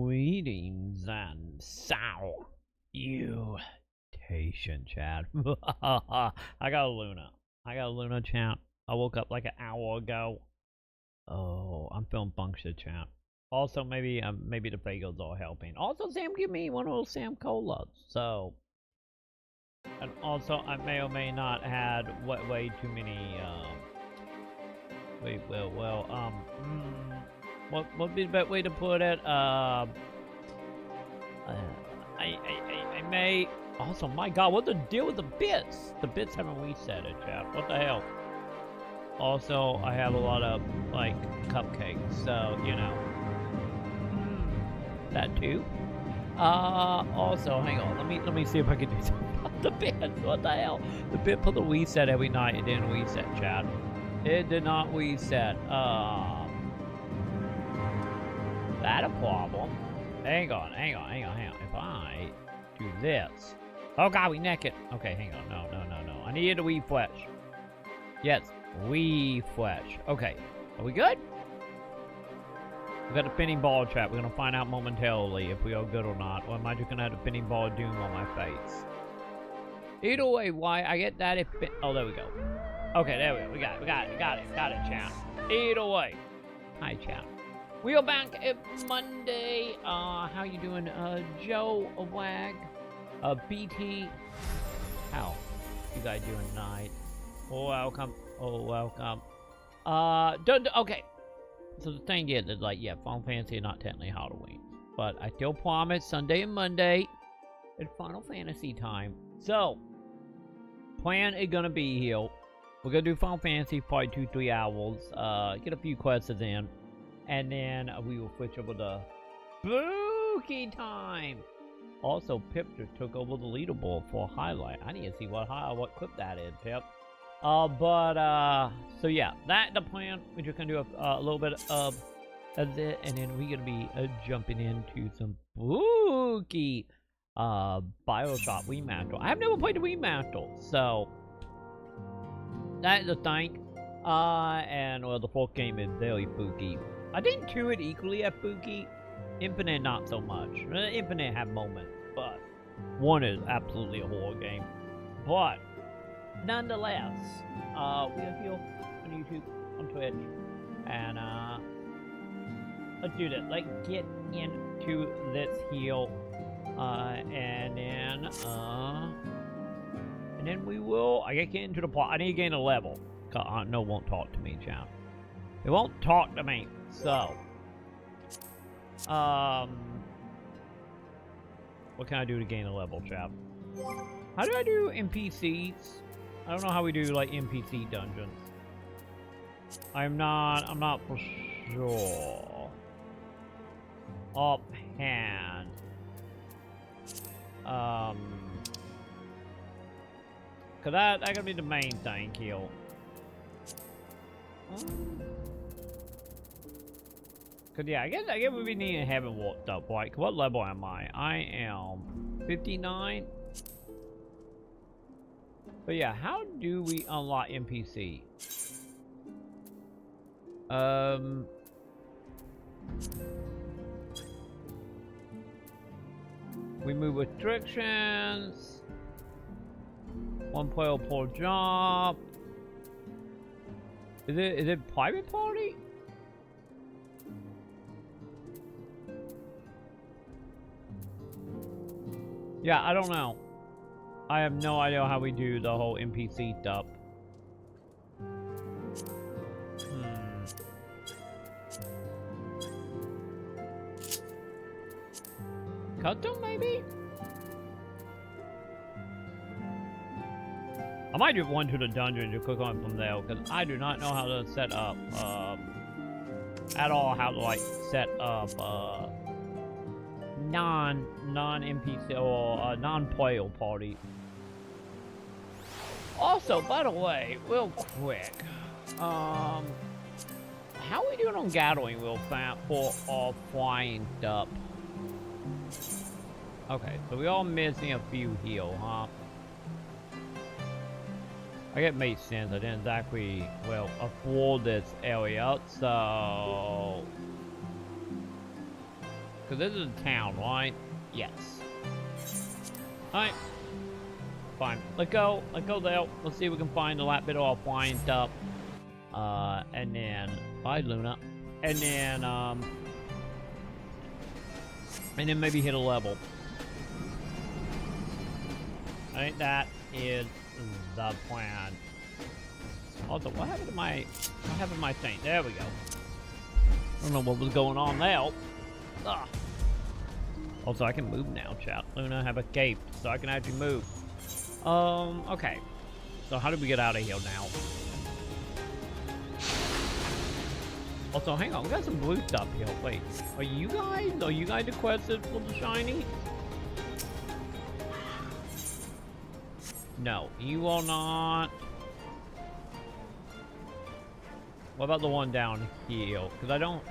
Greetings and salutation, Chad. I got a Luna. Chat. I woke up like an hour ago. Oh, I'm feeling bunctured, chat. Also, maybe the bagels are helping. Also, Sam give me one of those Sam Colas. So, and also, I may or may not had way too many. What would be the best way to put it? I may. Also, my God, what's the deal with the bits? The bits haven't reset it, chat. What the hell? Also, I have a lot of like cupcakes, so you know that too. Also, hang on. Let me see if I can do something about the bits. What the hell? The bit put the reset every night. It didn't reset, chat. It did not reset. That a problem? Hang on. If I do this, oh God, we naked. Okay, hang on. No. I needed a refresh. Yes, refresh. Okay, are we good? We got the spinning ball trap. We're gonna find out momentarily if we are good or not. Or am I just gonna have the spinning ball of doom on my face? Either way, why I get that if oh, there we go. Okay, there we go. We got it, chat. Either way. Hi, chat. We are back at Monday. How you doing? Joe, Wag, BT. How you guys doing tonight? Welcome. Okay. So the thing is like, yeah, Final Fantasy is not technically Halloween, but I still promise Sunday and Monday it's Final Fantasy time. So, plan is gonna be here. We're gonna do Final Fantasy, probably 2-3 hours. Get a few quests in, and then we will switch over to spooky time. Also, Pip just took over the leaderboard for a highlight. I need to see what clip that is, Pip. So yeah, that's the plan. We're just gonna do a little bit of it, and then we're gonna be jumping into some spooky Bioshock Remaster. I have never played the Remaster, so that's the thing. And well, the fourth game is very spooky. I think 2 is equally as spooky. Infinite not so much. Infinite have moments, but 1 is absolutely a horror game. But nonetheless, we are here on YouTube, on Twitch, and let's do this. Let's get into this here, and then we will. I gotta get into the plot. I need to gain a level. Cause no, won't talk to me, champ. It won't talk to me. So, what can I do to gain a level, chap? How do I do NPCs? I don't know how we do like NPC dungeons. I'm not for sure. Offhand. Cause that gonna be the main thing here. Cause yeah, I guess we need a Heavensward stuff. Like, what level am I? I am 59. But yeah, how do we unlock NPC? Remove restrictions. 1 player per job. Is it private party? Yeah, I don't know. I have no idea how we do the whole NPC stuff. Custom, maybe? I might do one to the dungeon to click on from there, because I do not know how to set up, at all, how to, like, set up, non-NPC or non-player party. Also, by the way, real quick, how are we doing on gathering real fast for all flying stuff? Okay, so we all missing a few here, huh? I guess it makes sense. I didn't exactly, well, afford this area, so Because this is a town, right? Yes. Alright. Fine. Let's go there. Let's see if we can find a lap bit of our flying stuff. And then, bye Luna. And then maybe hit a level. I think that is the plan. Also, what happened to my thing? There we go. I don't know what was going on there. Ugh. Also, I can move now, chat. Luna have escaped, so I can actually move. Okay. So how do we get out of here now? Also, hang on, we got some blue stuff here. Wait, are you guys requested for the shiny? No, you are not. What about the one down here? Because I don't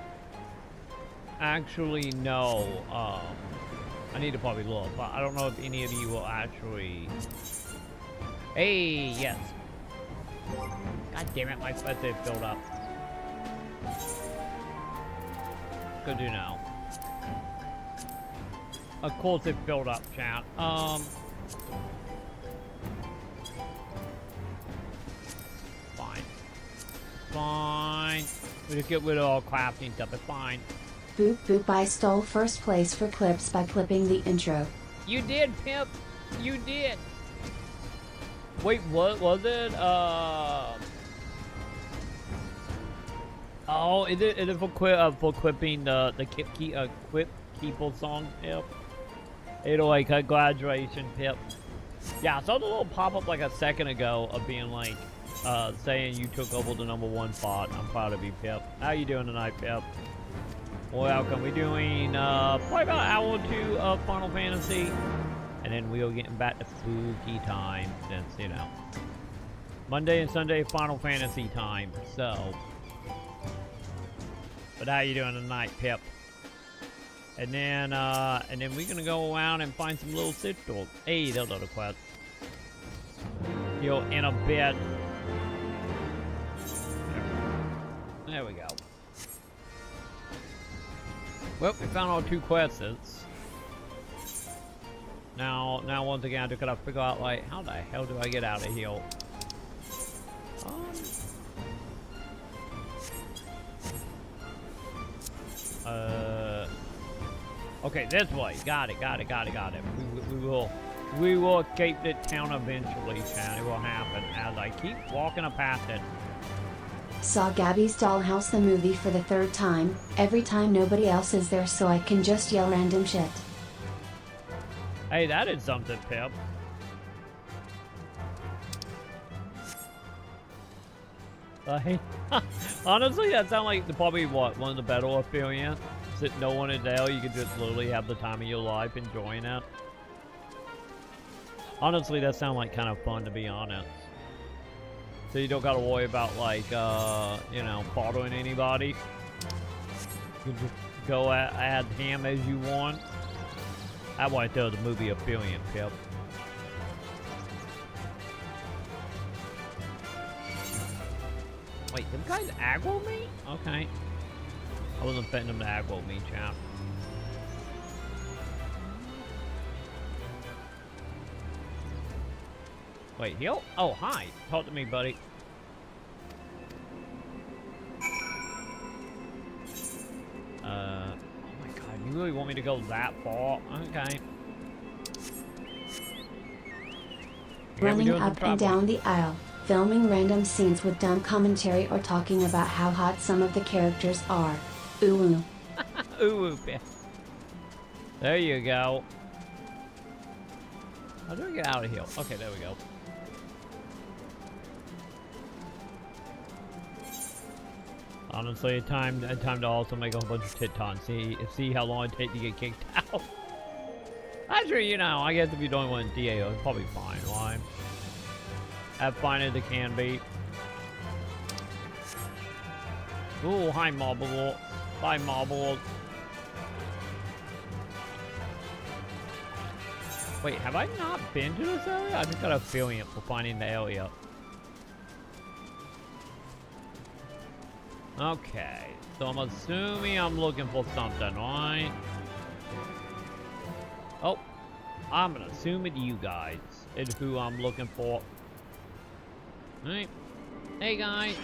actually know. I need to probably look, but I don't know if any of you will actually. Hey, yes. God damn it, my birthday filled up. Good to know. Of course it filled up, chat. Fine. We just get rid of all crafting stuff. It's fine. Boop boop, I stole first place for clips by clipping the intro. You did, Pimp. You did. Wait, what was it? Oh, is it for clipping the Quip People song, Pip? Anyway, congratulations, Pip. Yeah, I saw the little pop-up like a second ago of being like, saying you took over the #1 spot. I'm proud of you, Pip. How you doing tonight, Pip? Welcome. We're doing probably about an hour or two of Final Fantasy, and then we're getting back to spooky time since, you know, Monday and Sunday Final Fantasy time. So, but how you doing tonight, Pip? And then we're gonna go around and find some little sigils. Hey, those are the quests. You're in a bed. There we go. Well, we found our 2 quests. Now once again, I just gotta figure out, like, how the hell do I get out of here? Okay, this way. Got it. We will escape the town eventually, chat. It will happen as I keep walking past it. Saw Gabby's Dollhouse the movie for the 3rd time, every time nobody else is there so I can just yell random shit. Hey, that is something, Pip. Honestly, that sounds like probably one of the better experiences. That no one is there, you can just literally have the time of your life enjoying it. Honestly, that sounds like kind of fun, to be honest. So you don't gotta worry about, like, you know, bothering anybody. You can just go add him as you want. That's why I tell the movie experience, Pip. Wait, them guys aggro me? Okay. I wasn't expecting them to aggro me, chap. Wait, heal? Oh, hi. Talk to me, buddy. Oh my god, you really want me to go that far? Okay. Running up and down the aisle, filming random scenes with dumb commentary or talking about how hot some of the characters are. Ooh. Ooh, there you go. How do we get out of here? Okay, there we go. Honestly, time to also make a whole bunch of TikToks. See how long it takes to get kicked out. Actually, you know, I guess if you're doing one in DAO, it's probably fine. Why? As fine as it can be. Ooh, hi, Marble. Bye, Marble. Wait, have I not been to this area? I just got a feeling for finding the area. Okay, so I'm assuming I'm looking for something, right? Oh, I'm gonna assume it's you guys. It's who I'm looking for. Alright. Hey, guys.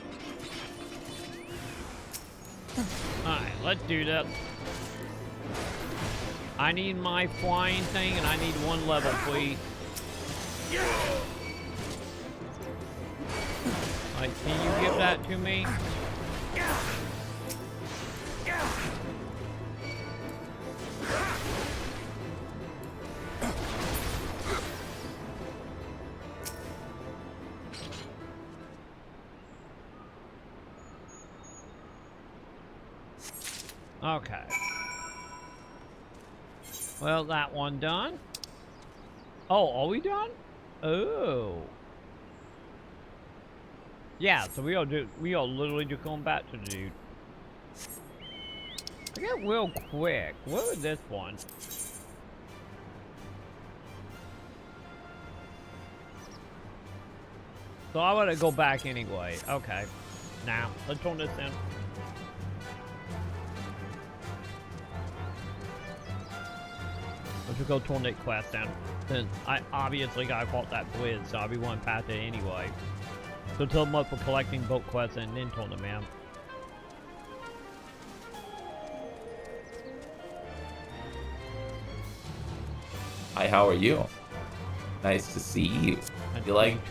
Alright, let's do that. I need my flying thing, and I need 1 level, please. Like, can you give that to me? Okay. Well, that one done. Oh, are we done? Oh. Yeah, so we are literally just going back to the dude. I get real quick. Where was this one? So I want to go back anyway. Okay. Now, let's turn this in. Let's just go turn that quest in. Since I obviously got caught that blitz, so I'll be one past it anyway. So tell them up for collecting boat quests and then turn them in. Hi, how are you? Nice to see you. You like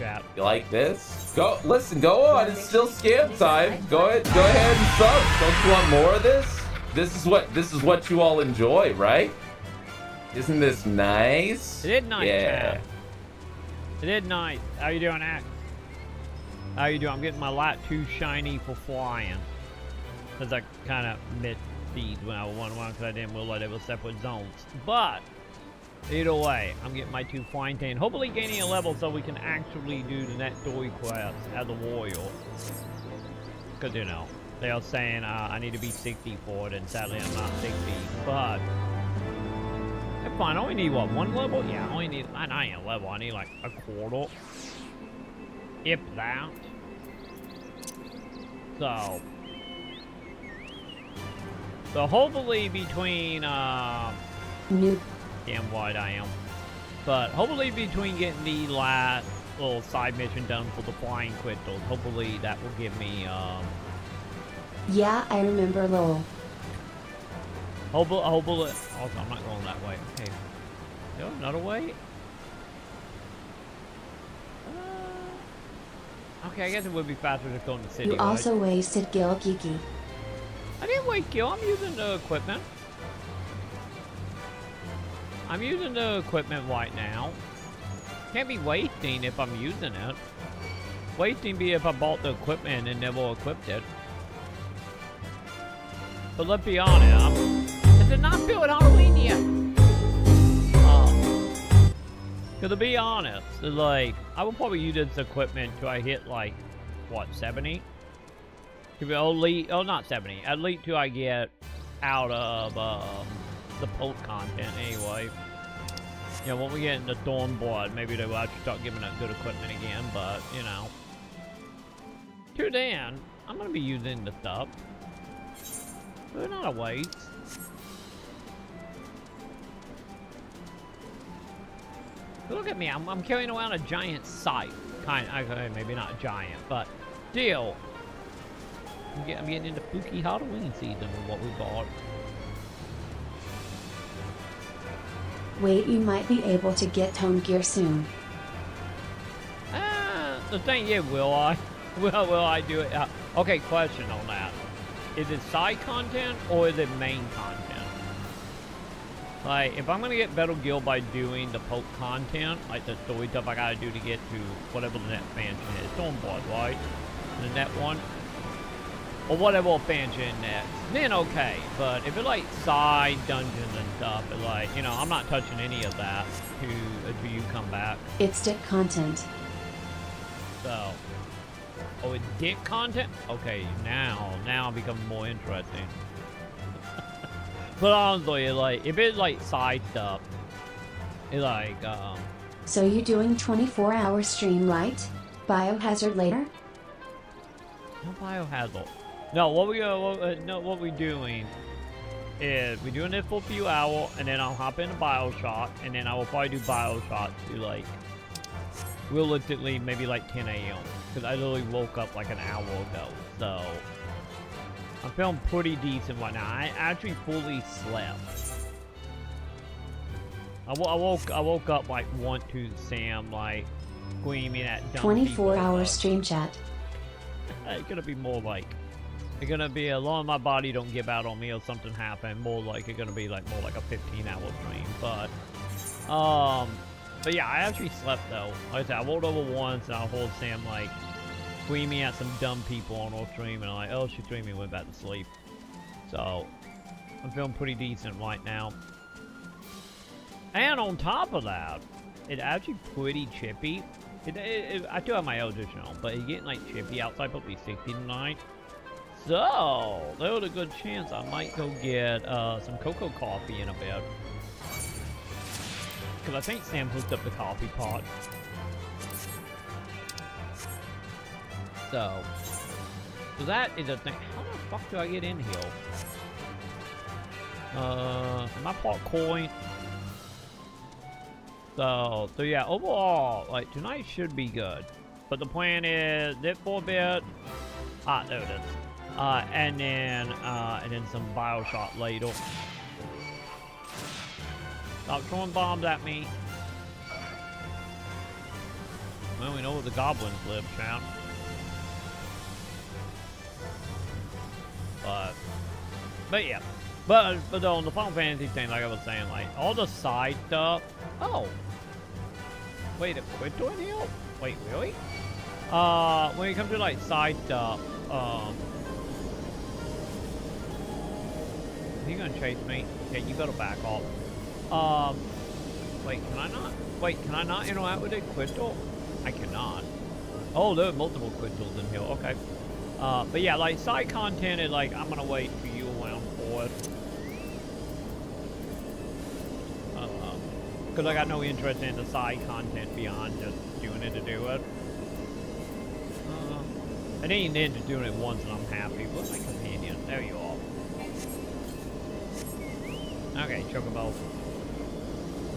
this? Go on. It's still scam time. Go ahead and sub. Don't you want more of this? This is what you all enjoy, right? Isn't this nice? It is nice. Yeah. Chad. It is nice. How you doing, Axe? How you doing? I'm getting my light too shiny for flying. Because I kind of missed these when I was 1-1 because I didn't realize they were separate zones. But either way, I'm getting my 2 flying thing. Hopefully gaining a level so we can actually do the net story quest as a warrior. Because, you know, they are saying I need to be 60 for it, and sadly I'm not 60. But that's fine. I only need, what, 1 level? Yeah, I only need, I ain't a level. I need like a quarter. If that. So hopefully between, damn wide I am. But hopefully between getting the last little side mission done for the flying crystals, hopefully that will give me, Yeah, I remember Lowell. hopefully, also I'm not going that way. Okay. Go another way? Okay, I guess it would be faster just going to the city. You also wasted Gil Geeky. I didn't waste Gil, I'm using the equipment. I'm using the equipment right now. Can't be wasting if I'm using it. Wasting be if I bought the equipment and never equipped it. But let's be honest, I did not feel it Halloween yet. Cause to be honest, like, I will probably use this equipment till I hit like, what, 70? To be elite, oh not 70, at least till I get out of the post content anyway. You know, when we get into Thornblood, maybe they will actually start giving us good equipment again, but, you know. Till then, I'm gonna be using the stuff. But not a waste. Look at me, I'm carrying around a giant scythe. Okay, maybe not giant, but still. I'm getting into spooky Halloween season with what we bought. Wait, you might be able to get tone gear soon. The thing is, will I? Will I do it? Okay, question on that. Is it side content or is it main content? Like, if I'm gonna get better gear by doing the poke content, like the story stuff I gotta do to get to whatever the net expansion is, Stormblood, right? The net one? Or whatever expansion next, then okay. But if it's like side dungeons and stuff, it's like, you know, I'm not touching any of that until you come back. It's dick content. So, oh, it's dick content? Okay, now I'm becoming more interesting. But honestly, like, if it's like side stuff, it's like, So you doing 24-hour stream light? Biohazard later? No biohazard. No, what we doing is we're doing this for a few hours, and then I'll hop into Bioshock, and then I will probably do Bioshock to like, realistically, maybe like 10 a.m. Because I literally woke up like an hour ago, so I'm feeling pretty decent right now. I actually fully slept. I woke up like want to Sam like screaming at dumb 24-hour stream chat. It's gonna be more like, it's gonna be as long as my body don't give out on me or something happen, more like it's gonna be like more like a 15-hour stream. But yeah, I actually slept though. Like I said, I rolled over once and I heard Sam like screaming at some dumb people on our stream, and I'm like, oh, she's streaming, went back to sleep. So I'm feeling pretty decent right now. And on top of that, it's actually pretty chippy. I do have my electrician on, but it's getting like chippy outside, probably 60 tonight. So there's a good chance I might go get some cocoa coffee in a bit. Because I think Sam hooked up the coffee pot. So that is a thing. How the fuck do I get in here? Am I parkouring? So yeah, overall, like, tonight should be good. But the plan is, dip for a bit. Ah, there it is. And then some Bioshock later. Stop throwing bombs at me. Well, we know where the goblins live, champ. But yeah. But on the Final Fantasy thing, like I was saying, like, all the side stuff. Oh. Wait, a quit doing here? Wait, really? When it comes to, like, side stuff, you gonna chase me? Yeah, you gotta back off. Wait, can I not? Wait, can I not interact with a crystal? I cannot. Oh, there are multiple crystals in here. Okay. But yeah, like, side content is, like, I'm gonna wait for you around for it. Because I got no interest in the side content beyond just doing it to do it. I didn't need to do it once and I'm happy. Where's my companion? There you are. Okay, Chocobo.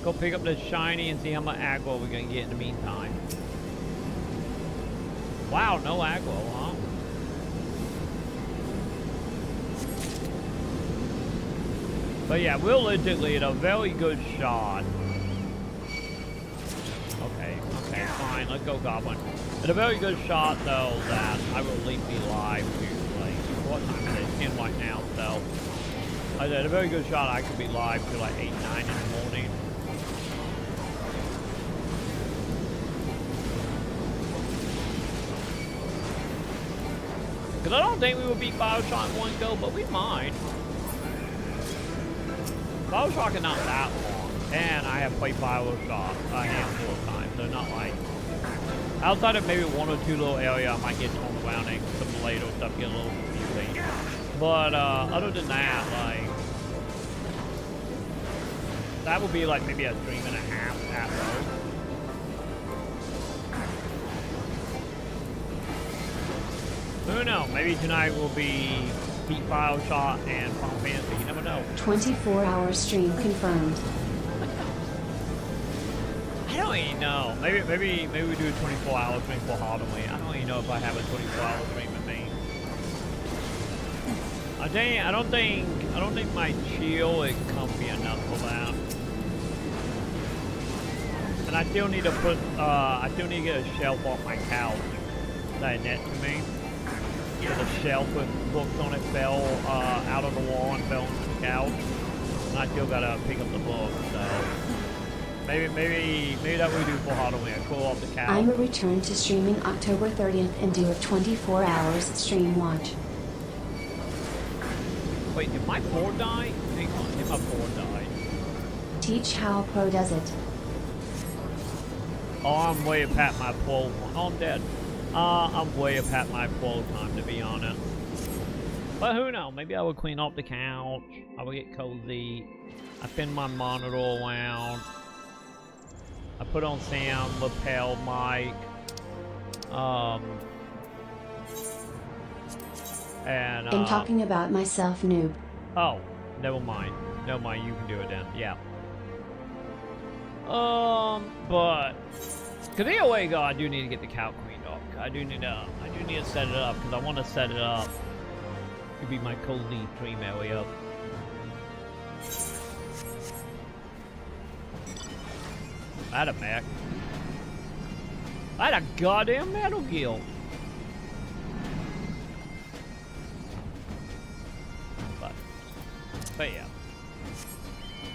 Go pick up this shiny and see how much aggro we're going to get in the meantime. Wow, no aggro, huh? But yeah, realistically, it's a very good shot. Okay, fine, let's go Goblin. It's a very good shot, though, that I will at least be live to, like, what time is it? 10 right now, so. I said, a very good shot, I could be live to, like, 8, 9 in the morning. Because I don't think we will beat Bioshock in one go, but we might. Bioshock is not that long, and I have played Bioshock a handful of times, so not like... Outside of maybe one or two little areas, I might get torn around and some later stuff get a little confusing. But other than that, like... That would be like maybe a stream and a half at most. Who knows? Maybe tonight will be beat Bioshock and Final Fantasy. You never know. 24-hour stream confirmed. I don't even know. Maybe we do a 24-hour stream for Halloween. I don't even know if I have a 24-hour stream with me. I don't think my chill is comfy enough for that. And I still need to put I still need to get a shelf off my couch that net to me. So the shelf with books on it fell out of the wall and fell into the couch. And I still gotta pick up the book, so maybe that we do for Halloween. I pull off the couch. I'm a return to streaming October 30th and do a 24 hours stream watch. Wait, did my board die? Hang on, did my board die? Teach how a pro does it. Oh, I'm way past my pro. Oh, I'm dead. I'm way past my pro time, to be honest. But who knows? Maybe I will clean up the couch. I will get cozy. I spin my monitor around. I put on Sam, lapel mic. And I'm talking about myself, noob. Oh, Never mind. Never mind, you can do it then. Yeah. But because either way, I do need to get the cow cleaned up. I do need to set it up because I want to set it up to be my cozy stream area. I had a mech. I had a goddamn Metal Gear. But yeah.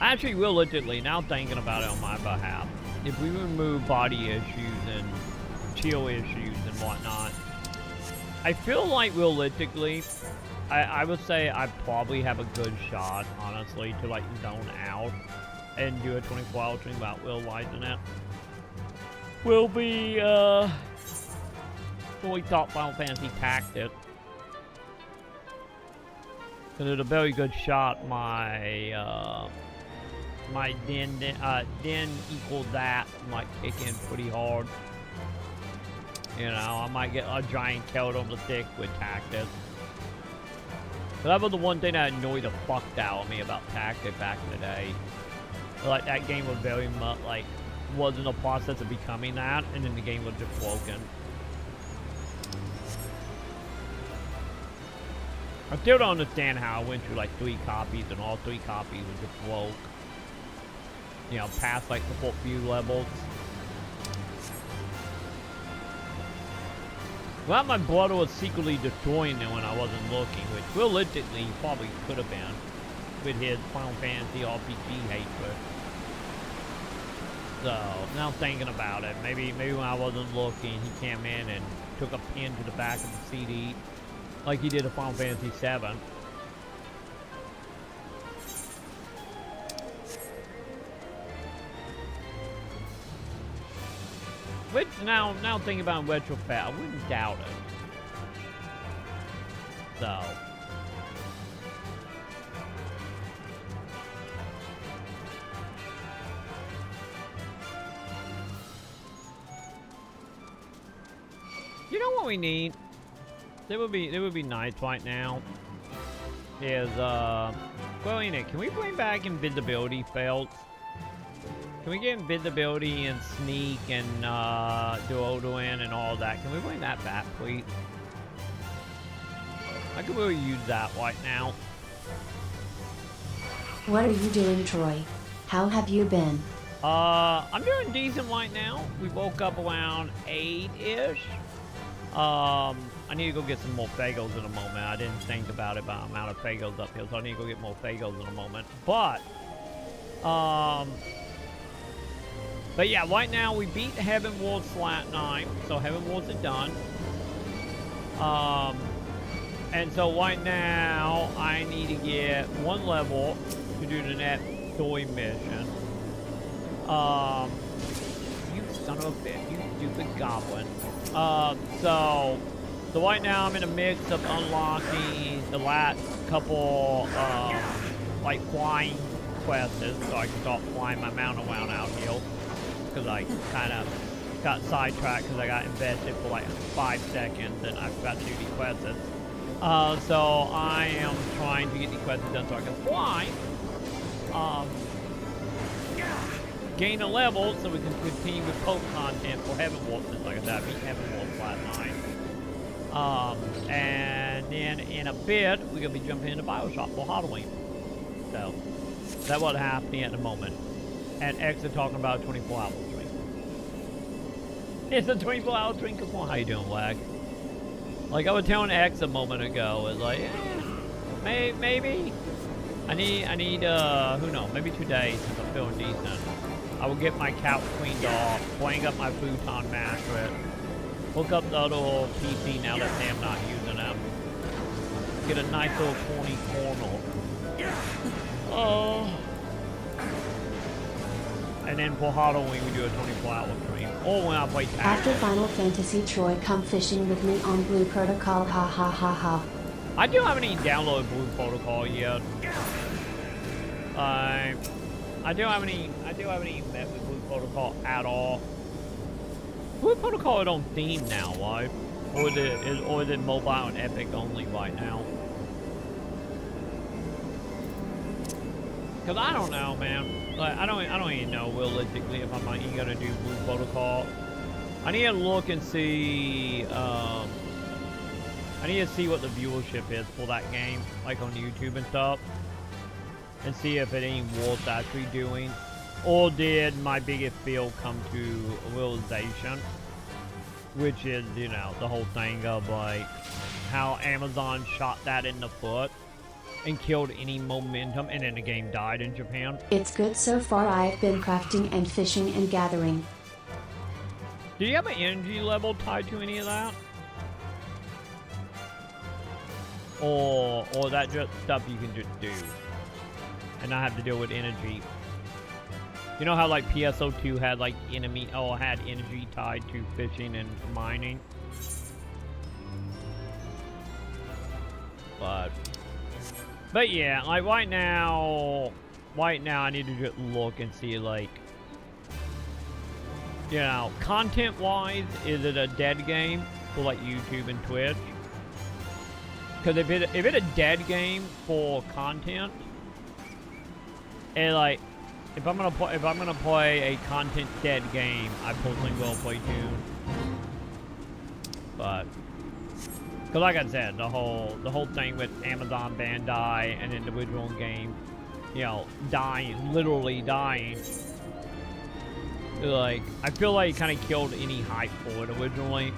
Actually, realistically, now thinking about it on my behalf, if we remove body issues and chill issues and whatnot, I feel like realistically, I would say I probably have a good shot, honestly, to like zone out and do a 24-hour stream without realizing it. Will be, fully top Final Fantasy Tactics. Because it's a very good shot, my den equal that might kick in pretty hard. You know, I might get a giant killed on the stick with Tactics. But that was the one thing that annoyed the fuck out of me about Tactics back in the day. Like, that game was very much, like, was in the process of becoming that, and then the game was just broken. I still don't understand how I went through like 3 copies and all 3 copies were just broke. You know, past like the first few levels. Well, my brother was secretly destroying them when I wasn't looking, which realistically he probably could have been with his Final Fantasy RPG hatred. So, now thinking about it, maybe when I wasn't looking, he came in and took a pin to the back of the CD. Like he did a Final Fantasy VII. Which now thinking about retrofit, I wouldn't doubt it. So. You know what we need? It would be nice right now. Is well, in it, can we bring back invisibility felts? Can we get invisibility and sneak and deodorant and all that? Can we bring that back, please? I could really use that right now. What are you doing, Troy? How have you been? I'm doing decent right now. We woke up around 8-ish. I need to go get some more bagels in a moment. I didn't think about it, but I'm out of bagels up here, so I need to go get more bagels in a moment. But yeah, right now we beat Heavensward Slat 9, so Heavensward's done. And so right now I need to get 1 level to do the next story mission. You son of a bitch, you stupid goblin. So right now I'm in a mix of unlocking the last couple, like flying quests, so I can start flying my mount around out here. Because I kind of got sidetracked because I got invested for like 5 seconds and I forgot to do these quests. So I am trying to get these quests done so I can fly. Gain a level so we can continue with post content for Heavensward, since like I said, I beat Heavensward Flat 9. And then in a bit, we're going to be jumping into Bioshock for Halloween. So, that's what's happening at the moment. And X are talking about a 24-hour stream. It's a 24-hour stream? Come on, how you doing, Lag? Like I was telling X a moment ago, it's like, maybe. I need, who knows, maybe 2 days since I'm feeling decent. I will get my couch cleaned off, bring up my futon mattress, hook up the little PC now that I'm not using them. Get a nice little corny corner. Oh. And then for Halloween we do a 24-hour stream. Or when I play Tactics. After Final Fantasy, Troy, come fishing with me on Blue Protocol, ha ha ha ha. I don't have any downloaded Blue Protocol yet. I don't have any met with Blue Protocol at all. Blue Protocol is on Steam now, right? Or is it mobile and Epic only right now? Cause I don't know, man. Like I don't even know realistically if I'm even gonna do Blue Protocol. I need to look and see. I need to see what the viewership is for that game, like on YouTube and stuff, and see if it ain't worth actually doing, or did my biggest fear come to realization, which is, you know, the whole thing of like how Amazon shot that in the foot and killed any momentum, and then the game died in Japan. It's good so far. I've been crafting and fishing and gathering. Do you have an energy level tied to any of that? Or that just stuff you can just do and not have to deal with energy? You know how like PSO2 had like had energy tied to fishing and mining? But yeah, like right now I need to just look and see, like, you know, content wise, is it a dead game for like YouTube and Twitch? Because if it's a dead game for content, and like if I'm gonna play a content dead game, I personally will play Dune. But because like I said, the whole thing with Amazon Bandai and individual game, you know, literally dying. Like I feel like it kind of killed any hype for it originally.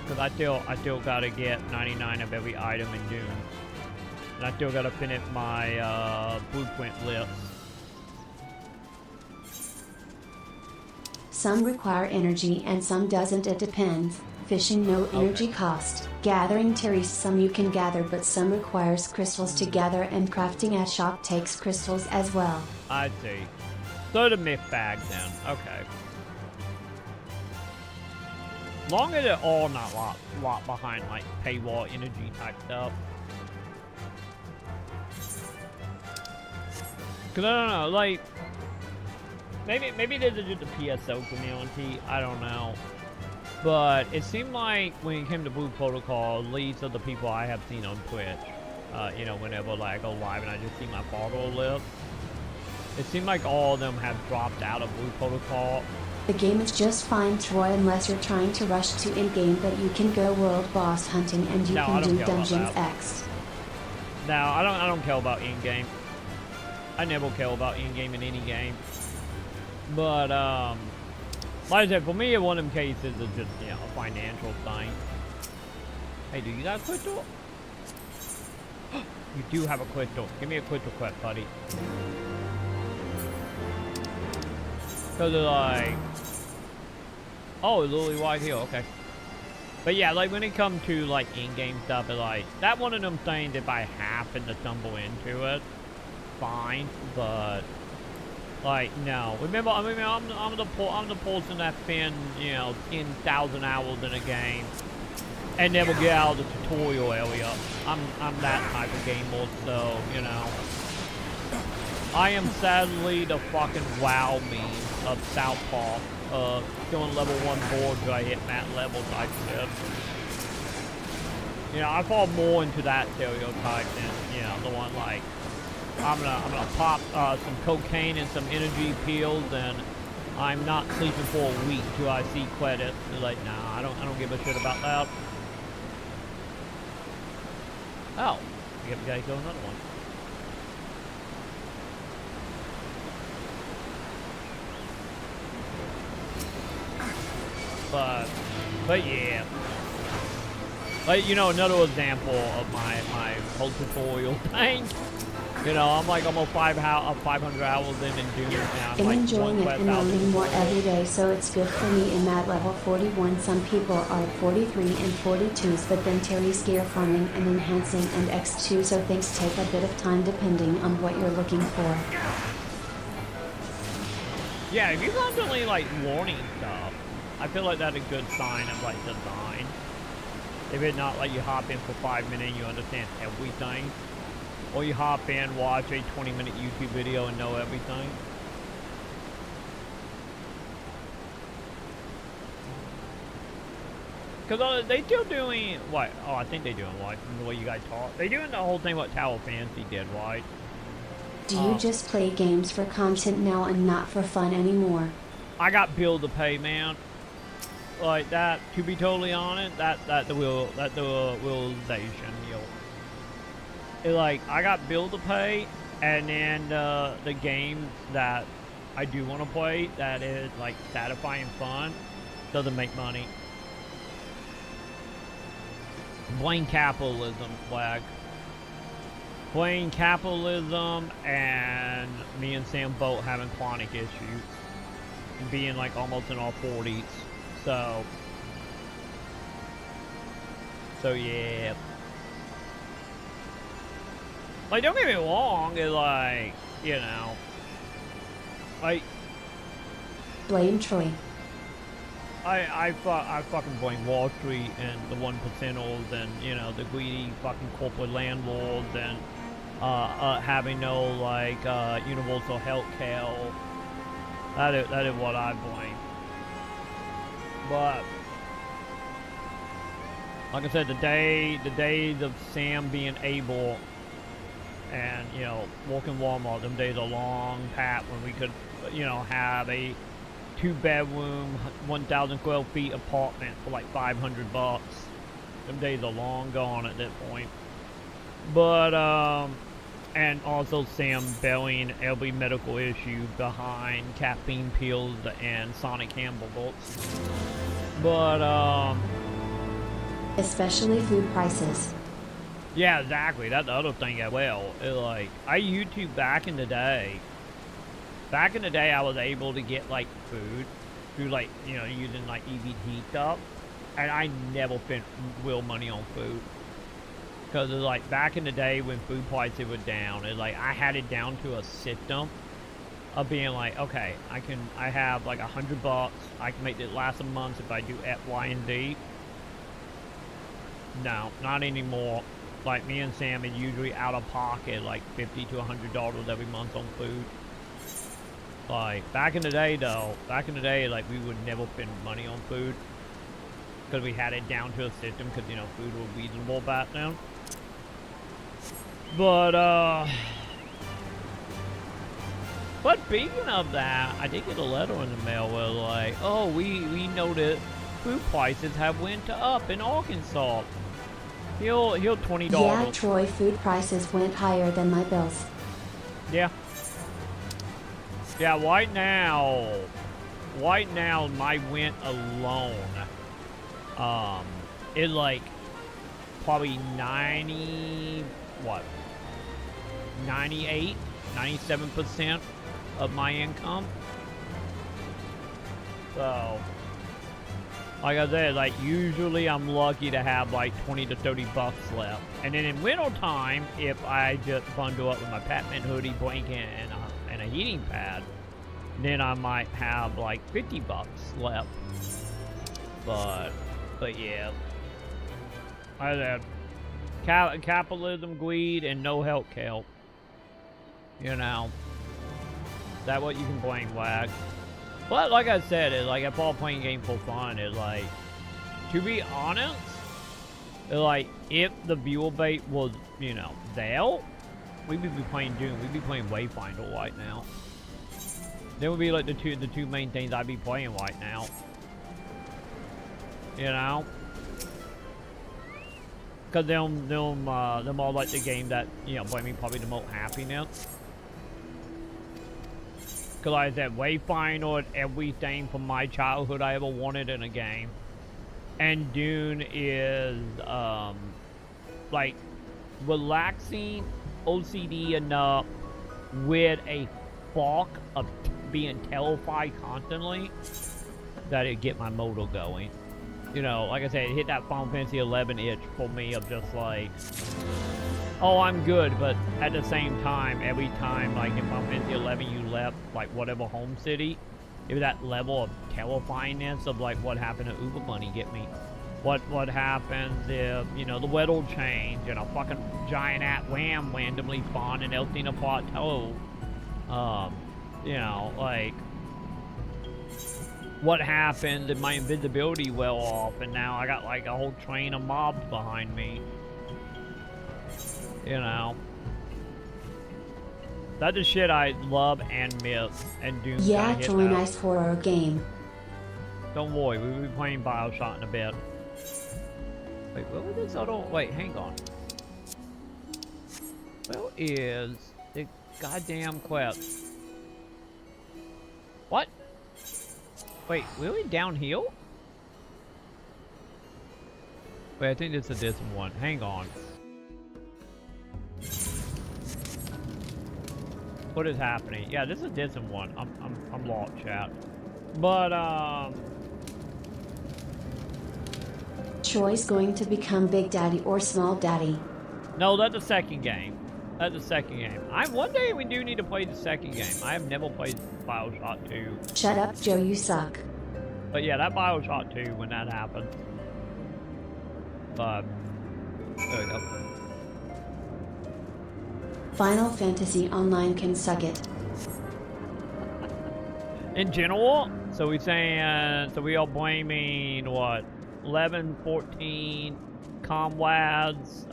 Because I still gotta get 99 of every item in Dune. And I still gotta finish my blueprint list. Some require energy and some doesn't, it depends. Fishing no energy cost. Gathering Terry, some you can gather but some requires crystals to gather, and crafting at shop takes crystals as well. I see. So the myth bag then. Okay. Long as they're all not locked behind like paywall energy type stuff. Cause I don't know, like maybe there's just a PSO community, I don't know. But it seemed like when it came to Blue Protocol, at least of the people I have seen on Twitch, you know, whenever like I go live and I just see my follower list, it seemed like all of them have dropped out of Blue Protocol. The game is just fine, Troy, unless you're trying to rush to in-game, but you can go world boss hunting and you can do Dungeons X. No, I don't care about in-game. I never care about in-game in any game. But like I said, for me, one of them cases is just, you know, a financial thing. Hey, do you got a crystal? You do have a crystal. Give me a crystal quest, buddy. Because they're like, oh, it's literally right here, okay. But yeah, like when it comes to like in-game stuff, it's like, that one of them things, if I happen to stumble into it, fine, but like, no. Remember, I'm the person that spends, you know, 10,000 hours in a game and never get out of the tutorial area. I'm that type of gamer, so, you know. I am sadly the fucking WoW meme of Southpaw, doing level 1 board till I hit that level type shit. You know, I fall more into that stereotype than, you know, the one like, I'm gonna pop some cocaine and some energy pills, and I'm not sleeping for a week till I see credits. It's like, nah, I don't give a shit about that. Oh, I guess we gotta go another one. But yeah, like, you know, another example of my whole tutorial thing. You know, I'm like almost 500 hours in and doing it now. I'm like enjoying it and learning more every day, so it's good for me in that level 41. Some people are 43 and 42s, but then Terry's gear farming and enhancing and X2, so things take a bit of time depending on what you're looking for. Yeah, if you're constantly like learning stuff, I feel like that's a good sign of like design. If it's not like you hop in for 5 minutes and you understand everything, or you hop in, watch a 20-minute YouTube video and know everything. Because they still doing, what? Oh, I think they doing what? From the way you guys talk. They doing the whole thing what Tower Fantasy did, right? Do you just play games for content now and not for fun anymore? I got bill to pay, man. Like that, to be totally honest, that the realization, you know. It's like, I got bill to pay, and then the game that I do want to play, that is like satisfying fun, doesn't make money. Blame capitalism, flag. Blame capitalism, and me and Sam both having chronic issues. And being like almost in our 40s. So yeah. Like, don't get me wrong, it's like, you know, like, Blame Troy. I fucking blame Wall Street and the 1%ers and, you know, the greedy fucking corporate landlords and having no, like, universal health care. That is what I blame. But like I said, the days of Sam being able and, you know, working Walmart, them days are long past when we could, you know, have a 2-bedroom, 1,000 square feet apartment for like $500. Them days are long gone at that point. But and also Sam burying every medical issue behind caffeine pills and Sonic hamburgers. But especially food prices. yeah, exactly. That's the other thing as well. It's like, I YouTube back in the day. Back in the day, I was able to get like food through like, you know, using like EBT stuff, and I never spent real money on food. Because it's like back in the day when food prices were down, it's like I had it down to a system of being like, okay, I have like $100. I can make it last a month if I do X, Y, and Z. No, not anymore. Like me and Sam is usually out of pocket like $50 to $100 every month on food. Like back in the day though, like we would never spend money on food because we had it down to a system because, you know, food was reasonable back then. But speaking of that, I did get a letter in the mail where like, oh, we know that food prices have went up in Arkansas. He'll $20. Yeah, Troy, food prices went higher than my bills. Yeah. Yeah, right now, my rent alone, is like probably 97% of my income. So, like I said, like usually I'm lucky to have like 20 to 30 bucks left. And then in winter time, if I just bundle up with my Batman hoodie, blanket, and a heating pad, then I might have like 50 bucks left. But yeah, I said capitalism, greed, and no health care. You know, that what you can blame, Wag. But like I said, it's like if I'm playing game for fun, it's like, to be honest, it's like if the viewer bait was, you know, there, we'd be playing Doom. We'd be playing Wayfinder right now. That would be like the two main things I'd be playing right now. You know? Cause them all like the game that, you know, bring me probably the most happiness. Cause like I said, Wayfinder, everything from my childhood I ever wanted in a game. And Dune is like relaxing, OCD enough with a fuck of being terrified constantly that it get my motor going. You know, like I said, it hit that Final Fantasy 11 itch for me of just like, oh, I'm good, but at the same time, every time, like in Final Fantasy 11 you left, like whatever home city, it was that level of terrifyingness of like what happened to Uber Bunny get me. What happens if, you know, the weather will change and a fucking giant ram randomly spawn in Elsina Plateau. You know, like, what happened and my invisibility went off, and now I got like a whole train of mobs behind me. You know. That's the shit I love and miss, and Doom. Yeah, Troy, nice horror game. Don't worry, we'll be playing Bioshock in a bit. Wait, what was this other? Wait, hang on. Where is the goddamn quest? What? Wait, were we downhill? Wait, I think this is this one. Hang on. What is happening? Yeah, this is a different one. I'm lost, chat. But Troy's going to become Big Daddy or Small Daddy. No, that's the second game. That's the second game. One day we do need to play the second game. I have never played Bioshock 2. Shut up, Joe, you suck. But yeah, that Bioshock 2 when that happened. But there we go. Final Fantasy Online can suck it. In general, so we're saying, so we are blaming what? 11, 14, comrades,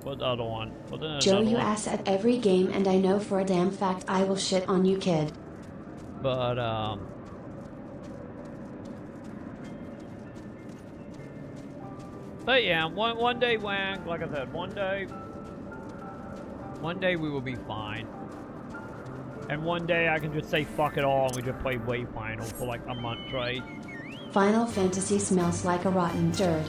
what's the other one? Joe, you ass at every game, and I know for a damn fact I will shit on you, kid. But yeah, one day, Wang, like I said, one day we will be fine. And one day I can just say fuck it all and we just play Wayfinder for like a month straight. Final Fantasy smells like a rotten turd.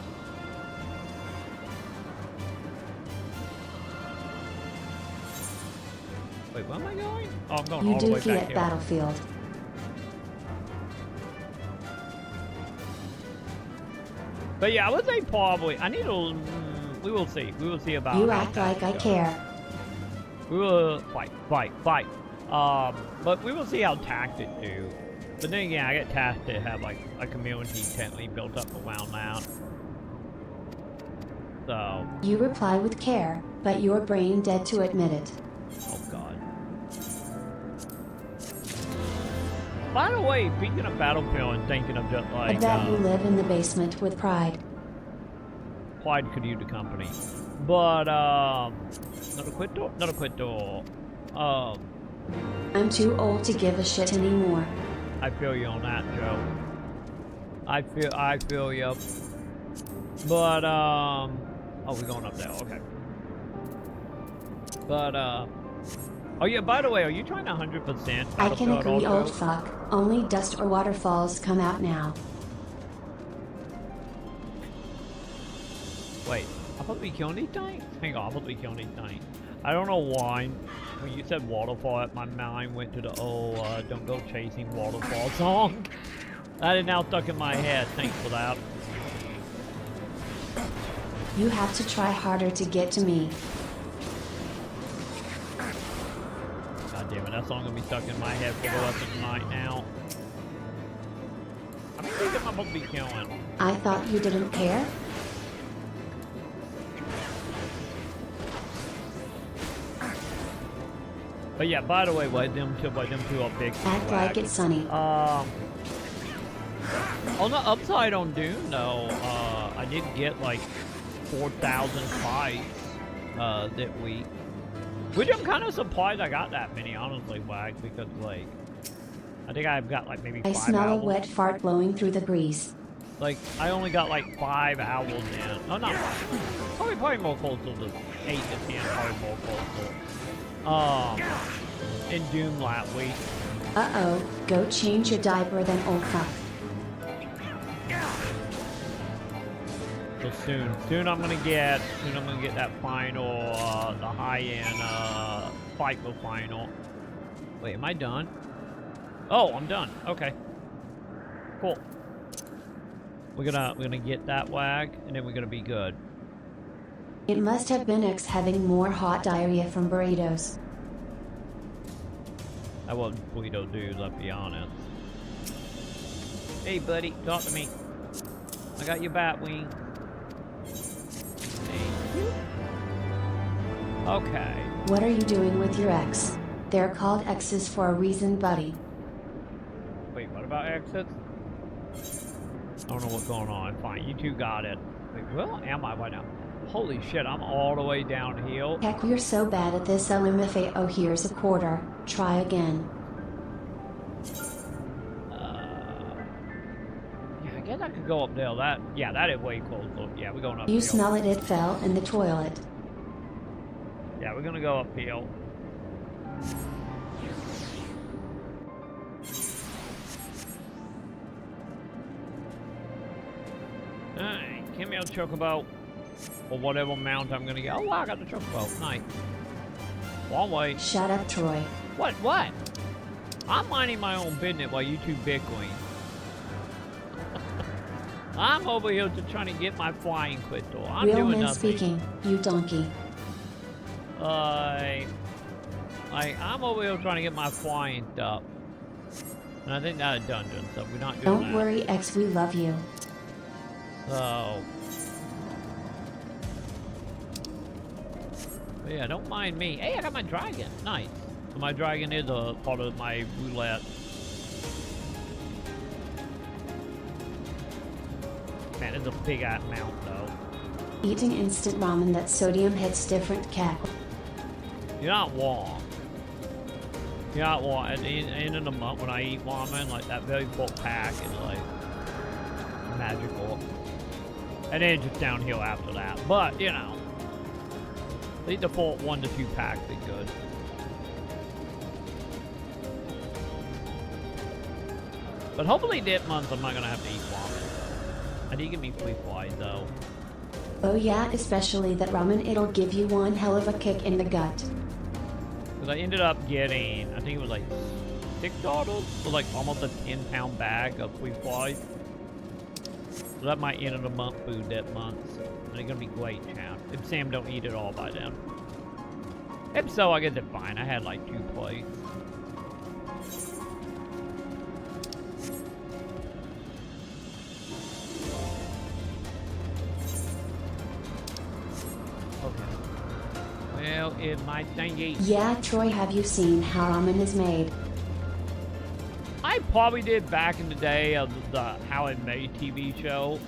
Wait, where am I going? Oh, I'm going you all the way back dookie at here. Battlefield. But yeah, I would say probably, I need to, we will see. We will see about You act like I care. We will fight. But we will see how Tactic do. But then again, I get Tactic have like a community technically built up around that. So. You reply with care, but you're brain dead to admit it. Oh God. By the way, speaking of Battlefield and thinking of just like. I bet you live in the basement with pride. Pride could use the company. But not a quit door. I'm too old to give a shit anymore. I feel you on that, Joe. I feel you. But oh, we're going up there. Okay. But oh yeah. By the way, are you trying to 100%? I can agree, old fuck. Only dust or waterfalls come out now. Wait, I thought we killed these things? Hang on, I thought we killed these things. I don't know why. When you said waterfall, my mind went to the don't go chasing waterfall song. That is now stuck in my head. Thanks for that. You have to try harder to get to me. God damn it, that song gonna be stuck in my head for the rest of the night now. I mean, think I'm supposed to be killing. I thought you didn't care? But yeah, by the way, them two are big. Act like it's sunny. On the upside on Dune, though, I did get like 4,000 fights that week. Which I'm kind of surprised I got that many, honestly, Wag, because like, I think I've got like maybe 5 I smell albums. a wet fart blowing through the grease. Like, I only got like 5 albums in. No, not 5. Probably more close to the 8 to 10, probably more close to. In Doom last week. Uh-oh, go change your diaper then, old fuck. So soon I'm gonna get that final, the high-end, FIFO final. Wait, am I done? Oh, I'm done. Okay. Cool. We're gonna get that Wag, and then we're gonna be good. It must have been X having more hot diarrhea from burritos. That wasn't burrito dudes, I'll be honest. Hey buddy, talk to me. I got your bat wing. Thank you. Okay. What are you doing with your ex? They're called exes for a reason, buddy. Wait, what about exits? I don't know what's going on. Fine, you two got it. Wait, where am I right now? Holy shit, I'm all the way downhill. Heck, we're so bad at this LMFA. Oh, here's a quarter. Try again. Yeah, I guess I could go up there. That is way closer. Yeah, we're going up. You smell it? It fell in the toilet. Yeah, we're gonna go uphill. Alright, give me a chocobo. Or whatever mount I'm gonna get. Oh wow, I got the chocobo. Nice. One way. Shut up, Troy. What? I'm minding my own business while you two bickering. I'm over here just trying to get my flying crystal. I'm Real doing men nothing. speaking, you donkey. I'm over here trying to get my flying stuff. And I think that's a dungeon, so we're not doing Don't that. worry, X, we love you. So... But yeah, don't mind me. Hey, I got my dragon. Nice. So my dragon is a part of my roulette. Man, it's a big ass mount though. Eating instant ramen that sodium hits different cat. You're not wrong. You're not wrong. At the end of the month when I eat ramen, like that very full pack is like magical. And then just downhill after that. But, you know. I think the full 1 to 2 packs is good. But hopefully this month I'm not gonna have to eat ramen. I did get me free flies though. Oh yeah, especially that ramen, it'll give you one hell of a kick in the gut. Because I ended up getting, I think it was like $6 for like almost a 10-pound bag of free flies. So that might end of the month food that month. And it's gonna be great, chat. If Sam don't eat it all by then. If so, I guess it's fine. I had like 2 plates. Okay. Well, it might thingy. Yeah, Troy, have you seen how ramen is made? I probably did back in the day of the How It Made TV show.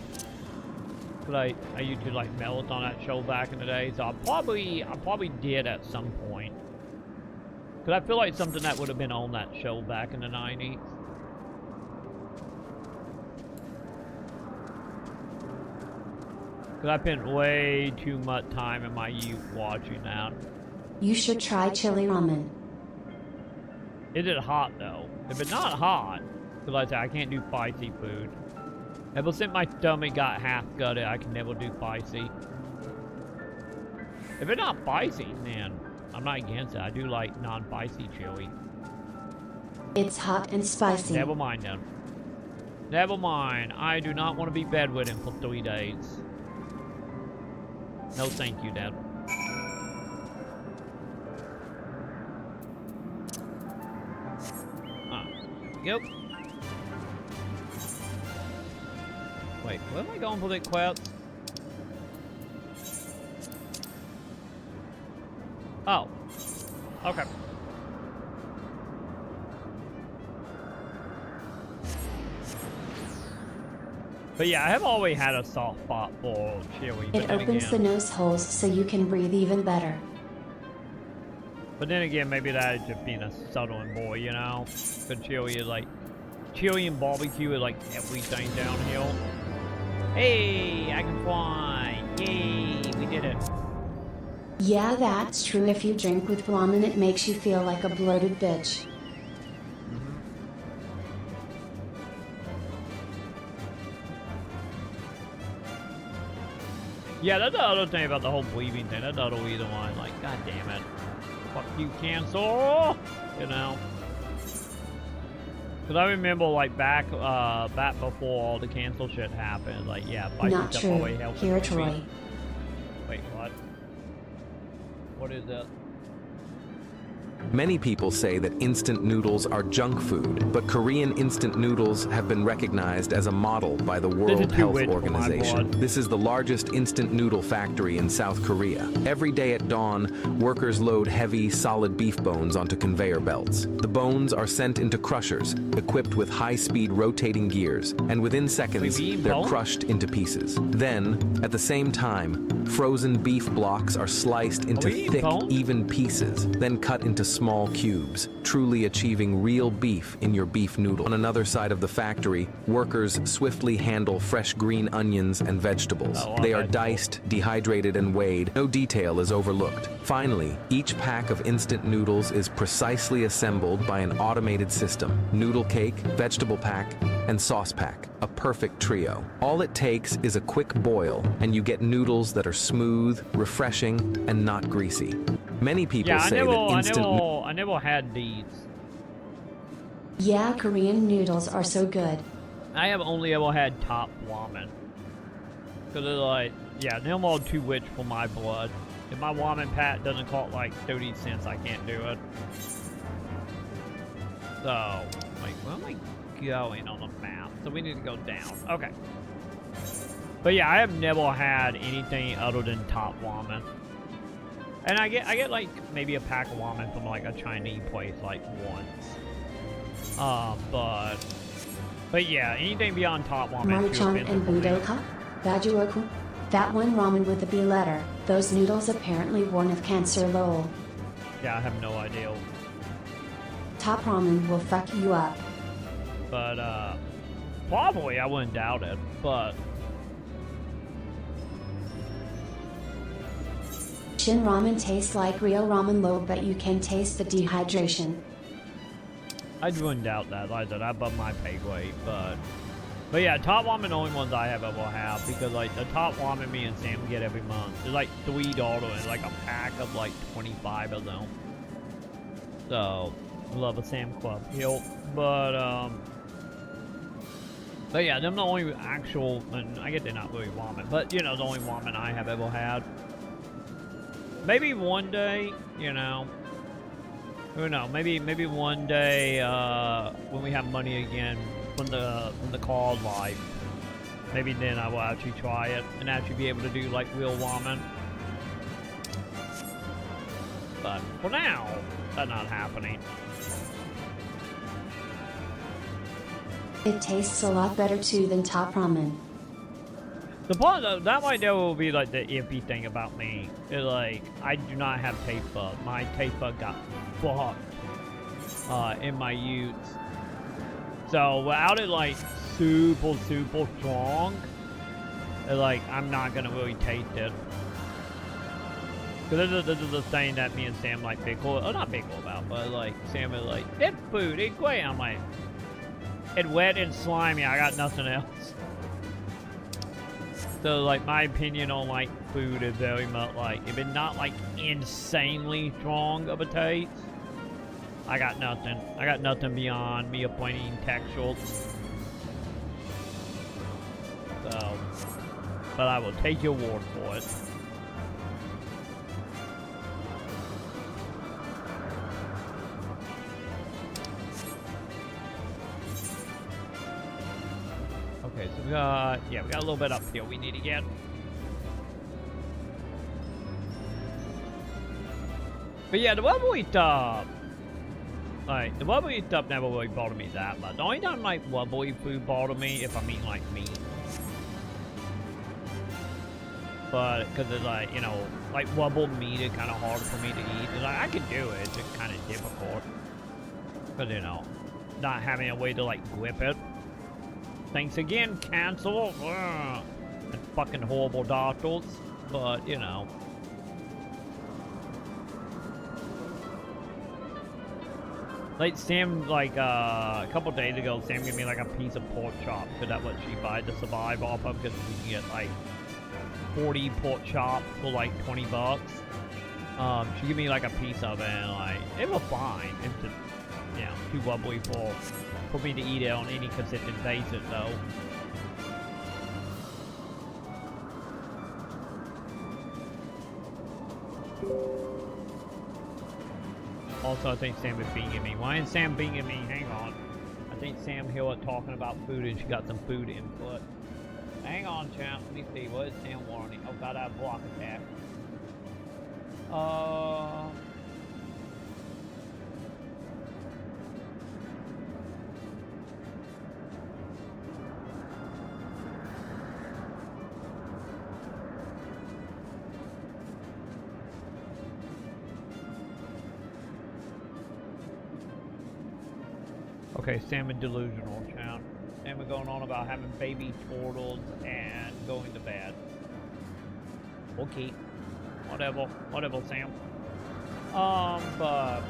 But I used to like melt on that show back in the day, so I probably did at some point. Cause I feel like something that would have been on that show back in the 90s. Cause I spent way too much time in my youth watching that. You should try chili ramen. Is it hot though? If it's not hot, cause like I said, I can't do spicy food. Ever since my stomach got half gutted, I can never do spicy. If it's not spicy, then I'm not against it. I do like non-spicy chili. It's hot and spicy. Never mind then. Never mind. I do not want to be bedridden for 3 days. No thank you, Dad. Yep. Wait, where am I going for the quest? Oh. Okay. But yeah, I have always had a soft spot for chili. It opens the nose holes so you can breathe even better. But then again, maybe that is just being a southern boy, you know? Because chili is like... Chili and barbecue is like everything downhill. Hey, I can fly. Yay, we did it. Yeah, that's true. If you drink with ramen, it makes you feel like a bloated bitch. Yeah, that's the other thing about the whole breathing thing. That's the other reason why I'm like, god damn it. Fuck you, cancel! You know? Because I remember, like, back before all the cancel shit happened, like, yeah, Not true. Here, Troy. Wait, what? What is that? Many people say that instant noodles are junk food, but Korean instant noodles have been recognized as a model by the World Health Organization. This is the largest instant noodle factory in South Korea. Every day at dawn, workers load heavy, solid beef bones onto conveyor belts. The bones are sent into crushers, equipped with high-speed rotating gears, and within seconds, they're crushed into pieces. Then, at the same time, frozen beef blocks are sliced into thick, even pieces, then cut into small cubes, truly achieving real beef in your beef noodle. On another side of the factory, workers swiftly handle fresh green onions and vegetables. They are diced, dehydrated, and weighed. No detail is overlooked. Finally, each pack of instant noodles is precisely assembled by an automated system. Noodle cake, vegetable pack, and sauce pack. A perfect trio. All it takes is a quick boil, and you get noodles that are smooth, refreshing, and not greasy. Many people say that instant I never had these. Yeah, Korean noodles are so good. I have only ever had top ramen. Cause they're like, yeah, they're all too rich for my blood. If my ramen pack doesn't cost like 30 cents, I can't do it. So, wait, where am I going on the map? So we need to go down. Okay. But yeah, I have never had anything other than top ramen. And I get like maybe a pack of ramen from like a Chinese place like once. But yeah, anything beyond top ramen. Maconn and Budoka, Bajuoku. That one ramen with the B letter. Those noodles apparently warn of cancer, lol. Yeah, I have no idea. Top ramen will fuck you up. But probably I wouldn't doubt it, but Shin ramen tastes like real ramen, low, but you can taste the dehydration. I wouldn't doubt that. Like I said, above my pay grade, but yeah, top ramen the only ones I have ever had, because like the top ramen me and Sam get every month. It's like $3 and like a pack of like 25 of them. So love a Sam Club Hill, but yeah, them the only actual, and I get they're not really ramen, but you know, the only ramen I have ever had. Maybe one day, you know, who knows? Maybe one day when we have money again from the call life, maybe then I will actually try it and actually be able to do like real ramen. But for now, that's not happening. It tastes a lot better too than top ramen. The part that might will be like the iffy thing about me is like I do not have taste bud. My taste bud got fucked in my youth. So without it like super strong, like I'm not gonna really taste it. Cause this is the thing that me and Sam like not big about, but like Sam is like, that food, it's great. I'm like, it's wet and slimy. I got nothing else. So like my opinion on like food is very much like if it's not like insanely strong of a taste, I got nothing. I got nothing beyond me appointing textual. So, but I will take your word for it. Okay, so we got a little bit up here we need to get. But yeah, the wobbly stuff. Like, the wobbly stuff never really bothered me that much. The only time like wobbly food bothered me if I'm eating like meat. But, because it's like, you know, like wobbled meat is kind of hard for me to eat. It's like, I can do it, it's just kind of difficult. Because, you know, not having a way to like grip it. Thanks again, cancel. And fucking horrible doctors. But, you know. Like Sam, like a couple days ago, Sam gave me like a piece of pork chop because that's what she buys to survive off of. Because we can get like 40 pork chops for like 20 bucks. She gave me like a piece of it, and like it was fine. It's just, you know, too wobbly for me to eat it on any consistent basis, though. Also, I think Sam is being me. Why is Sam being me? Hang on. I think Sam here was talking about food and she got some food input. Hang on, champ. Let me see. What is Sam warning? Oh, God, I have block attack. Okay, Salmon delusional, champ. Salmon going on about having baby turtles and going to bed. Okay. Whatever, Sam. But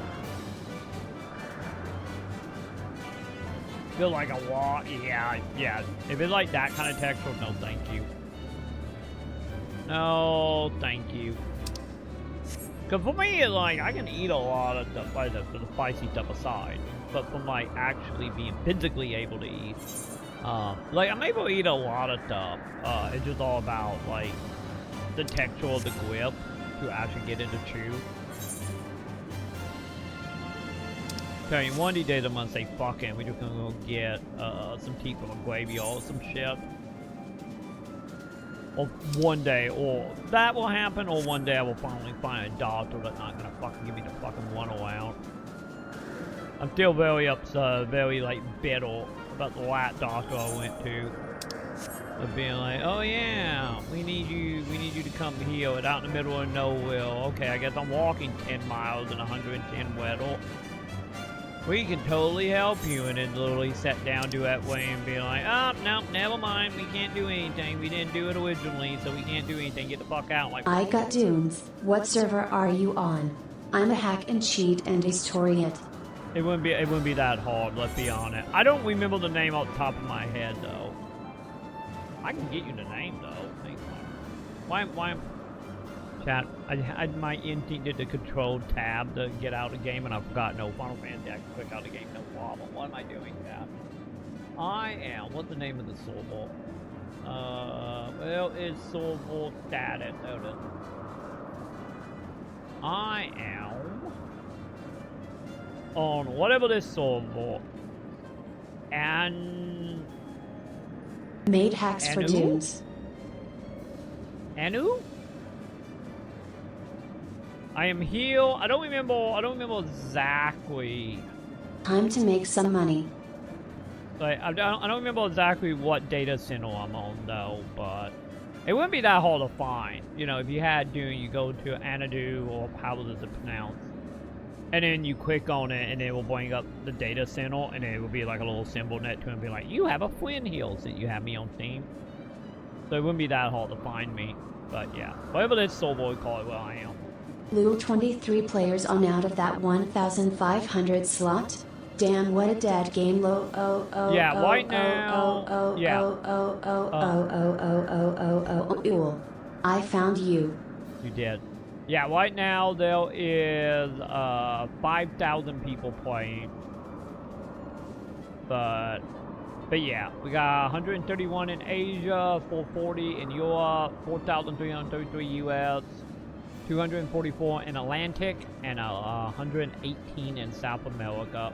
feel like a walk. Yeah. If it's like that kind of texture, no, thank you. No, thank you. Cause for me, it's like I can eat a lot of stuff, like the spicy stuff aside. But from like actually being physically able to eat, like I'm able to eat a lot of stuff. It's just all about like the texture of the grip to actually get into chew. Tell you, one of these days I'm gonna say fucking, we're just gonna go get some teeth from a gravy or some shit. Or one day, or that will happen, or one day I will finally find a doctor that's not gonna fucking give me the fucking one-out. I'm still very upset, very like bitter about the last doctor I went to. Of being like, oh yeah, we need you to come here. It's out in the middle of nowhere. Okay, I guess I'm walking 10 miles in 110 weather. We can totally help you. And then literally sat down to that way and be like, oh, no, never mind. We can't do anything. We didn't do it originally, so we can't do anything. Get the fuck out. Like, I got dunes. What server are you on? I'm a hack and cheat and destroy it. It wouldn't be that hard, let's be honest. I don't remember the name off the top of my head, though. I can get you the name, though. Why chat, I my instinct did the control tab to get out of the game, and I forgot, no, Final Fantasy, I can click out of the game, no problem. What am I doing, chat? I am, what's the name of the server? Well, it's server status, there it is. I am on whatever this server, and made hacks for dunes. Anu? I am here. I don't remember exactly. Time to make some money. Like, I don't remember exactly what data center I'm on though, but it wouldn't be that hard to find. You know, if you had Dune, you go to Anadu, or how is it pronounced? And then you click on it, and it will bring up the data center, and it will be like a little symbol next to it and be like, you have a friend here since you have me on Steam. So it wouldn't be that hard to find me. But yeah, whatever this server we call it, well, I am. Blue 23 players on out of that 1,500 slot. Damn, what a dead game. Low. Yeah, right now. I found you. You did. Yeah, right now there is 5,000 people playing. But yeah, we got 131 in Asia, 440 in Europe, 4,333 US, 244 in Atlantic, and 118 in South America.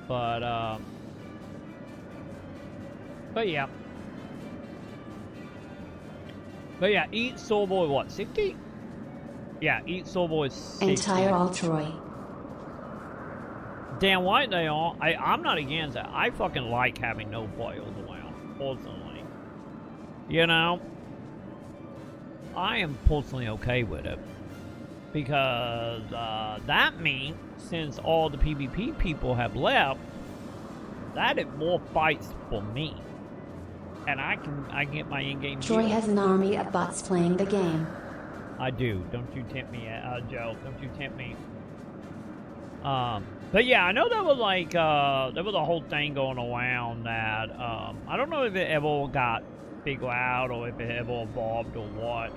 But yeah. But yeah, each server is what, 60? Yeah, each server is 60. Entire all Troy. Damn right they are. I'm not against that. I fucking like having no players around, personally. You know? I am personally okay with it. Because that means, since all the PvP people have left, that is more fights for me. And I get my in-game Troy deal. has an army of bots playing the game. I do. Don't you tempt me, Joe. Don't you tempt me. But yeah, I know there was like, there was a whole thing going around that, I don't know if it ever got figured out or if it ever evolved or what.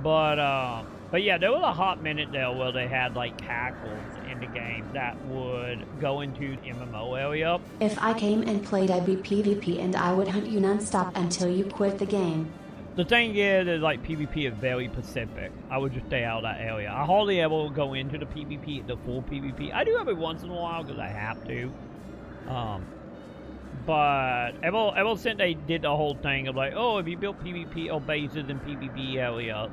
But yeah, there was a hot minute there where they had like hackers in the game that would go into the MMO area. If I came and played, I'd be PvP and I would hunt you non-stop until you quit the game. The thing is like PvP is very specific. I would just stay out of that area. I hardly ever go into the PvP, the full PvP. I do every once in a while because I have to. But ever since they did the whole thing of like, oh, if you built PvP or bases in PvP area,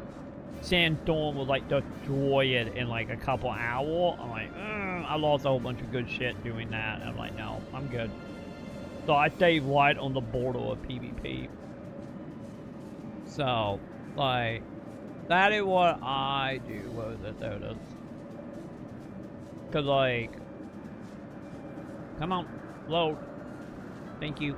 Sandstorm will like destroy it in like a couple hours. I'm like, I lost a whole bunch of good shit doing that. I'm like, no, I'm good. So I stay right on the border of PvP. So, like, that is what I do. What is it? There it is. Cause like, come on, load. Thank you.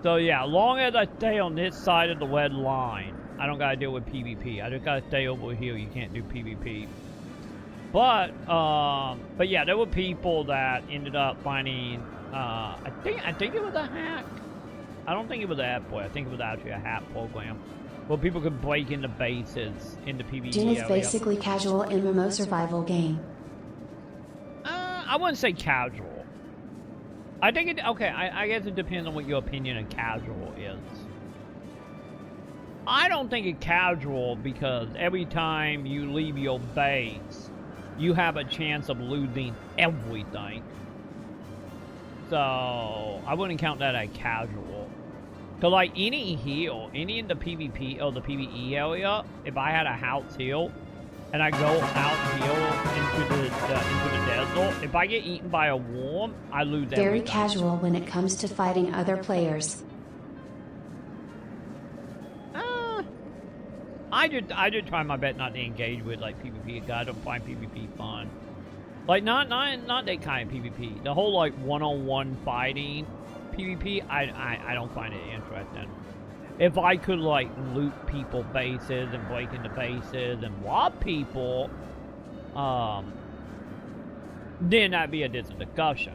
So yeah, long as I stay on this side of the red line, I don't gotta deal with PvP. I just gotta stay over here. You can't do PvP. But yeah, there were people that ended up finding. I think it was a hack. I don't think it was an exploit. I think it was actually a hack program where people could break into bases in the PvP Doom is area. basically casual MMO survival game. I wouldn't say casual. I think it. Okay, I guess it depends on what your opinion of casual is. I don't think it's casual because every time you leave your base, you have a chance of losing everything. So I wouldn't count that as casual. Cause like any heal, any in the PvP or the PvE area, if I had a house heal and I go out heal into the desert, if I get eaten by a worm, I lose everything. Very casual when it comes to fighting other players. I just try my best not to engage with like PvP. I don't find PvP fun. Like not that kind of PvP. The whole like one-on-one fighting PvP, I don't find it interesting. If I could like loot people bases and break into bases and rob people, then that'd be a different discussion.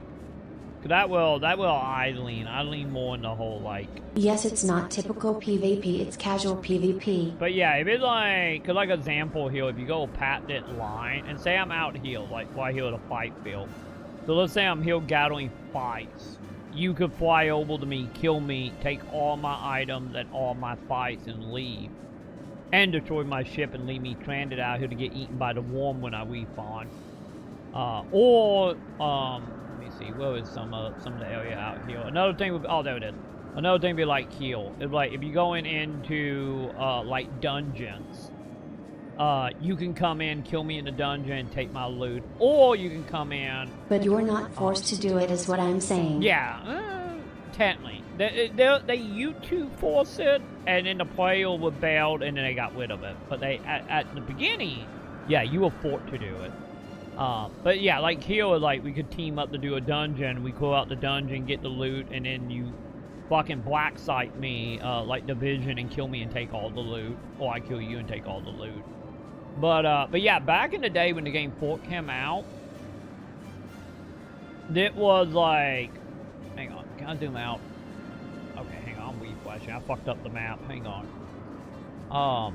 Cause that will I lean more in the whole like. Yes, it's not typical PvP, it's casual PvP. But yeah, if it's like, cause like example here, if you go past that line and say I'm out here, like right here at a fight field. So let's say I'm here gathering fights. You could fly over to me, kill me, take all my items and all my fights and leave. And destroy my ship and leave me stranded out here to get eaten by the worm when I respawn. Let me see, where is some of the area out here? Another thing would be, oh, there it is. Another thing would be like heal. It's like if you're going into like dungeons, you can come in, kill me in the dungeon, and take my loot, or you can come in. But you're not forced to do it, is what I'm saying. Yeah, technically, they used to force it, and then the player rebelled, and then they got rid of it. But they at the beginning, yeah, you were forced to do it. But yeah, like here, like we could team up to do a dungeon. We go out the dungeon, get the loot, and then you fucking black site me, like division, and kill me and take all the loot, or I kill you and take all the loot. But yeah, back in the day when the game 4 came out, it was like, hang on, can I zoom out? Okay, hang on, I'm refreshing. I fucked up the map. Hang on.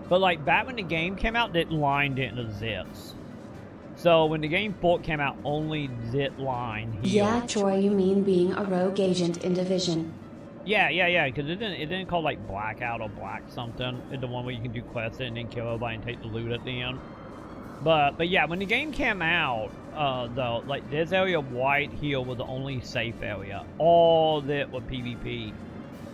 But like back when the game came out, that line didn't exist. So when the game 4 came out, only zip line here. Yeah, Troy, you mean being a rogue agent in Division. Yeah, because it didn't call like Blackout or Black something. It's the one where you can do quests and then kill everybody and take the loot at the end. But yeah, when the game came out, though, like this area of White Hill was the only safe area. All that was PvP.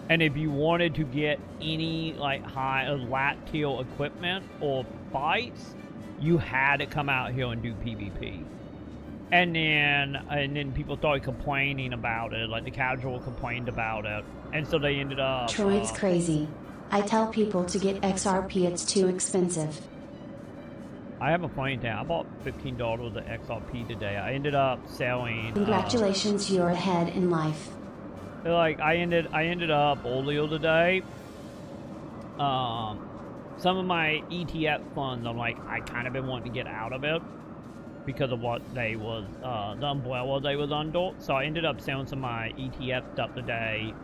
And if you wanted to get any like high lat tier equipment or fights, you had to come out here and do PvP. And then people started complaining about it, like the casual complained about it, and so they ended up. Troy, it's crazy. I tell people to get XRP, it's too expensive. I have a funny thing. I bought $15 of XRP today. I ended up selling. Congratulations, you're ahead in life. Like I ended up earlier today. Some of my ETF funds, I'm like, I kind of been wanting to get out of it because of what they was, the umbrella they was under. So I ended up selling some of my ETF stuff today.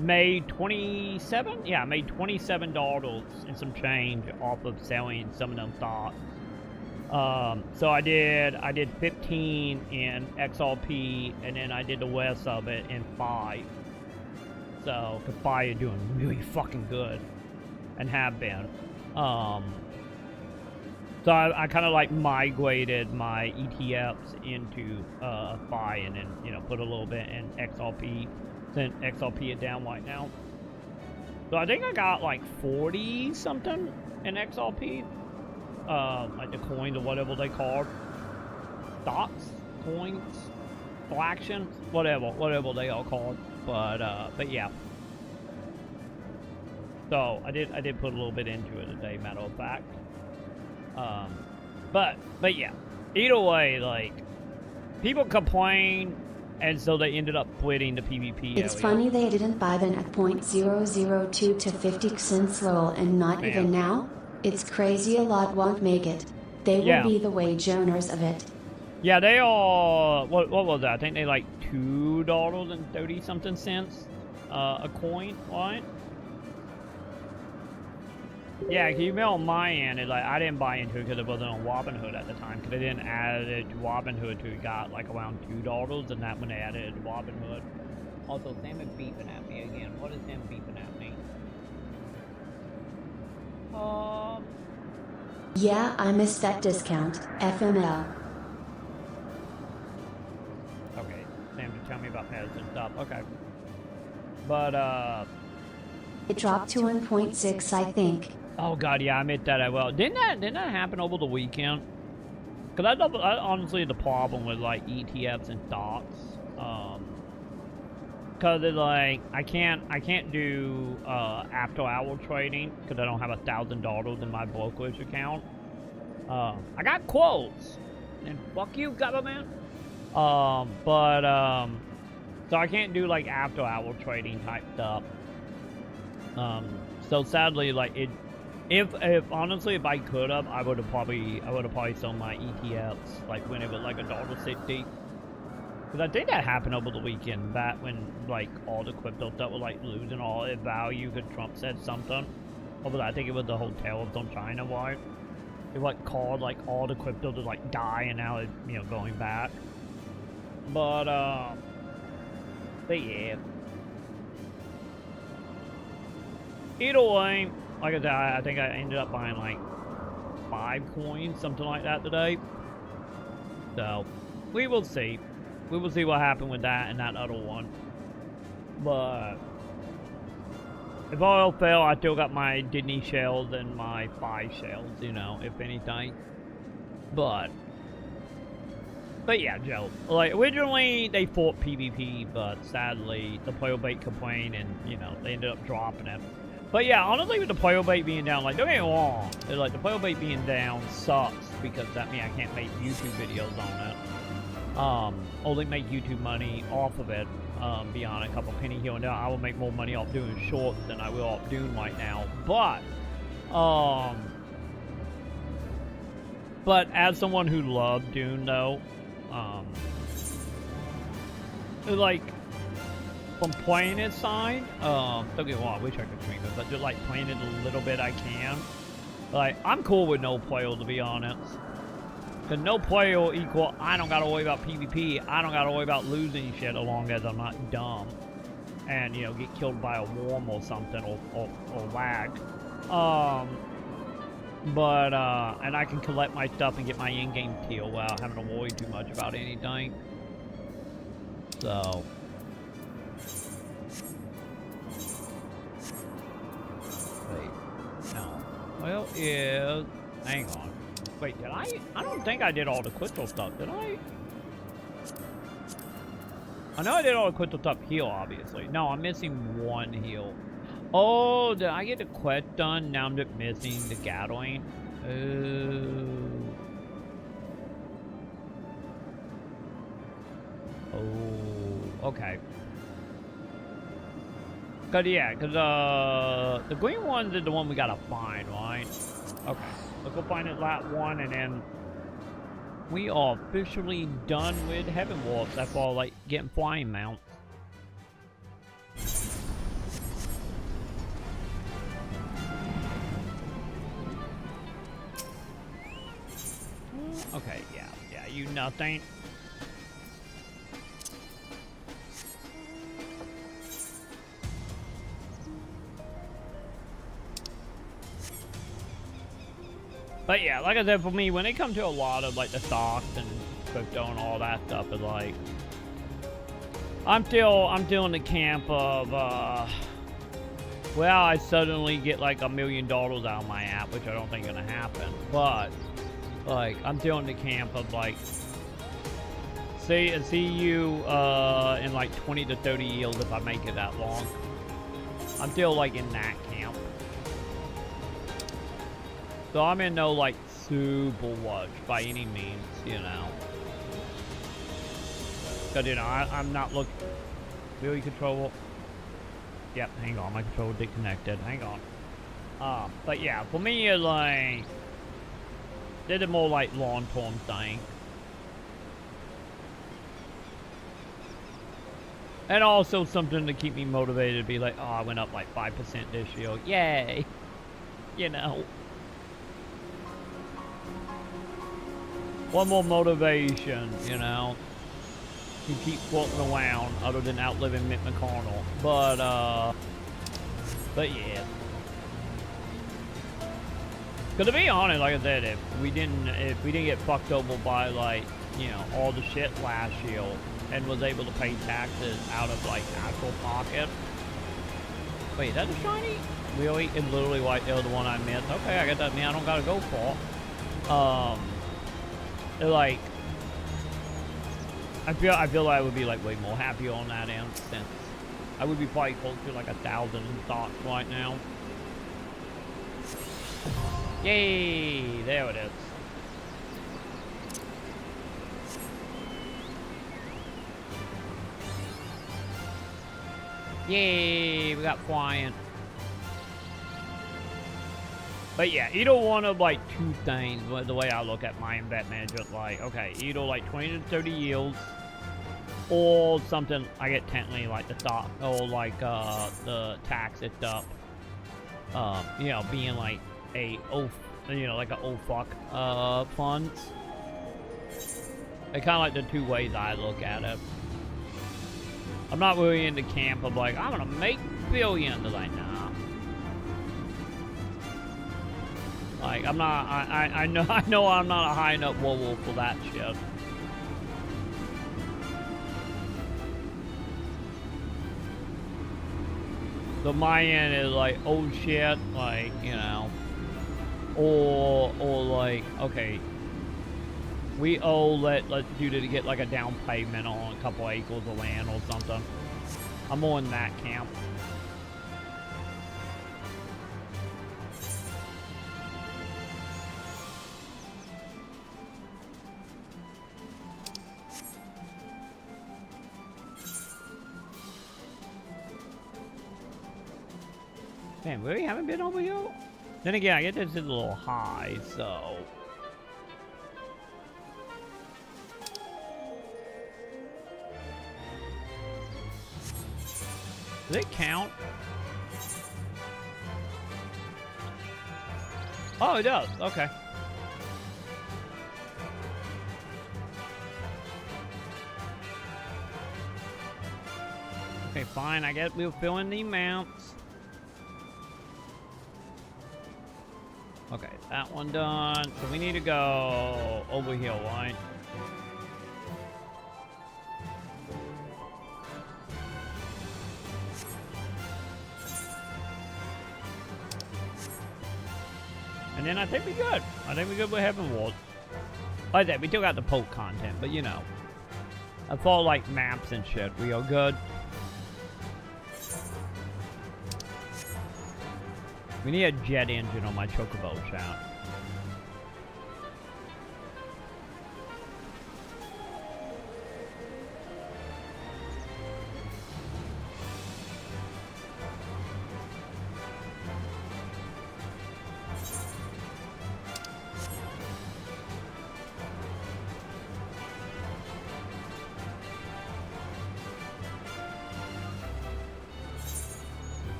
Made $27. Yeah, I made $27 and some change off of selling some of them stocks. So I did 15 in XRP, and then I did the rest of it in 5. So, Goodbye are doing really fucking good. And have been. So I kind of like migrated my ETFs into FI and then, you know, put a little bit in XRP. Sent XRP it down right now. So I think I got like 40 something in XRP. Like the coins or whatever they call stocks, coins, fractions, whatever they are called. But yeah. So I did put a little bit into it today, matter of fact. But yeah. Either way, like people complain, and so they ended up quitting the PvP It's area. funny they didn't buy them at 0.002 to 50 cents low and not even now. It's crazy a lot won't make it. They will be the wage owners of it. Yeah, they are. What was that? I think they like $2.30 something cents a coin, right? Yeah, you know, on my end, it's like I didn't buy into it because it wasn't on Robinhood at the time. Because they didn't add it to Robinhood till it got like around $2, and that when they added it to Robinhood. Also, Sam is beeping at me again. What is Sam beeping at me? Yeah, I missed that discount. FML. Okay, Sam, just tell me about medicine stuff. Okay, but It dropped to 1.6, I think. oh god, yeah, I admit that I will. Didn't that happen over the weekend? Cause I honestly the problem with like ETFs and stocks. Cause it's like I can't do after hour trading because I don't have $1,000 in my brokerage account. I got quotes, and fuck you, government. So I can't do like after hour trading type stuff. So sadly, like if honestly, if I could have, I would have probably sold my ETFs like when it was like $1.60. Because I think that happened over the weekend, back when like all the crypto stuff was like losing all its value because Trump said something. Over I think it was the hotel of some China, right? It like caused like all the crypto to like die, and now it's, you know, going back. But yeah. Either way, like I said, I think I ended up buying like 5 coins, something like that today. So, we will see. We will see what happened with that and that other one. But, if all fail, I still got my Disney shells and my 5 shells, you know, if anything. But yeah, Joe. Like, originally, they fought PvP, but sadly, the player bait complained and, you know, they ended up dropping it. But yeah, honestly, with the player bait being down, like, don't get me wrong. It's like, the player bait being down sucks because that means I can't make YouTube videos on it. Only make YouTube money off of it, beyond a couple penny here and there. I will make more money off doing shorts than I will off Dune right now. But as someone who loved Dune, though, like, from playing it side, don't get me wrong, I wish I could stream it, but just like playing it a little bit I can. Like, I'm cool with no player, to be honest. Cause no player equal, I don't gotta worry about PvP, I don't gotta worry about losing shit as long as I'm not dumb. And, you know, get killed by a worm or something, or lag. And I can collect my stuff and get my in-game kill without having to worry too much about anything. So. Wait, no. Well, is, hang on. Wait, did I don't think I did all the crystal stuff, did I? I know I did all the crystal stuff here, obviously. No, I'm missing one heal. Oh, did I get the quest done? Now I'm just missing the gathering. Oh, okay. Cause yeah, the green one is the one we gotta find, right? Okay. Let's go find that one, and then we are officially done with Heavensward. That's all, like, getting flying mounts. Okay, yeah, you nothing. But yeah, like I said, for me, when it comes to a lot of like the stocks and crypto and all that stuff, is like I'm still in the camp of well, I suddenly get like $1 million out of my app, which I don't think is gonna happen. But like I'm still in the camp of like see you in like 20 to 30 years if I make it that long. I'm still like in that camp. So I'm in no like super rush by any means, you know. Cause you know I'm not looking. Really control. Yep, hang on, my controller disconnected. Hang on. But yeah, for me it's like this is more like long-term thing. And also something to keep me motivated to be like, oh, I went up like 5% this year. Yay! You know. One more motivation, you know. To keep floating around other than outliving Mitt McConnell. But yeah. Cause to be honest, like I said, if we didn't get fucked over by like, you know, all the shit last year and was able to pay taxes out of like actual pocket. Wait, that's a shiny? Really? It's literally like the other one I missed. Okay, I got that. Man, I don't gotta go for. Like, I feel like I would be like way more happy on that end since I would be probably close to like 1,000 in stocks right now. Yay! There it is. Yay! We got flying. But yeah, either one of like two things, the way I look at my investment, just like, okay, either like 20 to 30 yields, or something I get technically like the stock, or like the tax it up, you know, being like a like an old fuck funds. It's kind of like the two ways I look at it. I'm not really in the camp of like, I'm gonna make billions. Like, nah. Like, I'm not, I know I'm not a high enough werewolf for that shit. So my end is like, oh shit, like, you know, or like, okay, we owe, let's do to get like a down payment on a couple acres of land or something. I'm more in that camp. Man, really haven't been over here? Then again, I get this is a little high, so. Does it count? Oh, it does. Okay. Okay, fine. I guess we'll fill in the amounts. Okay, that one done. So we need to go over here, right? And then I think we're good. I think we're good with Heavensward. Like that, we still got the poke content, but you know. I follow like maps and shit. We are good. We need a jet engine on my chocobo chat.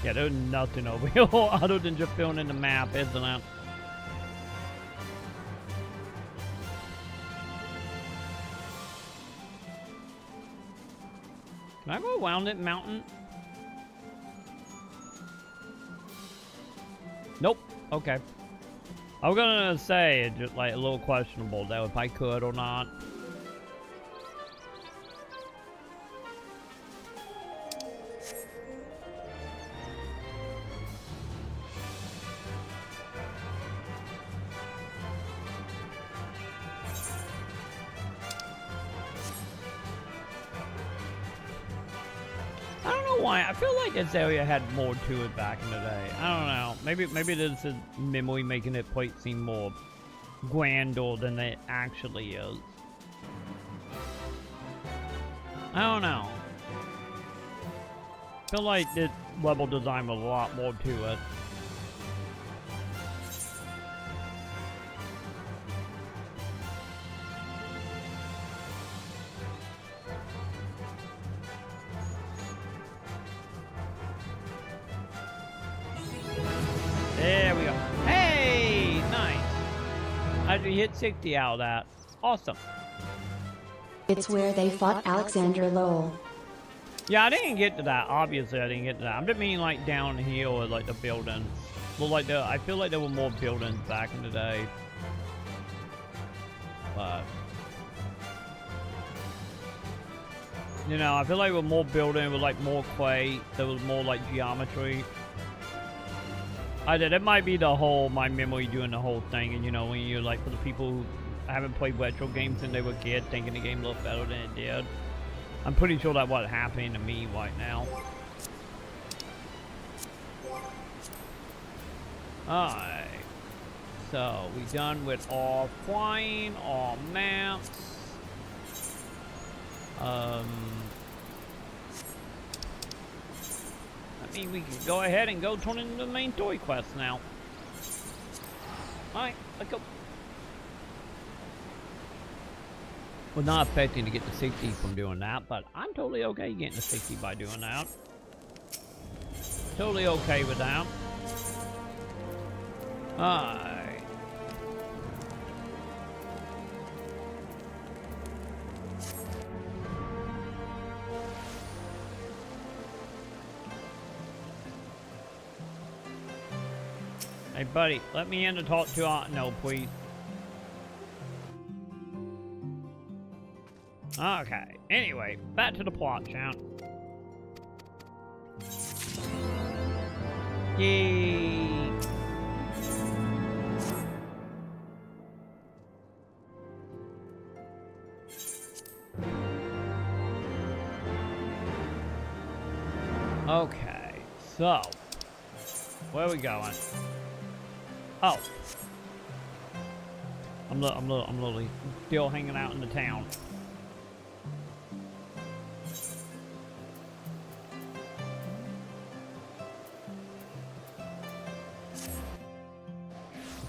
Yeah, there's nothing over here other than just filling in the map, isn't it? Can I go around that mountain? Nope. Okay. I was gonna say it's just like a little questionable though if I could or not. I feel like this area had more to it back in the day. I don't know. Maybe this is memory making it quite seem more grander than it actually is. I don't know. I feel like this level design was a lot more to it. There we go. Hey, nice. I hit 60 out of that. Awesome. It's where they fought Alexander Lowell. Yeah, I didn't get to that. Obviously, I didn't get to that. I'm just meaning like down here or like the buildings. Well, like I feel like there were more buildings back in the day. But you know, I feel like there were more buildings with like more clay. There was more like geometry. It might be the whole, my memory doing the whole thing, and you know, when you're like, for the people who haven't played retro games since they were kids, thinking the game looked better than it did. I'm pretty sure that's what's happening to me right now. Alright. So, we done with all flying, all maps. I mean, we can go ahead and go turn into the main story quest now. Alright, let's go. Well, not expecting to get to 60 from doing that, but I'm totally okay getting to 60 by doing that. Totally okay with that. Alright. Hey, buddy, let me in to talk to no, please. Okay, anyway, back to the plot, chat. Yay! Okay, so where are we going? Oh, I'm literally still hanging out in the town.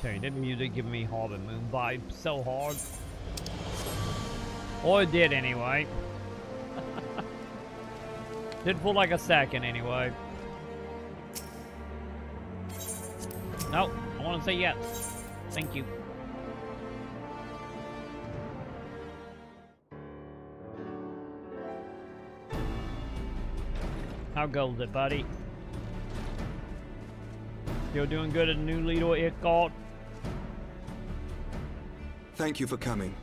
Okay, that music giving me Harvest Moon vibes so hard. Or it did anyway. Did for like a second anyway. Nope, I want to say yes. Thank you. How goes it, buddy? Still doing good at the new leader it called? Thank you for coming.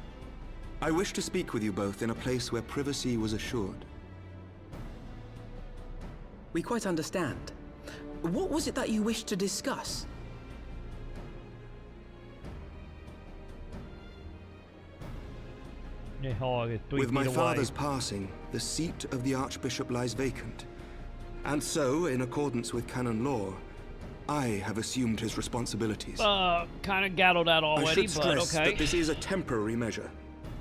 I wish to speak with you both in a place where privacy was assured. We quite understand. What was it that you wished to discuss? With my father's passing, the seat of the Archbishop lies vacant. And so, in accordance with canon law, I have assumed his responsibilities. Kind of gaddled that already, I should stress but okay. that this is a temporary measure.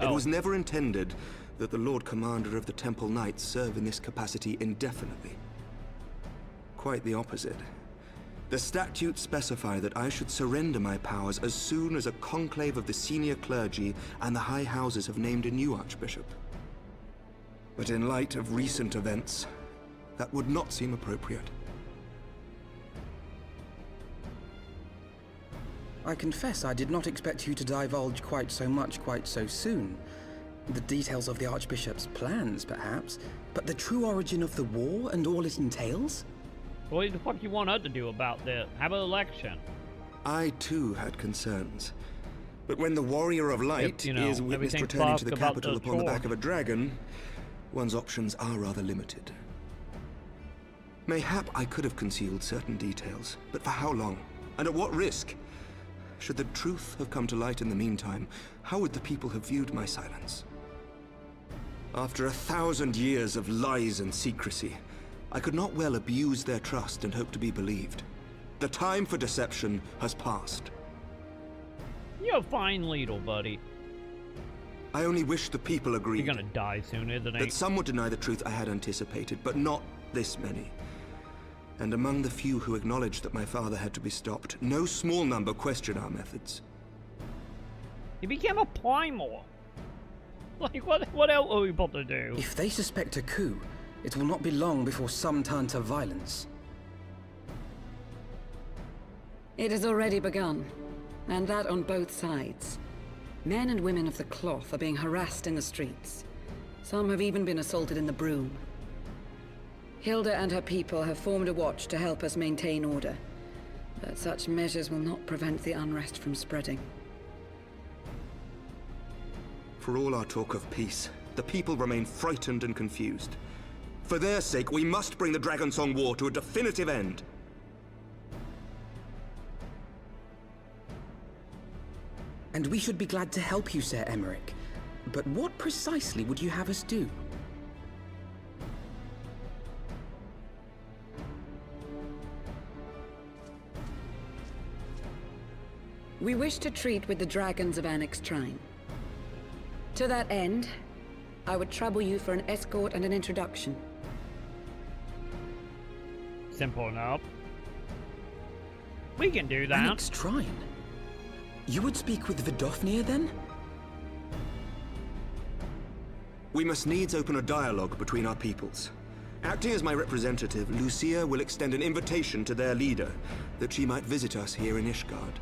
It was never intended that the Lord Commander of the Temple Knights serve in this capacity indefinitely. Quite the opposite. The statutes specify that I should surrender my powers as soon as a conclave of the senior clergy and the high houses have named a new archbishop. But in light of recent events, that would not seem appropriate. I confess I did not expect you to divulge quite so much quite so soon. The details of the Archbishop's plans, perhaps, but the true origin of the war and all it entails? What the fuck you want us to do about this? Have an election. I too had concerns. But when the Warrior of Light is witnessed returning to the capital upon the back of a dragon, one's options are rather limited. Mayhap I could have concealed certain details, but for how long? And at what risk? Should the truth have come to light in the meantime, how would the people have viewed my silence? After 1,000 years of lies and secrecy, I could not well abuse their trust and hope to be believed. The time for deception has passed. You're a fine little buddy. I only wish the people agreed. You're gonna die soon, isn't he? That some would deny the truth I had anticipated, but not this many. And among the few who acknowledged that my father had to be stopped, no small number questioned our methods. He became a primal. Like, what else are we about to do? If they suspect a coup, it will not be long before some turn to violence. It has already begun, and that on both sides. Men and women of the cloth are being harassed in the streets. Some have even been assaulted in the Broom. Hilda and her people have formed a watch to help us maintain order, but such measures will not prevent the unrest from spreading. For all our talk of peace, the people remain frightened and confused. For their sake, we must bring the Dragonsong War to a definitive end. And we should be glad to help you, Sir Emmerich. But what precisely would you have us do? We wish to treat with the dragons of Annex Trine. To that end, I would trouble you for an escort and an introduction. Simple enough. We can do that. Annex Trine? You would speak with Vidofnir then? We must needs open a dialogue between our peoples. Acting as my representative, Lucia will extend an invitation to their leader, that she might visit us here in Ishgard.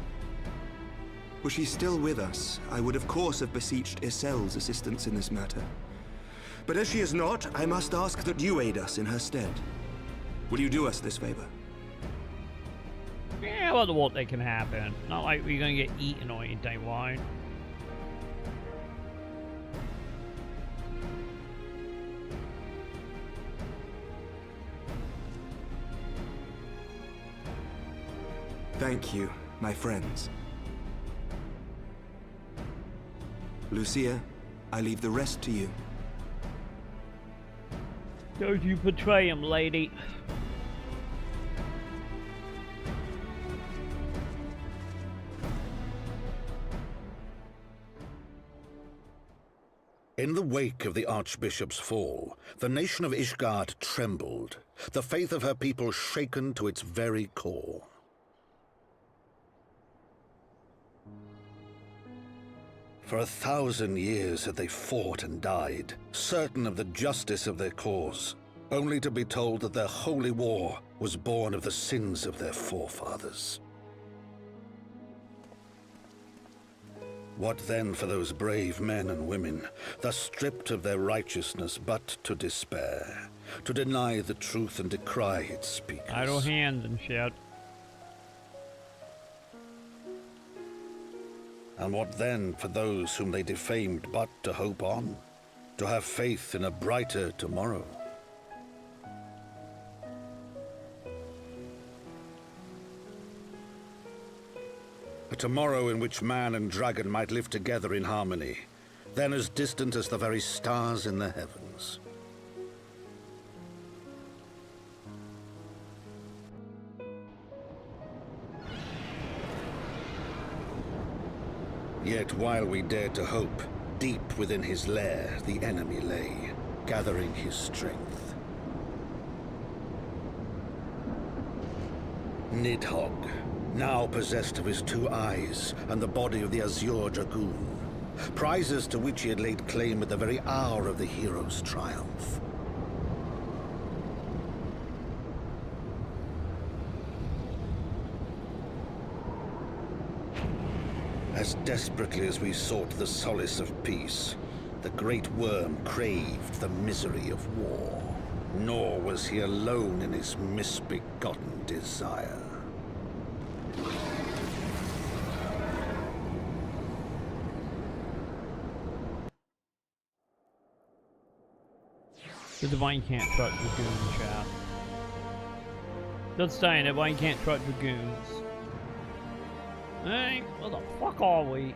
Were she still with us, I would of course have beseeched Isel's assistance in this matter. But as she is not, I must ask that you aid us in her stead. Will you do us this favor? Yeah, well, what that can happen. Not like we're gonna get eaten or anything, right? Thank you, my friends. Lucia, I leave the rest to you. Don't you betray him, lady. In the wake of the Archbishop's fall, the nation of Ishgard trembled, the faith of her people shaken to its very core. For 1,000 years had they fought and died, certain of the justice of their cause, only to be told that their holy war was born of the sins of their forefathers. What then for those brave men and women, thus stripped of their righteousness but to despair, to deny the truth and decry its speakers? Idle hands and shit. And what then for those whom they defamed but to hope on, to have faith in a brighter tomorrow? A tomorrow in which man and dragon might live together in harmony, then as distant as the very stars in the heavens. Yet while we dared to hope, deep within his lair the enemy lay, gathering his strength. Nidhogg, now possessed of his 2 eyes and the body of the Azure Dragoon, prizes to which he had laid claim at the very hour of the hero's triumph. As desperately as we sought the solace of peace, the great worm craved the misery of war. Nor was he alone in his misbegotten desire. The Divine can't trust Dragoon, chat. Just saying, Divine can't trust Dragoons. Hey, where the fuck are we?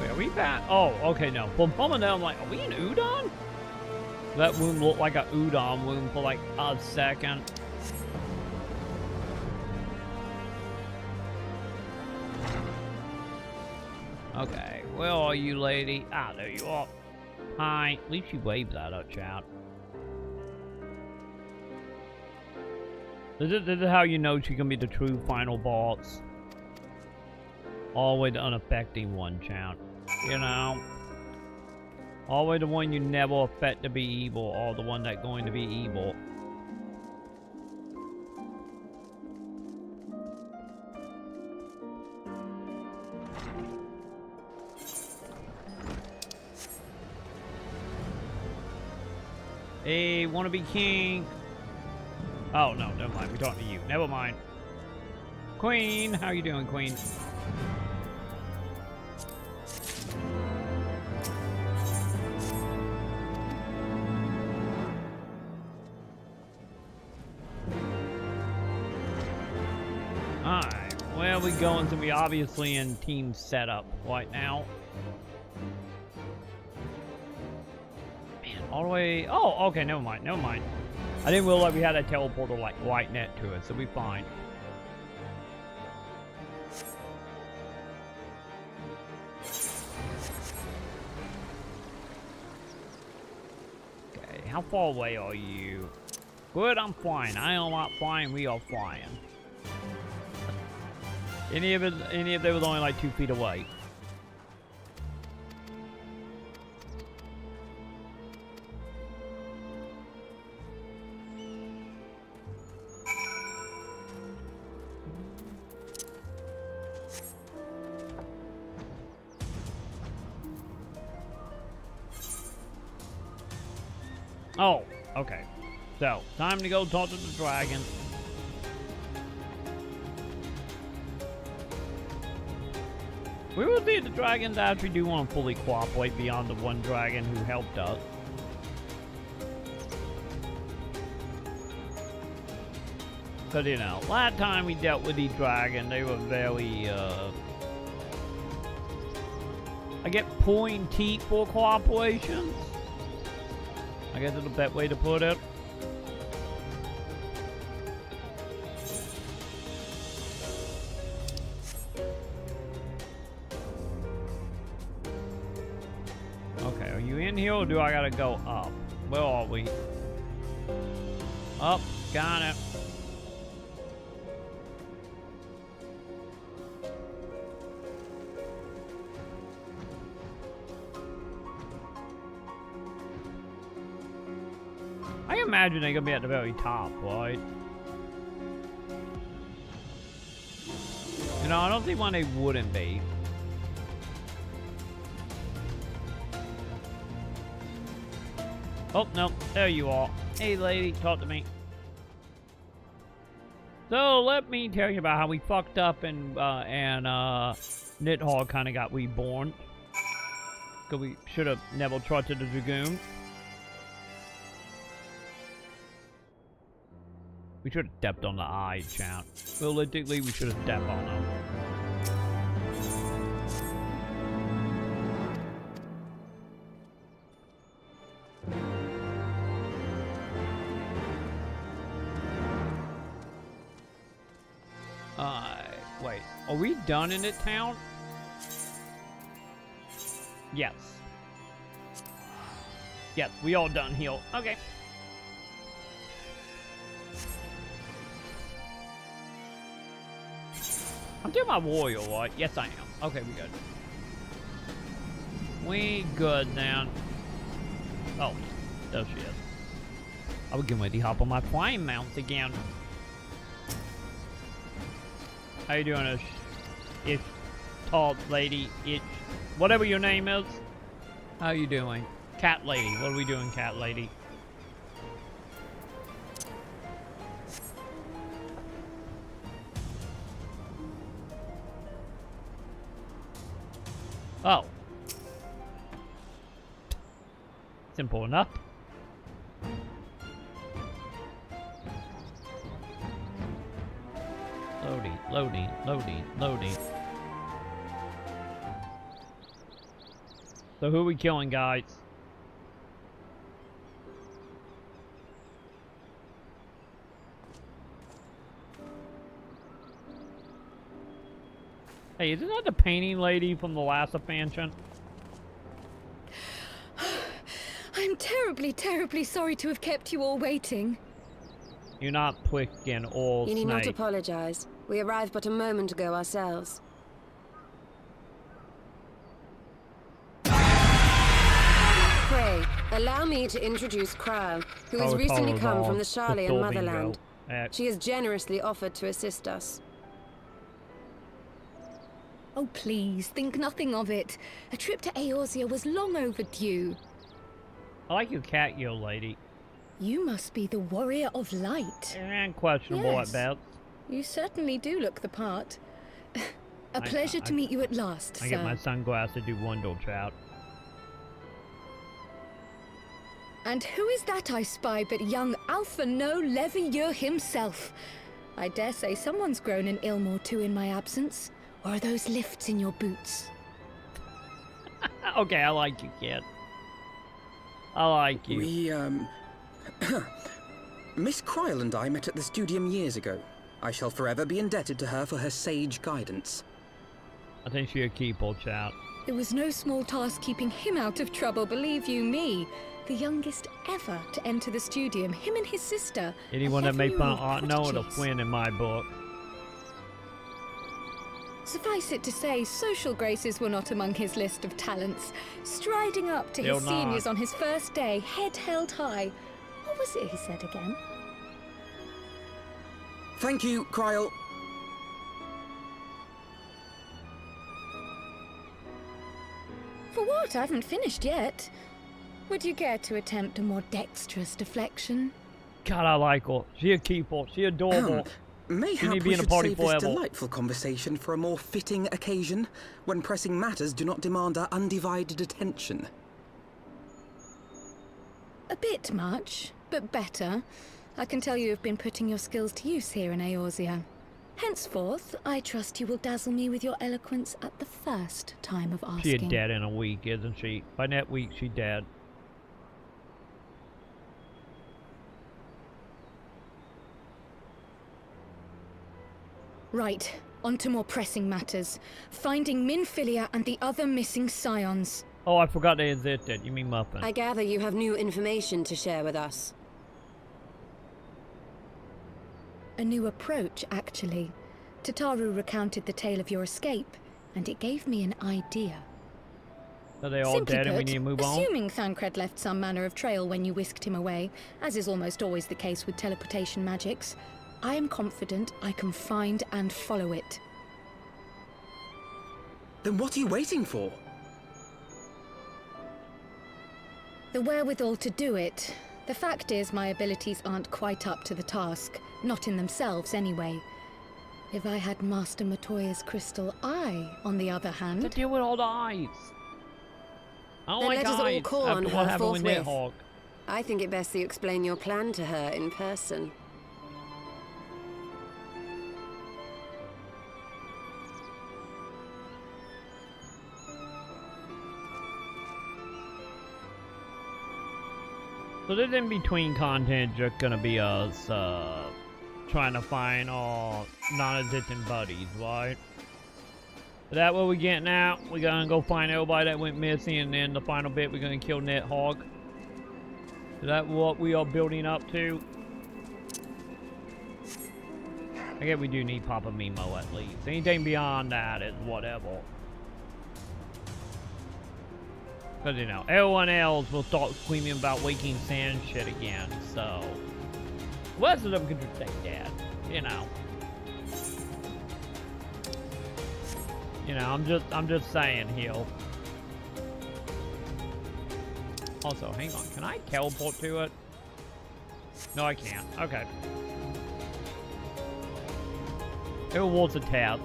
Wait, are we back? Oh, okay, no. From coming down, I'm like, are we in Udon? That womb looked like a Udon womb for like a second. Okay, where are you, lady? Ah, there you are. Hi. At least she waves at us, chat. This is how you know she can be the true final boss. Always the unaffecting one, chat. You know? Always the one you never affect to be evil, or the one that's going to be evil. Hey, wanna be king? Oh, no, never mind. We're talking to you. Never mind. Queen, how you doing, Queen? Alright, where are we going? So we obviously in team setup right now. All the way. Oh, okay. Never mind. Never mind. I didn't realize we had a teleporter like right net to it, so we're fine. Okay. How far away are you? Good. I'm flying. I am not flying. We are flying. Any of them was only like 2 feet away. Oh, okay. So, time to go talk to the dragon. We will see if the dragons actually do want to fully cooperate beyond the one dragon who helped us. Because, you know, last time we dealt with these dragons, they were very, I get pulling teeth for cooperation. I guess it's a better way to put it. Okay, are you in here or do I gotta go up? Where are we? Up, got it. I imagine they're gonna be at the very top, right? You know, I don't see why they wouldn't be. Oh, no, there you are. Hey, lady, talk to me. So, let me tell you about how we fucked up and Nidhogg kind of got reborn. Because we should have never trusted the Dragoon. We should have stepped on the eye, chat. Realistically, we should have stepped on them. Wait. Are we done in the town? Yes. Yes, we all done here. Okay. I'm doing my warrior, right? Yes, I am. Okay, we good. We good, then. Oh, there she is. I would get ready to hop on my flying mount again. How you doing, ish tall lady, itch, whatever your name is? How you doing? Cat lady, what are we doing, cat lady? Oh. Simple enough. Loading, loading, loading, loading. So who are we killing, guys? Hey, isn't that the painting lady from the last expansion? I'm terribly, terribly sorry to have kept you all waiting. You're not picking all You need not snake. apologize. We arrived but a moment ago ourselves. Pray, allow me to introduce Kryle, who has recently come from the Charlian motherland. She has generously offered to assist us. Oh, please, think nothing of it. A trip to Eorzea was long overdue. I like your cat, you lady. You must be the warrior of light. And questionable Yes. at best. You certainly do look the part. A pleasure to meet you at last, I sir. get my sunglasses to do Wondle Trout. And who is that I spy but young Alpha No Levieux himself? I dare say someone's grown an ilm or two in my absence. Or are those lifts in your boots? Okay, I like you, kid. I like you. We, Miss Kryle and I met at the Studium years ago. I shall forever be indebted to her for her sage guidance. I think she'll keep old chat. It was no small task keeping him out of trouble, believe you me. The youngest ever to enter the Studium, him and his sister. Anyone that made fun ought to know it'll win in my book. Suffice it to say, social graces were not among his list of talents. Striding up to Still his not. seniors on his first day, head held high. What was it he said again? Thank you, Kryle. For what? I haven't finished yet. Would you care to attempt a more dexterous deflection? God, I like her. She a keeper. She adorable. Mayhap be we in a should party save this forever. delightful conversation for a more fitting occasion, when pressing matters do not demand our undivided attention. A bit much, but better. I can tell you have been putting your skills to use here in Eorzea. Henceforth, I trust you will dazzle me with your eloquence at the first time of asking. She dead in a week, isn't she? By that week, she dead. Right, on to more pressing matters. Finding Minfilia and the other missing scions. Oh, I forgot they existed. You mean Muffin? I gather you have new information to share with us. A new approach, actually. Tataru recounted the tale of your escape, and it gave me an idea. Are they all Simply dead and we put, need to move on? assuming Thancred left some manner of trail when you whisked him away, as is almost always the case with teleportation magics, I am confident I can find and follow it. Then what are you waiting for? The wherewithal to do it. The fact is, my abilities aren't quite up to the task. Not in themselves, anyway. If I had Master Matoya's crystal eye, on the other hand... To deal with all the eyes. I don't Then like let us all eyes call on after what her happened with forthwith. Nidhogg. I think it best that you explain your plan to her in person. So this in-between content just gonna be us trying to find our non-existent buddies, right? Is that what we're getting out? We're gonna go find everybody that went missing, and then the final bit we're gonna kill Nidhogg. Is that what we are building up to? I guess we do need Papa Mimo at least. Anything beyond that is whatever. Because, you know, everyone else will start screaming about waking sand shit again, so... Most of them could just say Dad, you know. You know, I'm just saying, heal. Also, hang on, can I teleport to it? No, I can't. Okay. It was a tab.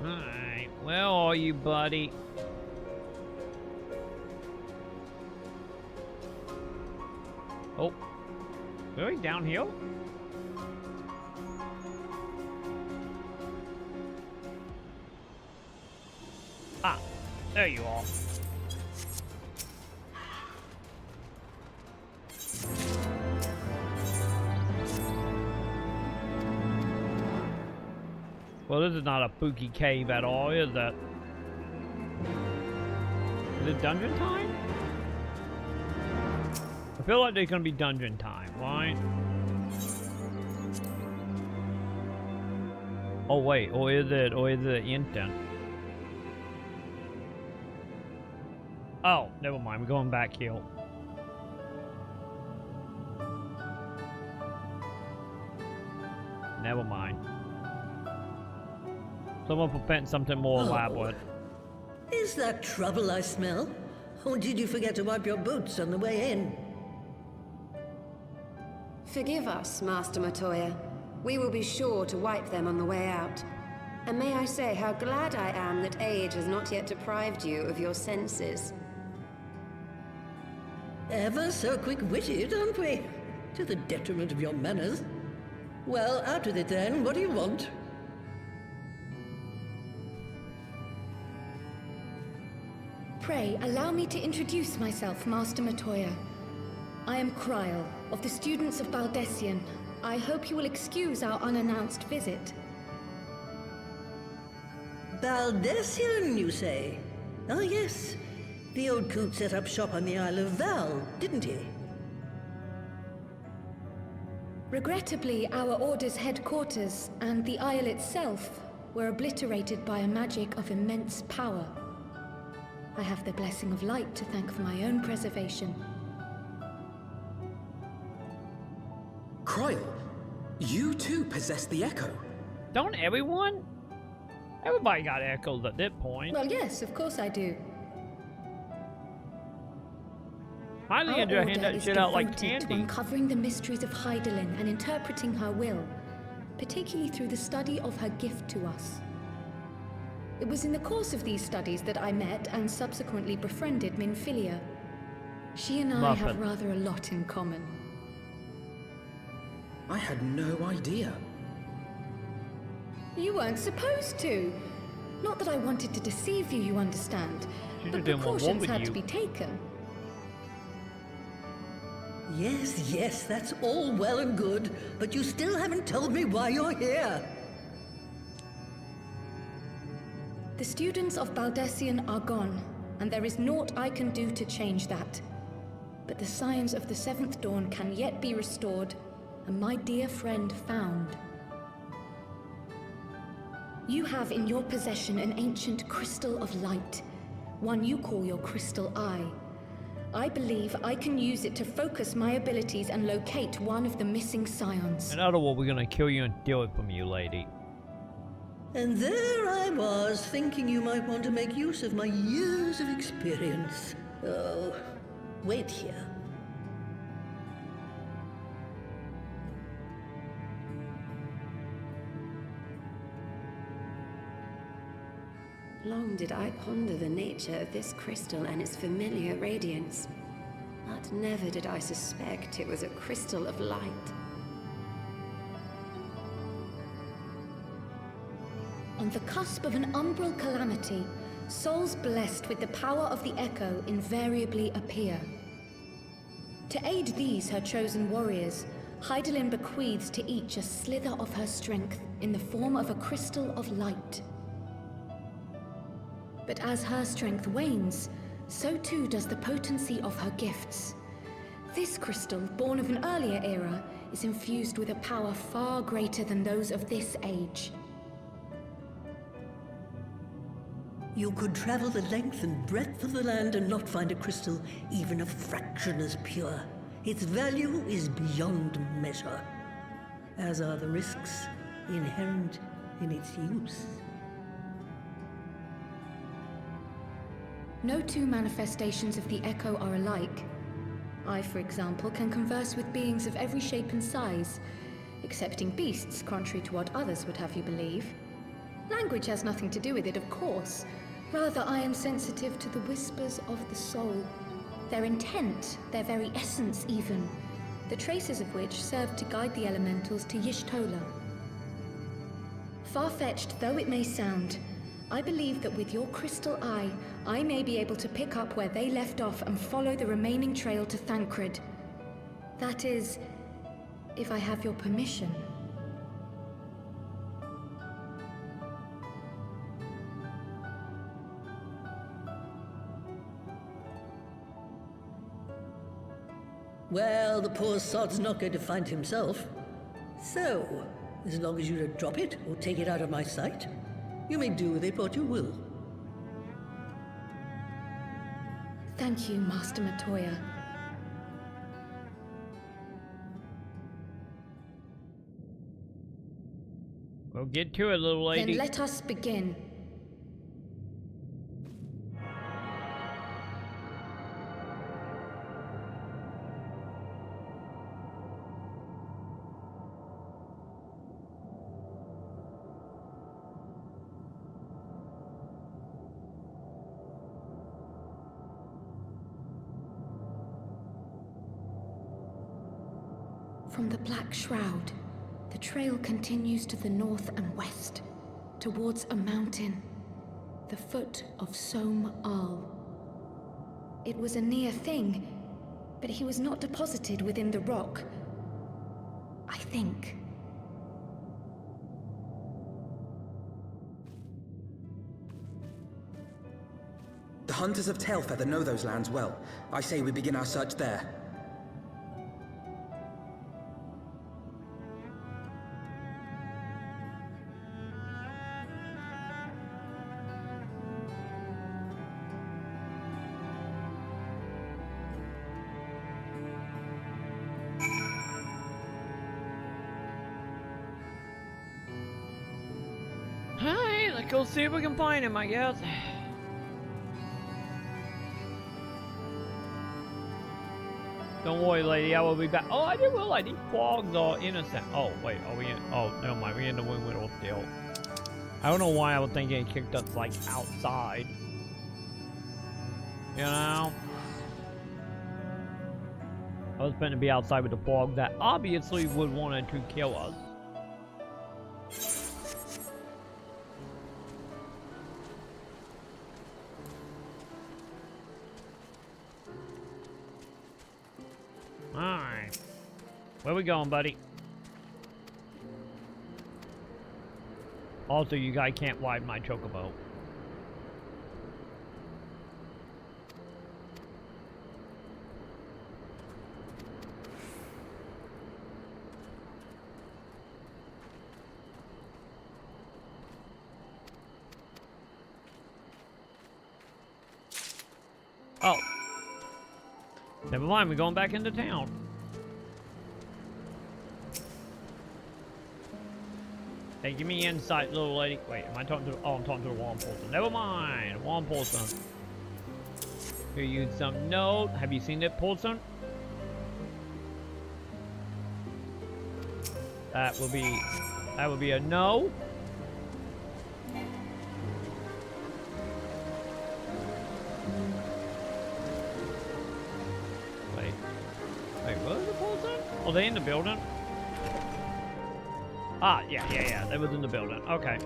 Alright, where are you, buddy? Oh, really? Downhill? Ah, there you are. Well, this is not a spooky cave at all, is it? Is it dungeon time? I feel like there's gonna be dungeon time, right? Oh wait, or is it instant? Oh, never mind, we're going back here. Never mind. Someone prevent something more elaborate. Is that trouble I smell? Or did you forget to wipe your boots on the way in? Forgive us, Master Matoya. We will be sure to wipe them on the way out. And may I say how glad I am that age has not yet deprived you of your senses. Ever so quick-witted, aren't we? To the detriment of your manners. Well, out with it then. What do you want? Pray, allow me to introduce myself, Master Matoya. I am Kryl, of the students of Baldessian. I hope you will excuse our unannounced visit. Baldessian, you say? Oh, yes. The old coot set up shop on the Isle of Val, didn't he? Regrettably, our order's headquarters and the Isle itself were obliterated by a magic of immense power. I have the blessing of light to thank for my own preservation. Kryl, you too possess the echo. Don't everyone? Everybody got echoes at that point. Well, yes, of course I do. Why do you hand that shit out like candy? To uncovering the mysteries of Hydaelyn and interpreting her will, particularly through the study of her gift to us. It was in the course of these studies that I met and subsequently befriended Minfilia. She and I have rather a lot in common. I had no idea. You weren't supposed to. Not that I wanted to deceive you, you understand. But precautions had to be taken. Yes, yes, that's all well and good, but you still haven't told me why you're here. The students of Baldessian are gone, and there is naught I can do to change that. But the signs of the Seventh Dawn can yet be restored, and my dear friend found. You have in your possession an ancient crystal of light, one you call your crystal eye. I believe I can use it to focus my abilities and locate one of the missing scions. In other words, we're gonna kill you and steal it from you, lady. And there I was, thinking you might want to make use of my years of experience. Oh, wait here. Long did I ponder the nature of this crystal and its familiar radiance, but never did I suspect it was a crystal of light. On the cusp of an umbral calamity, souls blessed with the power of the Echo invariably appear. To aid these, her chosen warriors, Hydaelyn bequeaths to each a slither of her strength in the form of a crystal of light. But as her strength wanes, so too does the potency of her gifts. This crystal, born of an earlier era, is infused with a power far greater than those of this age. You could travel the length and breadth of the land and not find a crystal even a fraction as pure. Its value is beyond measure, as are the risks inherent in its use. No two manifestations of the Echo are alike. I, for example, can converse with beings of every shape and size, excepting beasts, contrary to what others would have you believe. Language has nothing to do with it, of course. Rather, I am sensitive to the whispers of the soul. Their intent, their very essence even, the traces of which serve to guide the elementals to Y'shtola. Far-fetched though it may sound, I believe that with your crystal eye, I may be able to pick up where they left off and follow the remaining trail to Thancred. That is, if I have your permission. Well, the poor sod's not going to find himself. So, as long as you don't drop it or take it out of my sight, you may do with it what you will. Thank you, Master Matoya. Well, get to it, little lady. Then let us begin. From the Black Shroud, the trail continues to the north and west, towards a mountain, the foot of Som Al. It was a near thing, but he was not deposited within the rock, I think. The hunters of Tailfeather know those lands well. I say we begin our search there. Alright, let's go see if we can find him, I guess. Don't worry, lady, I will be back. Oh, I didn't realize these frogs are innocent. Oh, wait, are we in? Oh, never mind, we're in the Windwheel still. I don't know why I was thinking it kicked us, like, outside. You know? I was planning to be outside with the frogs that obviously would wanted to kill us. Alright. Where we going, buddy? Also, you guys can't ride my chocobo. Oh. Never mind, we're going back into town. Hey, give me insight, little lady. Wait, am I talking to... Oh, I'm talking to the wrong person. Never mind. Wrong person. Here, you some note. Have you seen it, person? That will be a no. Wait, where's the person? Oh, they in the building? Ah, yeah. They was in the building. Okay.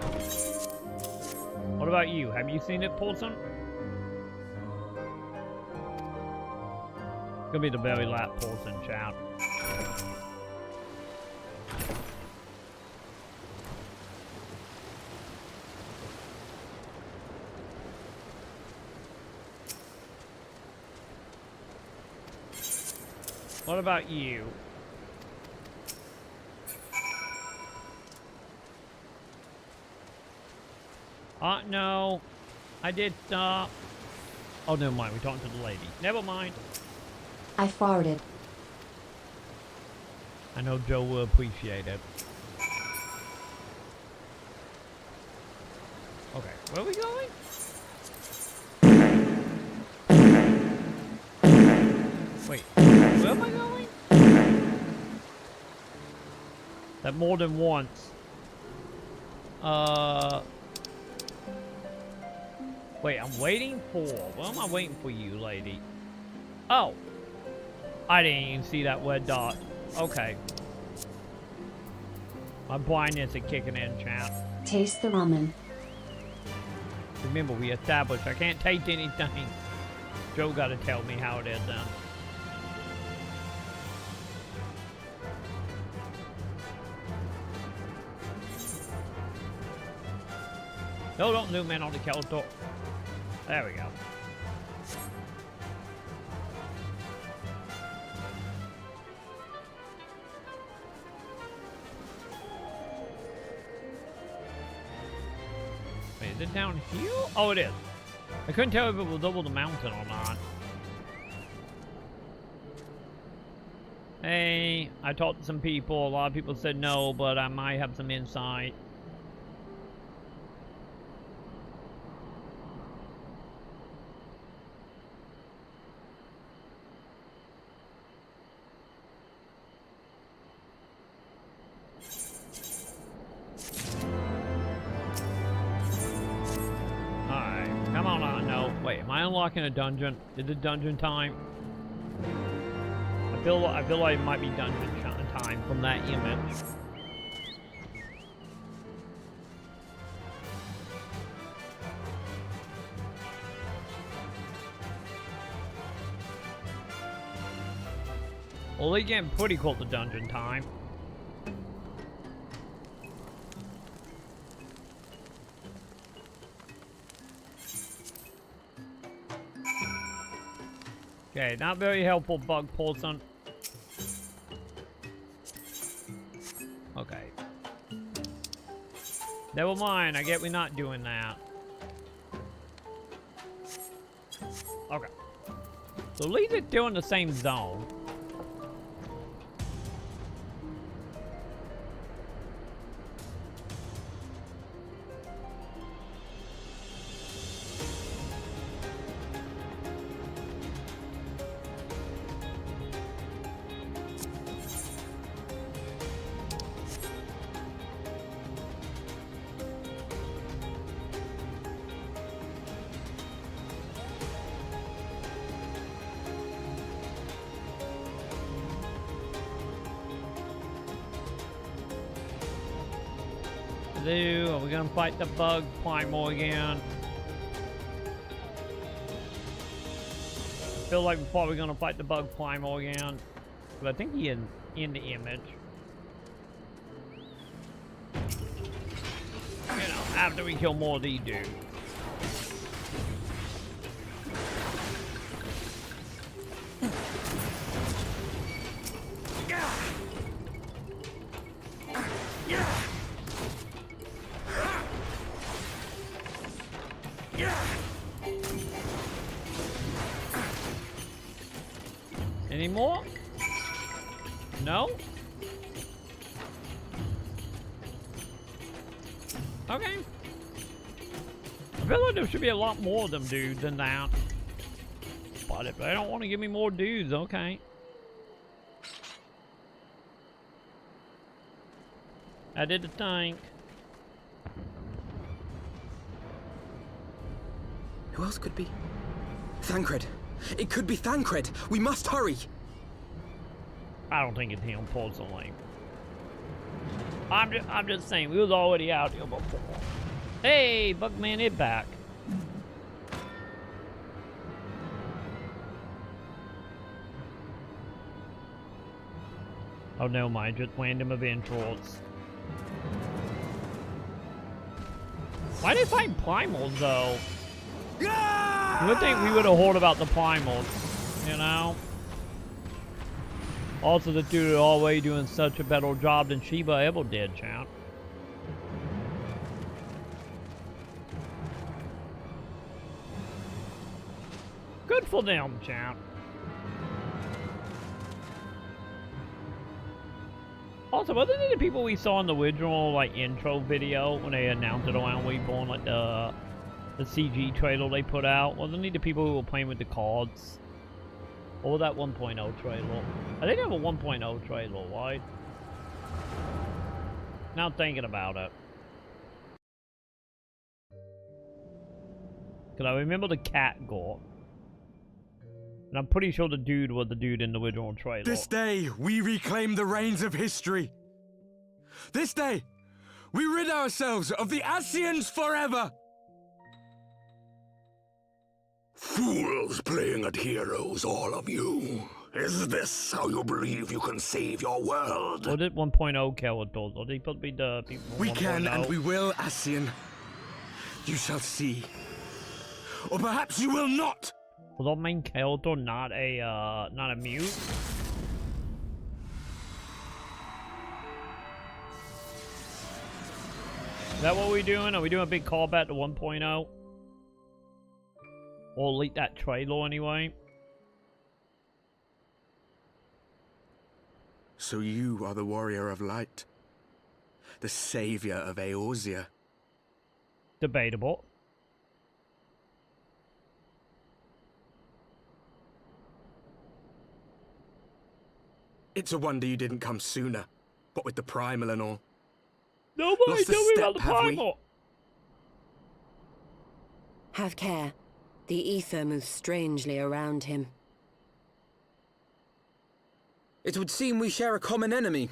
What about you? Have you seen it, Paulson? Gonna be the very last Paulson, chat. What about you? No. I did stop. Oh, never mind. We're talking to the lady. Never mind. I farted. I know Joe will appreciate it. Okay, where are we going? Wait, where am I going? That more than once. Wait, I'm waiting for... What am I waiting for you, lady? Oh. I didn't even see that red dot. Okay. My blindness is kicking in, chat. Taste the ramen. Remember, we established I can't taste anything. Joe gotta tell me how it is then. No, don't zoom in on the Keltor. There we go. Wait, is it down here? Oh, it is. I couldn't tell if it was over the mountain or not. Hey, I talked to some people. A lot of people said no, but I might have some insight. Unlocking a dungeon. Is it dungeon time? I feel like it might be dungeon time from that image. Well, they're getting pretty close to dungeon time. Okay, not very helpful, Bug Paulson. Okay. Never mind, I get we're not doing that. Okay. So at least it's still in the same zone. Are we gonna fight the bug primal again? I feel like we're probably gonna fight the bug primal again. But I think he is in the image. You know, after we kill more of these dudes. Any more? No? Okay. I feel like there should be a lot more of them dudes than that. But if they don't want to give me more dudes, okay. I did the tank. Who else could be? Thancred. It could be Thancred. We must hurry. I don't think it's him personally. I'm just saying, we was already out here before. Hey, Bugman is back. Oh, no mind, just random event trolls. Why did they fight primals though? You would think we would have heard about the primals, you know? Also, the dude is always doing such a better job than Sheba ever did, champ. Good for them, champ. Also, wasn't it the people we saw in the original, like, intro video when they announced it around Weeble, like, the CG trailer they put out? Wasn't it the people who were playing with the cards? Or that 1.0 trailer? I think they have a 1.0 trailer, right? Now I'm thinking about it. Because I remember the cat gore. And I'm pretty sure the dude was the dude in the original trailer. This day, we reclaim the reins of history. This day, we rid ourselves of the Ascians forever. Fools playing at heroes, all of you. Is this how you believe you can save your world? Or did 1.0 characters? Or they supposed to be the people? We can and we will, Ascian. You shall see. Or perhaps you will not. Was our main character not a mute? Is that what we're doing? Are we doing a big callback to 1.0? Or leak that trailer anyway? So you are the warrior of light. The savior of Eorzea. Debatable. It's a wonder you didn't come sooner. What with the primal and all. Nobody tell me about the primal. Have care. The ether moves strangely around him. It would seem we share a common enemy.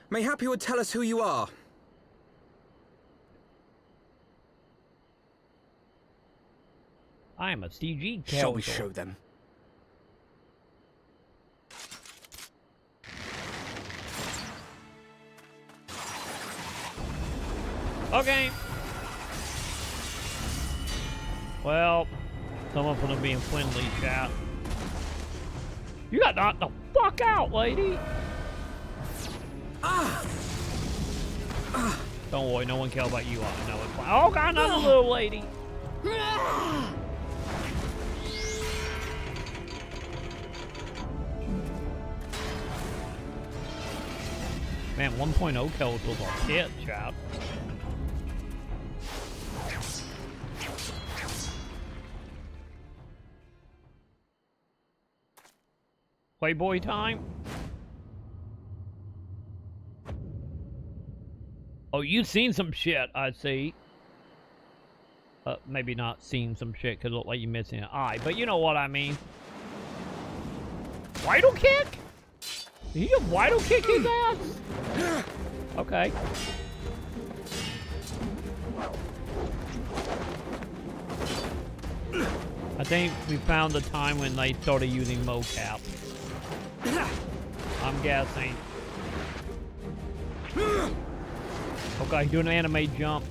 Mayhap you would tell us who you are. I am a CG character. Shall we show them? Okay. Well, someone from them being friendly, chat. You got knocked the fuck out, lady. Don't worry, no one cares about you. I know it's fine. Oh god, another little lady. Man, 1.0 characters are hit, chat. Playboy time? Oh, you've seen some shit, I see. Maybe not seen some shit because it looked like you're missing an eye, but you know what I mean. Vital kick? Did you vital kick his ass? Okay. I think we found the time when they started using mocap. I'm guessing. Okay, doing an anime jump.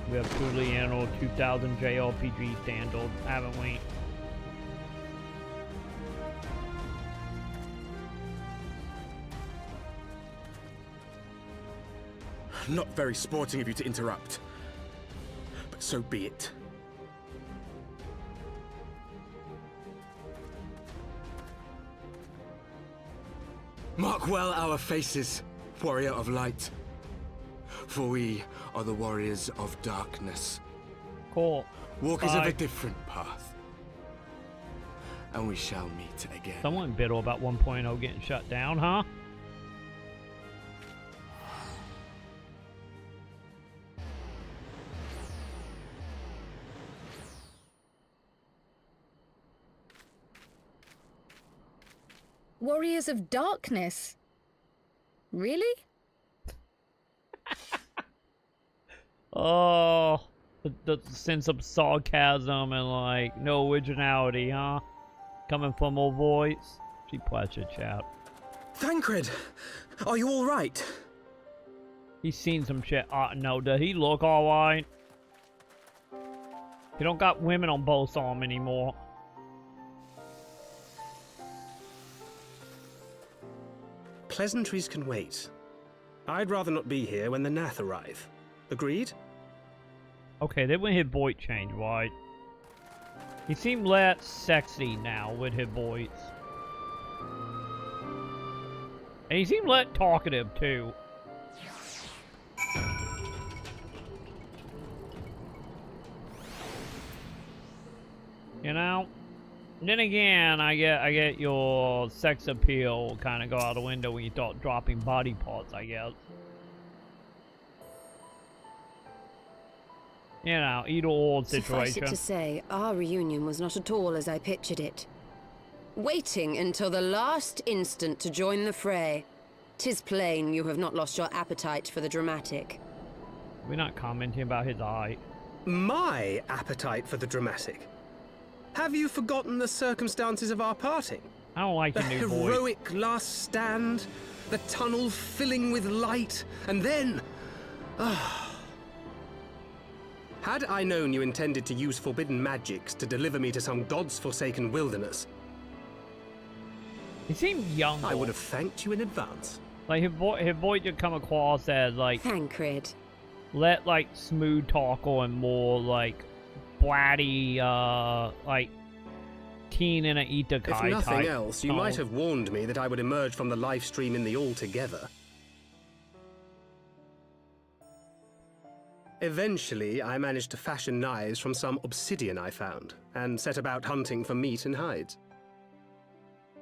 We have truly annual 2000 JRPG standard, haven't we? Not very sporting of you to interrupt. But so be it. Mark well our faces, warrior of light. For we are the warriors of darkness. Cool. Walkers of a different path. And we shall meet again. Someone bitter about 1.0 getting shut down, huh? Warriors of Darkness? Really? Oh, the sense of sarcasm and like no originality, huh? Coming from her voice. She pleasure, chat. Thancred, are you all right? He's seen some shit. No, does he look alright? He don't got women on both of them anymore. Pleasantries can wait. I'd rather not be here when the Nath arrive. Agreed? Okay, then when his voice changed, right? He seemed less sexy now with his voice. And he seemed less talkative, too. You know? Then again, I get your sex appeal kind of go out the window when you start dropping body parts, I guess. You know, either or situation. Suffice it to say, our reunion was not at all as I pictured it. Waiting until the last instant to join the fray. 'Tis plain you have not lost your appetite for the dramatic. We're not commenting about his eye. My appetite for the dramatic? Have you forgotten the circumstances of our parting? I don't like the new boy. The heroic last stand, the tunnel filling with light, and then... Had I known you intended to use forbidden magics to deliver me to some god's forsaken wilderness... He seemed young. I would have thanked you in advance. Like, his voice just come across as, like... Thancred. Let, like, smooth talk or more, like... bratty, like, teen in an isekai type. If nothing else, you might have warned me that I would emerge from the live stream in the altogether. Eventually, I managed to fashion knives from some obsidian I found, and set about hunting for meat and hides.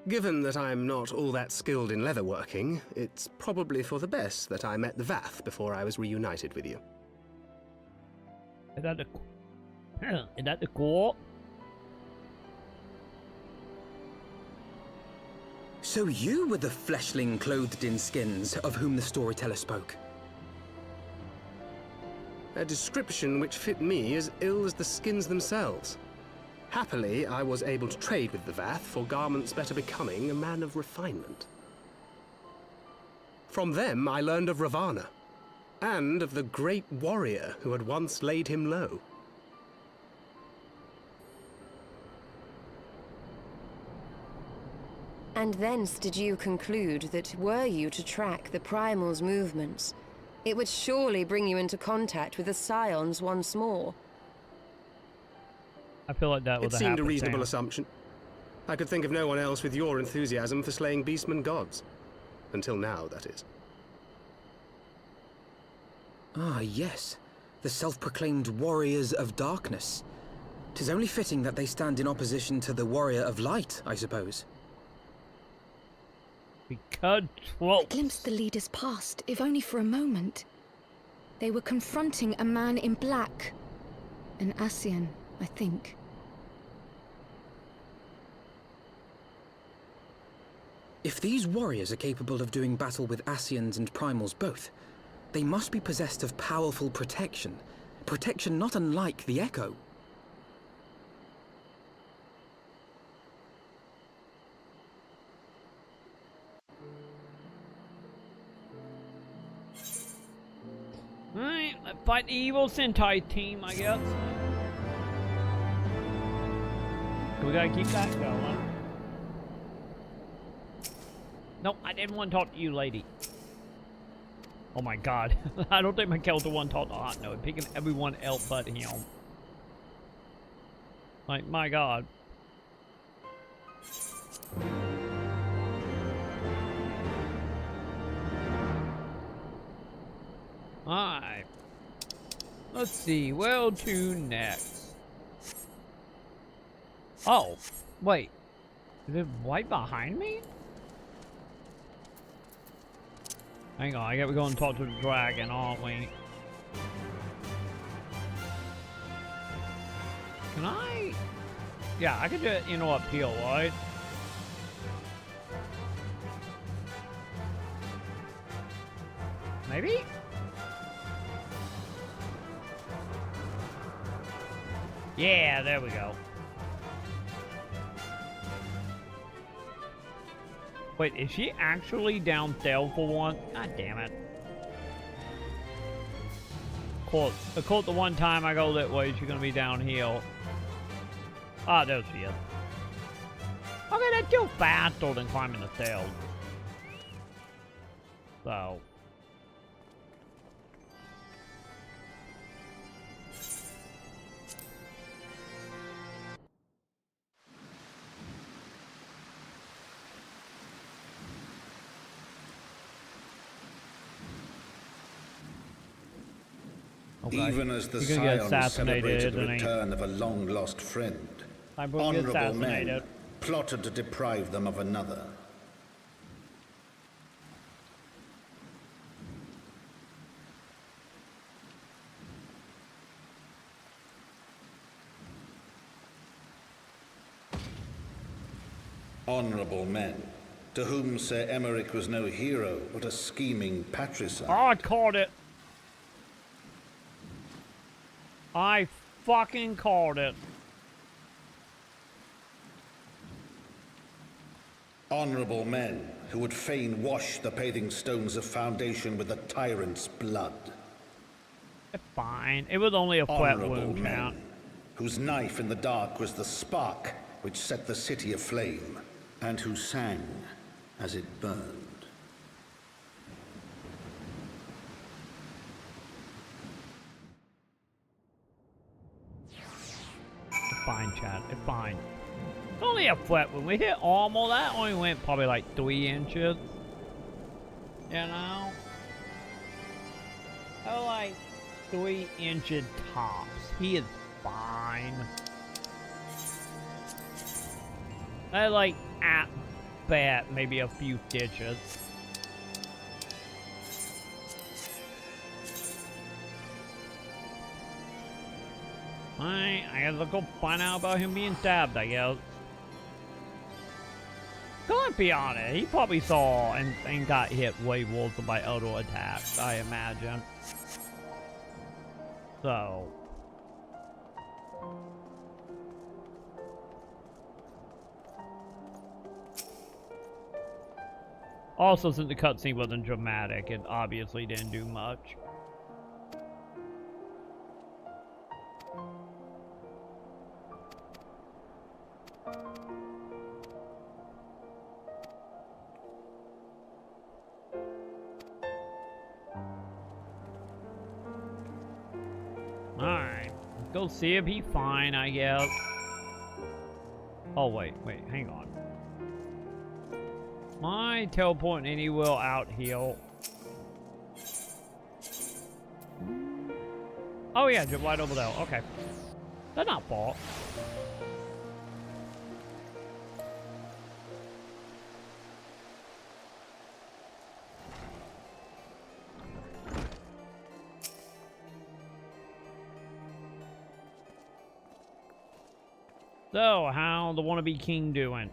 Given that I'm not all that skilled in leatherworking, it's probably for the best that I met the Vath before I was reunited with you. Is that the core? So you were the fleshling clothed in skins of whom the storyteller spoke? A description which fit me as ill as the skins themselves. Happily, I was able to trade with the Vath for garments better becoming a man of refinement. From them, I learned of Ravana, and of the great warrior who had once laid him low. And thence did you conclude that were you to track the Primal's movements, it would surely bring you into contact with the Scions once more. I feel like that would have happened. It seemed a reasonable assumption. I could think of no one else with your enthusiasm for slaying beastmen gods. Until now, that is. Ah, yes. The self-proclaimed warriors of darkness. 'Tis only fitting that they stand in opposition to the warrior of light, I suppose. Because I glimpsed the leaders past, if only for a moment. They were confronting a man in black. An Ascian, I think. If these warriors are capable of doing battle with Ascians and Primals both, they must be possessed of powerful protection. Protection not unlike the Echo. Alright, let's fight the evil Sentai team, I guess. We gotta keep that going. Nope, I didn't want to talk to you, lady. Oh my god. I don't think my character want to talk to Hot Note. Picking everyone else but him. Like, my god. Alright. Let's see. Where to next? Oh. Wait. Is it right behind me? Hang on. I gotta go and talk to the dragon, aren't we? Can I? Yeah, I could do it, you know, up here, right? Maybe? Yeah, there we go. Wait, is she actually downstairs for once? God damn it. Of course, the one time I go that way, she's gonna be downhill. Ah, there she is. Okay, that's still faster than climbing the stairs. So. Okay. Even as the Scions celebrated the return of a long-lost friend, honorable men plotted to deprive them of another. Honorable men, to whom Sir Emeric was no hero, but a scheming patricide. Oh, I called it. I fucking called it. Honorable men who would fain wash the paving stones of Foundation with the tyrant's blood. Fine. It was only a flat wound, men whose knife in the dark was the spark which set the city aflame, and who sang as it burned. Fine, Chad. It's fine. It's only a flat when we hit armor. That only went probably like 3 inches. You know? Oh, like 3 inches tops. He is fine. I like at bat maybe a few stitches. I guess I'll go find out about him being stabbed, I guess. Let's be honest, he probably saw and got hit way worse by other attacks, I imagine. So. Also, since the cutscene wasn't dramatic, it obviously didn't do much. Alright, go see if he's fine, I guess. Oh, wait, hang on. My teleporting anywhere out here. Oh yeah, just right over there. Okay. That's not far. So, how the wannabe king doing?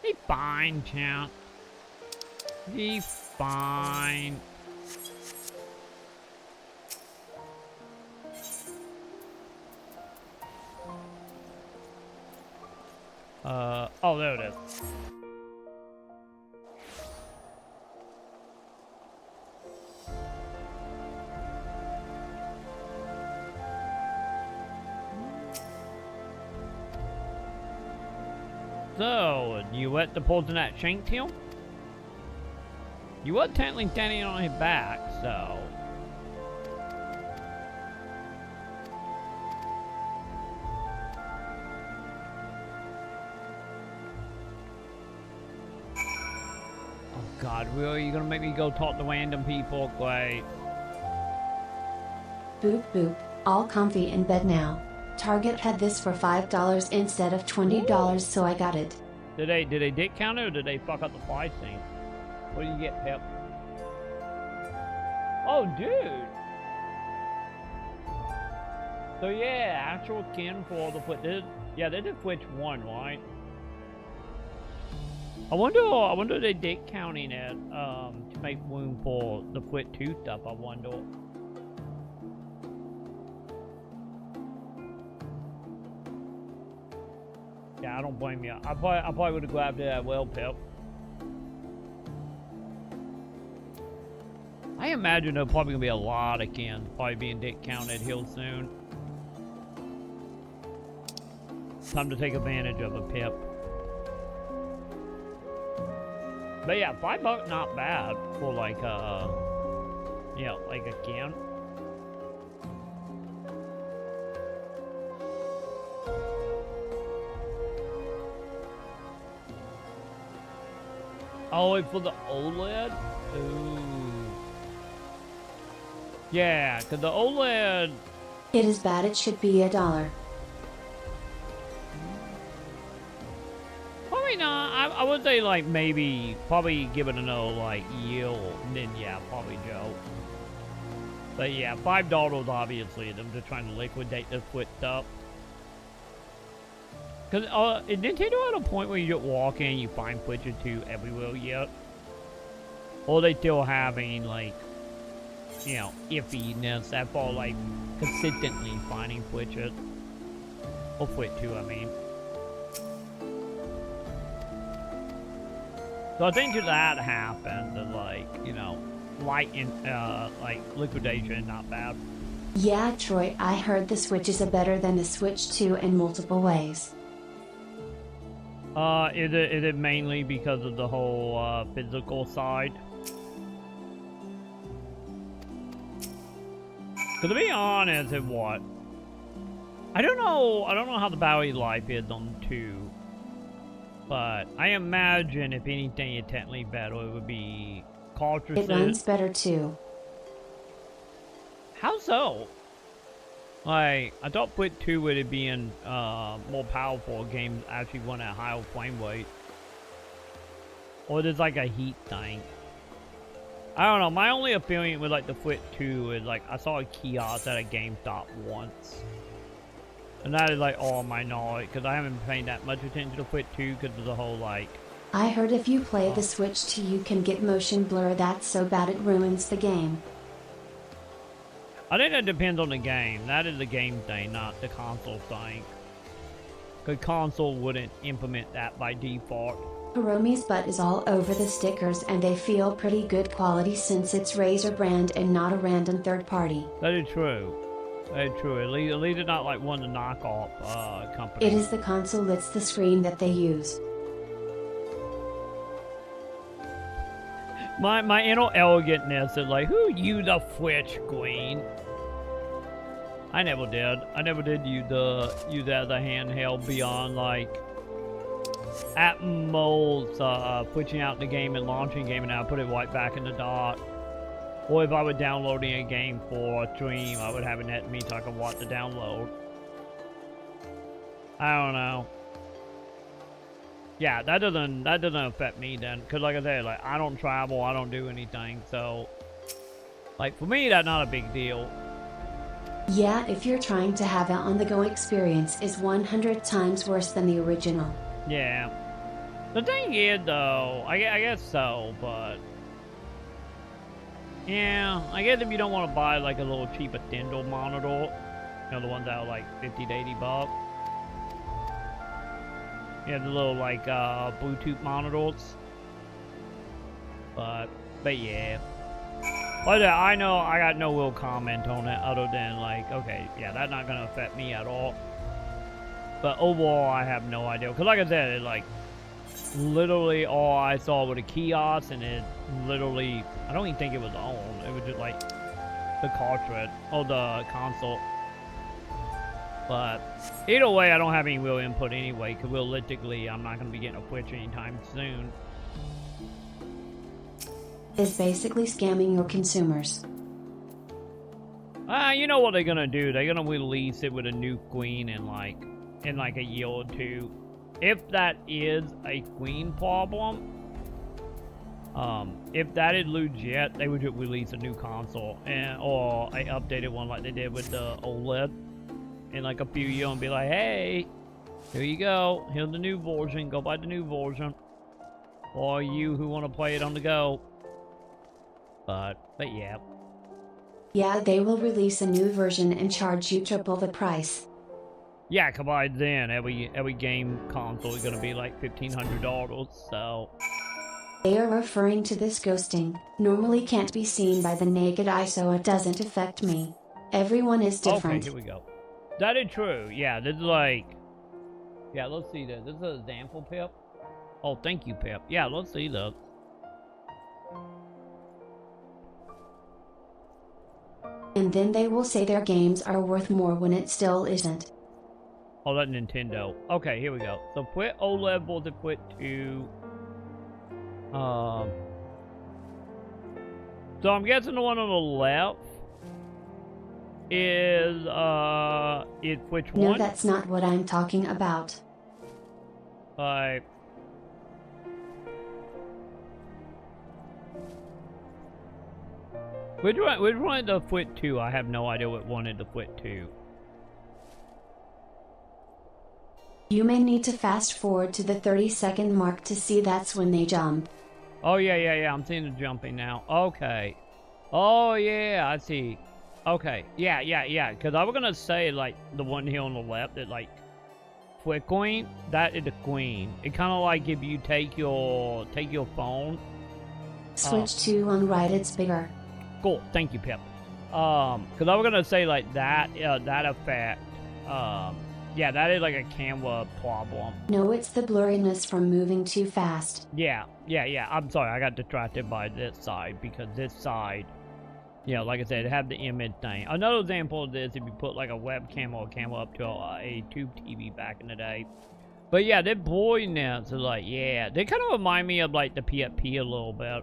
He's fine, champ. He's fine. Oh, there it is. So, you wet the poison that shanked him? You were technically standing on his back, so. Oh god, really? You're gonna make me go talk to random people? Great. Boop boop, all comfy in bed now. Target had this for $5 instead of $20, so I got it. Did they dick count it, or did they fuck up the price thing? What do you get, Pep? Oh, dude! So yeah, actual skin for the foot. Yeah, they did switch one, right? I wonder if they did counting it to make room for the Foot 2 stuff. I wonder. Yeah, I don't blame you. I probably would have grabbed it as well, Pip. I imagine there's probably gonna be a lot of cans probably being dick counted here soon. Time to take advantage of a Pip. But yeah, $5 not bad for like yeah, like a can. Oh, wait, for the OLED? Ooh. Yeah, because the OLED... It is bad, it should be $1. Probably not. I would say, like, maybe, probably give it another, like, year, and then, yeah, probably Joe. But, yeah, $5, obviously, them just trying to liquidate this Foot stuff. Because Nintendo at a point where you just walk in, you find Twitcher 2 everywhere yet. Or they still having, like, you know, iffiness that for, like, consistently finding Twitcher. Or Twitch 2, I mean. So I think if that happened, that, like, you know, light in, like, liquidation, not bad. Yeah, Troy, I heard the Switch is better than the Switch 2 in multiple ways. Is it mainly because of the whole, physical side? Cause to be honest, it what? I don't know how the battery life is on 2. But I imagine if anything is technically better, it would be cartridges. It runs better too. How so? Like, I thought Foot 2 would it being more powerful games actually run at higher frame rate. Or there's like a heat thing. I don't know, my only opinion with like the Foot 2 is like I saw a kiosk at a GameStop once. And that is like all my knowledge, because I haven't been paying that much attention to Foot 2 because of the whole like... I heard if you play the Switch 2 you can get motion blur that's so bad it ruins the game. I think that depends on the game. That is the game thing, not the console thing. Because console wouldn't implement that by default. Hiromi's butt is all over the stickers and they feel pretty good quality since it's Razer brand and not a random third party. That is true. That is true. At least it's not like one of the knockoff companies. It is the console, it's the screen that they use. My inner arrogantness is like, who used a Switch, Queen? I never did. I never did use that as a handheld beyond like at most switching out the game and launching the game, and I put it right back in the dock. Or if I was downloading a game for a stream, I would have it net me so I could watch the download. I don't know. Yeah, that doesn't affect me then, cause like I said, like I don't travel, I don't do anything, so like for me that's not a big deal. Yeah, if you're trying to have an on-the-go experience, is 100 times worse than the original. Yeah. The thing is though, I guess so, but yeah, I guess if you don't want to buy like a little cheaper Nintendo monitor, you know, the ones that are like 50 to 80 bucks. Yeah, the little like Bluetooth monitors. But yeah. But I know I got no real comment on it other than like, okay, yeah, that's not gonna affect me at all. But overall, I have no idea. Cause like I said, it like literally all I saw was a kiosk, and it literally, I don't even think it was on. It was just like the cartridge or the console. But either way, I don't have any real input anyway, because realistically, I'm not going to be getting a Switch anytime soon. Is basically scamming your consumers. You know what they're going to do? They're going to release it with a new Queen in like a year or two. If that is a Queen problem, if that is legit, they would just release a new console or an updated one like they did with the OLED. In like a few years and be like, hey, here you go. Here's the new version. Go buy the new version. or you who want to play it on the go. But yeah. Yeah, they will release a new version and charge you triple the price. Yeah, come on then. Every game console is gonna be like $1,500, so. They are referring to this ghosting. Normally can't be seen by the naked eye, so it doesn't affect me. Everyone is different. Okay, here we go. That is true. Yeah, this is like. Yeah, let's see this. This is an example, Pip. Oh, thank you, Pip. Yeah, let's see this. And then they will say their games are worth more when it still isn't. Oh, that Nintendo. Okay, here we go. So quit OLED will quit to. So I'm guessing the one on the left is which one? No, that's not what I'm talking about. Which one is the foot 2? I have no idea what one is the foot 2. You may need to fast forward to the 30-second mark to see that's when they jump. Oh yeah. I'm seeing the jumping now. Okay. Oh yeah, I see. Okay. Yeah. Because I was gonna say like the one here on the left that like foot queen. That is the queen. It kind of like if you take your phone. Switch to on right. It's bigger. Cool. Thank you, Pip. Because I was gonna say like that that effect. Yeah, that is like a camera problem. No, it's the blurriness from moving too fast. Yeah. I'm sorry, I got distracted by this side because this side, you know, like I said, it had the image thing. Another example of this, if you put like a webcam or a camera up to a tube TV back in the day. But yeah, their blurriness is like, yeah, they kind of remind me of like the PFP a little bit.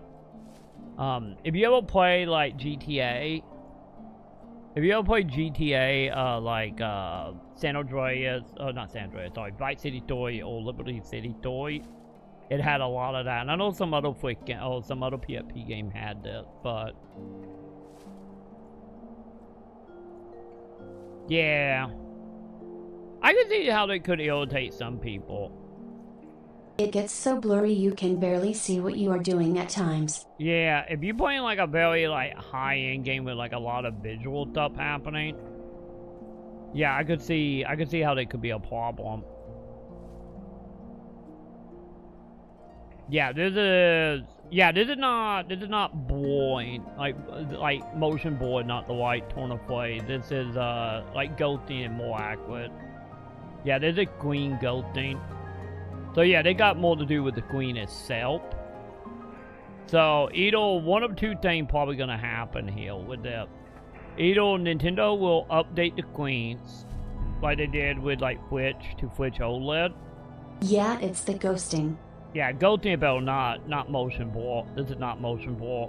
If you ever play like GTA, like San Andreas, not San Andreas, sorry, Vice City Toy or Liberty City Toy, it had a lot of that. And I know some other PFP game had this, but yeah, I can see how they could irritate some people. It gets so blurry you can barely see what you are doing at times. Yeah, if you're playing like a very like high-end game with like a lot of visual stuff happening, yeah, I could see how they could be a problem. Yeah, this is not blurring, like motion blur, not the right tone of play. This is like ghosting and more accurate. Yeah, there's a green ghosting. So yeah, they got more to do with the queen itself. So either one of two things probably gonna happen here with that. Either Nintendo will update the queens, like they did with like Switch to Switch OLED. Yeah, it's the ghosting. Yeah, ghosting about not motion blur. This is not motion blur.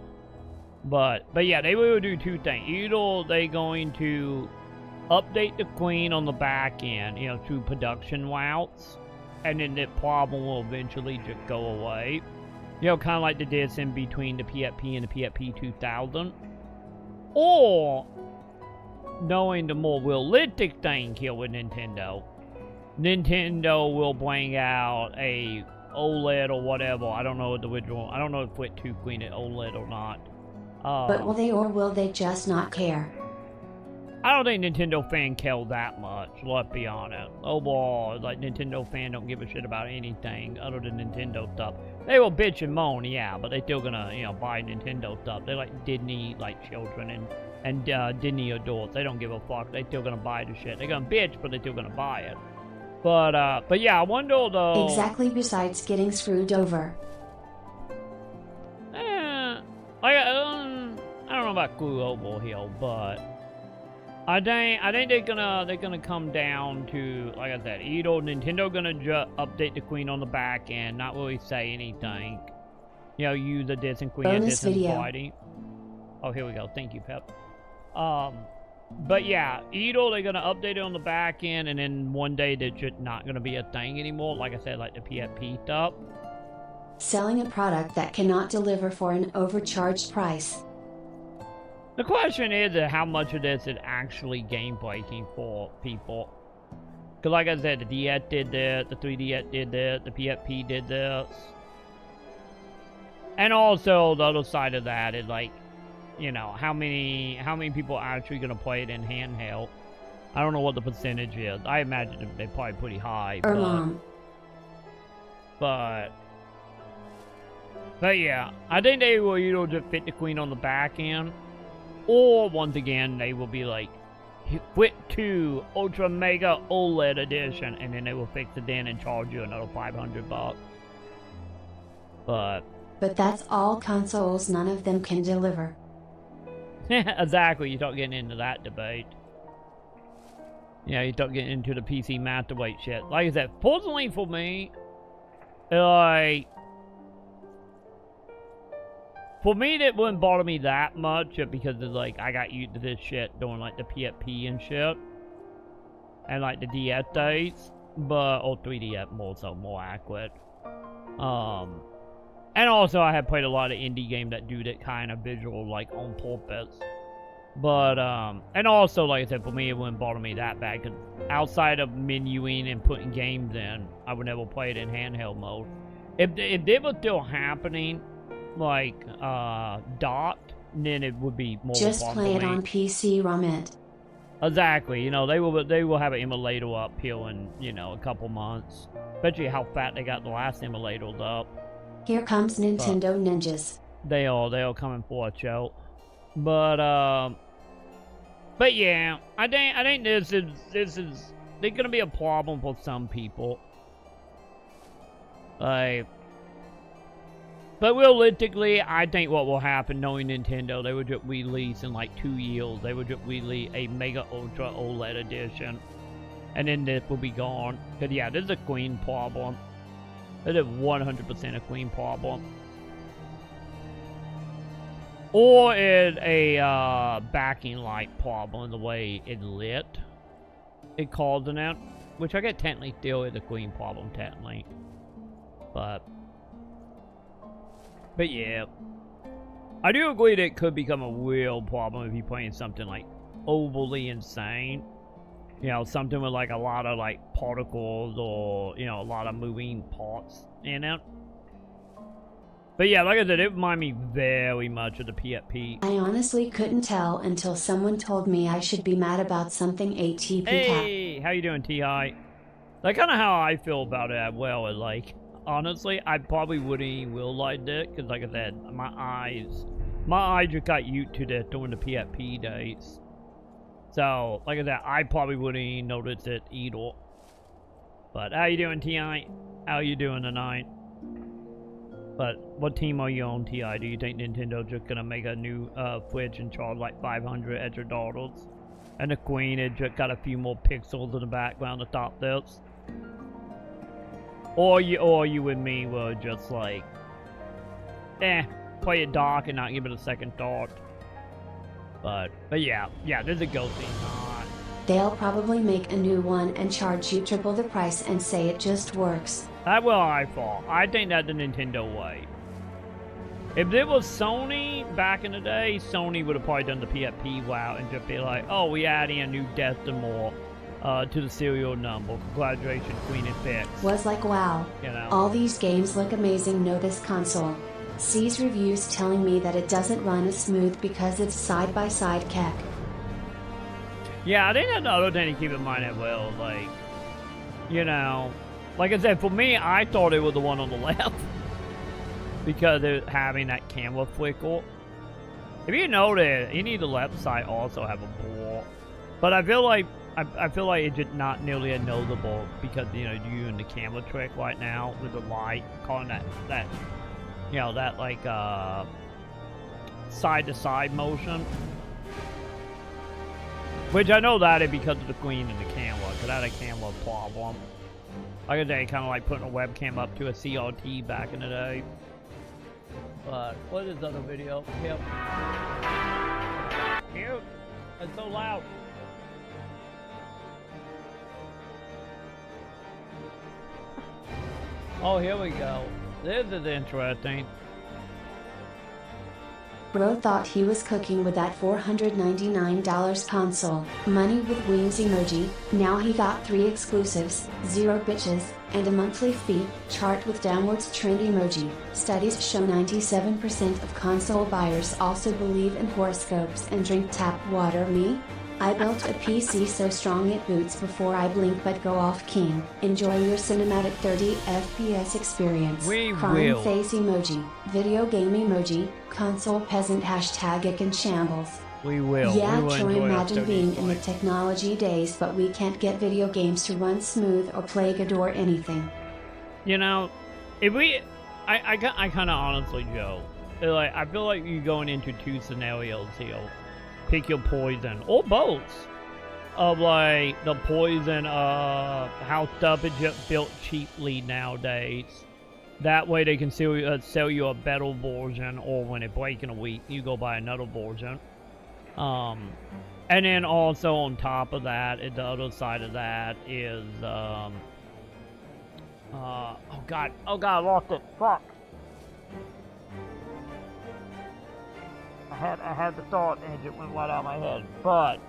But yeah, they will do two things. Either they going to update the queen on the back end, you know, through production routes. And then that problem will eventually just go away. You know, kind of like the difference in between the PFP and the PFP 2000. Or, knowing the more realistic thing here with Nintendo, Nintendo will bring out a OLED or whatever. I don't know what the original, I don't know if Flip 2 Queen is OLED or not. But will they, or will they just not care? I don't think Nintendo fan care that much, let's be honest. Overall, like, Nintendo fan don't give a shit about anything other than Nintendo stuff. They will bitch and moan, yeah, but they still gonna, you know, buy Nintendo stuff. They like Disney, like, children and Disney adults. They don't give a fuck. They still gonna buy the shit. They're gonna bitch, but they still gonna buy it. But yeah, I wonder though... Exactly, besides getting screwed over. I don't know about screw over here, but... I think they're gonna come down to, like I said, either Nintendo gonna update the queen on the back end, not really say anything. You know, use a distant queen and distant fighting. Oh, here we go. Thank you, Pep. But yeah, either they're gonna update it on the back end, and then one day they're just not gonna be a thing anymore. Like I said, like the PFP stuff. Selling a product that cannot deliver for an overcharged price. The question is how much of this is actually game breaking for people. Because like I said, the DS did this, the 3DS did this, the PFP did this. And also, the other side of that is, like, you know, how many people are actually going to play it in handheld? I don't know what the percentage is. I imagine they're probably pretty high. But yeah, I think they will either just fit the Queen on the back end, or once again, they will be like, Quit 2 Ultra Mega OLED Edition, and then they will fix it then and charge you another $500. But that's all consoles, none of them can deliver. Exactly, you start getting into that debate. Yeah, you start getting into the PC master weight shit. Like I said, fortunately for me, like, for me, it wouldn't bother me that much because it's like I got used to this shit during like the PSP and shit, and like the DS days, or 3DS more accurate. And also I have played a lot of indie games that do that kind of visual like on purpose. But and also like I said, for me it wouldn't bother me that bad because outside of menuing and putting games in, I would never play it in handheld mode. If they were still happening, like docked, then it would be more. Just play it on PC, ROM it. Exactly, you know, they will have an emulator up here in, you know, a couple months. Especially how fat they got the last emulators up. Here comes Nintendo ninjas. They all coming for a show. But yeah, I think this is they're gonna be a problem for some people. Like, but realistically, I think what will happen, knowing Nintendo, they would just release in like 2 years. They would just release a Mega Ultra OLED edition, and then this will be gone. Cause yeah, this is a Queen problem. It is 100% a Queen problem. Or it's a backing light problem, the way it lit. It calls it out, which I guess technically still is a Queen problem, technically. But yeah, I do agree that it could become a real problem if you're playing something like overly insane. You know, something with like a lot of like particles or, you know, a lot of moving parts in it. But yeah, like I said, it reminded me very much of the PSP. I honestly couldn't tell until someone told me I should be mad about something ATP. Hey, how you doing, T.I.? Like, kind of how I feel about it as well. Is like, honestly, I probably wouldn't even realize it, because like I said, my eyes just got used to this during the PSP days. So, like I said, I probably wouldn't even notice it either. But how you doing, T.I.? How you doing tonight? But what team are you on, T.I.? Do you think Nintendo's just gonna make a new Switch and charge like $500 extra dollars? And the Queen had just got a few more pixels in the background to top this? Or you and me were just like, play it dark and not give it a second thought. But yeah, this is a ghosting. They'll probably make a new one and charge you triple the price and say it just works. That will I fall. I think that's the Nintendo way. If it was Sony back in the day, Sony would have probably done the PSP route and just be like, oh, we adding a new decimal to the serial number. Congratulations, Queen and Fix. Was like, wow. You know? All these games look amazing, no this console. Sees reviews telling me that it doesn't run as smooth because it's side-by-side CAC. Yeah, I think that's another thing to keep in mind as well. Like, you know, like I said, for me, I thought it was the one on the left. Because it's having that camera flicker. If you notice, any of the left side also have a blur. But I feel like it's just not nearly as noticeable because, you know, you're doing the camera trick right now with the light, calling that you know, that like side to side motion. Which I know that is because of the Queen and the camera, because I had a camera problem. Like I say, kind of like putting a webcam up to a CRT back in the day. But what is the other video? Yep. Cute. It's so loud. Oh, here we go. This is interesting. Bro thought he was cooking with that $499 console. Money with wings emoji. Now he got 3 exclusives, 0 bitches, and a monthly fee chart with downwards trend emoji. Studies show 97% of console buyers also believe in horoscopes and drink tap water. Me? I built a PC so strong it boots before I blink but go off king. Enjoy your cinematic 30 FPS experience. Crying will. face emoji, video game emoji, console peasant hashtag ick in shambles. We will. Yeah, we will Troy, enjoy imagine our being 30 in the technology days but we can't get video games to run smooth or play good or anything. You know, if we... I kind of honestly, Joe, like, I feel like you're going into 2 scenarios here. Pick your poison, or both, of like the poison how stuff is just built cheaply nowadays. That way they can sell you a better version, or when it breaks in a week, you go buy another version. And then also on top of that, the other side of that is oh god, I lost it. Fuck. I had the thought and it went right out of my head. But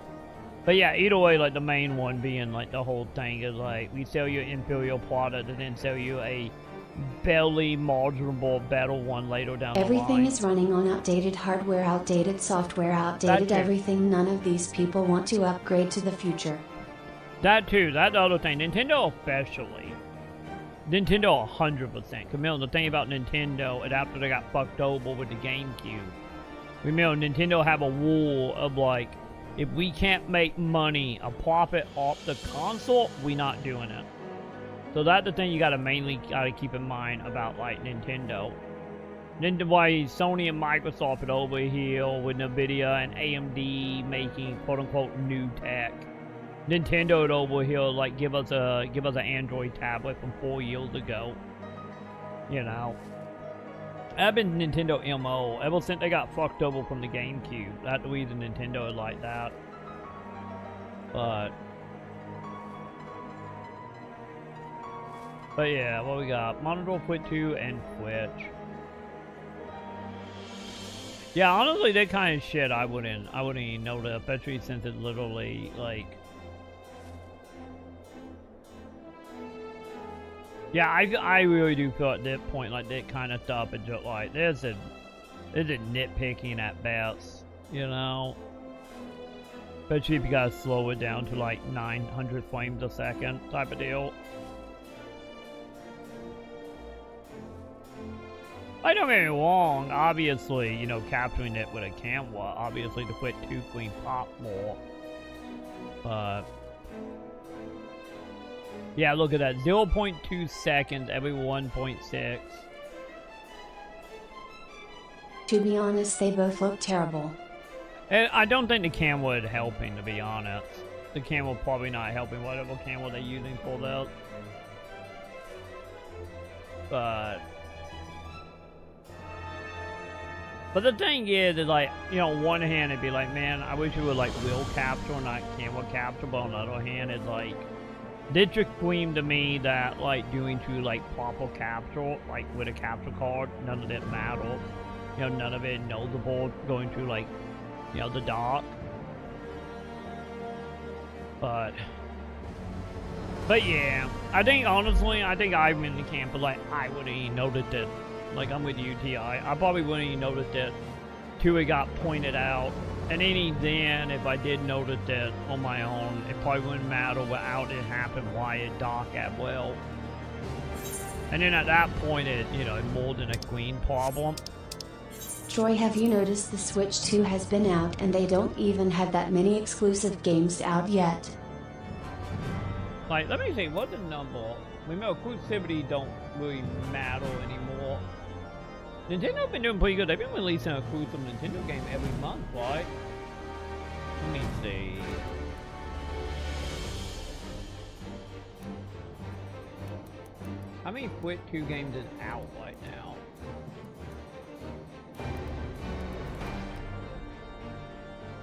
yeah, either way, like the main one being like the whole thing is like we sell you an inferior product and then sell you a barely marginable better one later down the line. Everything is running on outdated hardware, outdated software, outdated everything. None of these people want to upgrade to the future. That too, that's the other thing. Nintendo especially. Nintendo 100%. Camille, the thing about Nintendo is after they got fucked over with the GameCube. Remember, Nintendo have a rule of like, if we can't make money, a profit off the console, we not doing it. So that's the thing you mainly gotta keep in mind about like Nintendo. Then why Sony and Microsoft are over here with Nvidia and AMD making quote unquote new tech. Nintendo over here like give us an Android tablet from 4 years ago. You know. I've been Nintendo MO ever since they got fucked over from the GameCube. That's the reason Nintendo is like that. But yeah, what we got? Monitor, Twitch 2, and Twitch. Yeah, honestly, that kind of shit I wouldn't even know that, especially since it's literally like. Yeah, I really do feel at that point like that kind of stuff is just like there's a nitpicking at best, you know. Especially if you gotta slow it down to like 900 frames a second type of deal. I don't get me wrong, obviously, you know, capturing it with a camera, obviously the Quit 2 Queen pop more. But yeah, look at that. 0.2 seconds every 1.6. To be honest, they both look terrible. And I don't think the camera is helping, to be honest. The camera probably not helping whatever camera they're using for that. But the thing is like, you know, on one hand it'd be like, man, I wish it would like wheel capture, not camera capture. But on the other hand, it's like, this just screamed to me that like doing to like proper capture, like with a capture card, none of that matters. You know, none of it noticeable going to like, you know, the dock. But yeah, I think honestly, I'm in the camp of like I wouldn't even noticed it. Like I'm with you, Ti. I probably wouldn't even noticed it till it got pointed out. And even then, if I did notice it on my own, it probably wouldn't matter without it happen why it docked as well. And then at that point, it, you know, more than a queen problem. Troy, have you noticed the Switch 2 has been out and they don't even have that many exclusive games out yet? Like, let me see, what's the number? Remember, exclusivity don't really matter anymore. Nintendo's been doing pretty good. They've been releasing a exclusive Nintendo game every month, right? Let me see. How many Quit 2 games is out right now?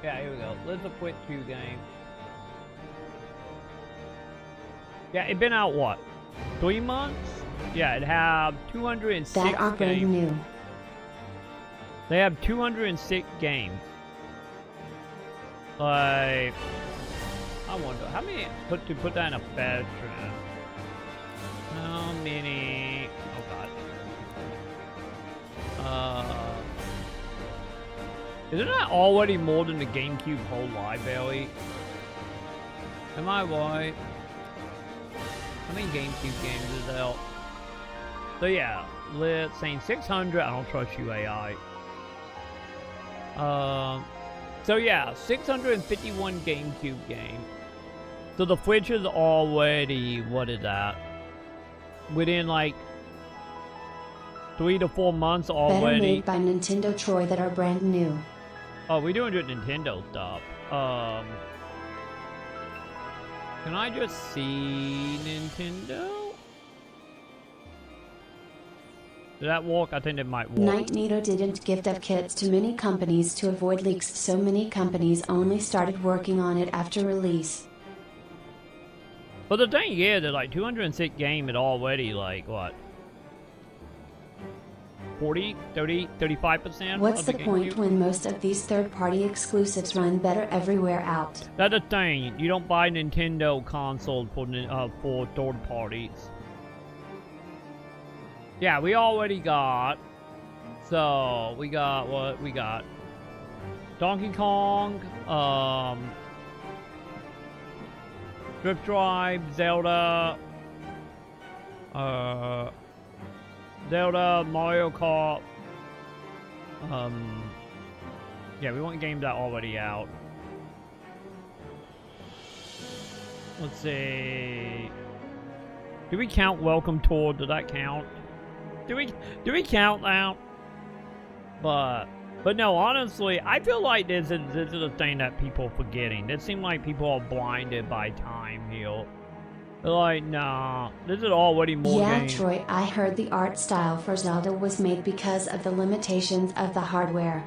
Yeah, here we go. Let's a Quit 2 game. Yeah, it been out what? 3 months? Yeah, it have 206 that are brand new. They have 206 games. Like, I wonder how many to put that in a veteran. How many? Oh god. Isn't that already more than the GameCube whole library? Am I right? How many GameCube games is out? So yeah, let's say 600. I don't trust you, AI. So yeah, 651 GameCube games. So the Switch is already, what is that? Within like 3 to 4 months already. Better made by Nintendo, Troy, that are brand new. Oh, we're doing good Nintendo stuff. Can I just see Nintendo? Did that work? I think it might work. Nightnito didn't gift up kits to many companies to avoid leaks, so many companies only started working on it after release. But the thing is that like 206 game it already like what? 40, 30, 35%? What's the point when most of these third-party exclusives run better everywhere out? That's the thing. You don't buy Nintendo consoles for third parties. Yeah, we already got. So we got what we got. Donkey Kong, Drift Drive, Zelda, Mario Kart. Yeah, we want games that are already out. Let's see. Do we count Welcome Tour? Does that count? Do we count that? But no, honestly, I feel like this is a thing that people are forgetting. It seems like people are blinded by time here. They're like, nah, this is already more games. Yeah, Troy, I heard the art style for Zelda was made because of the limitations of the hardware.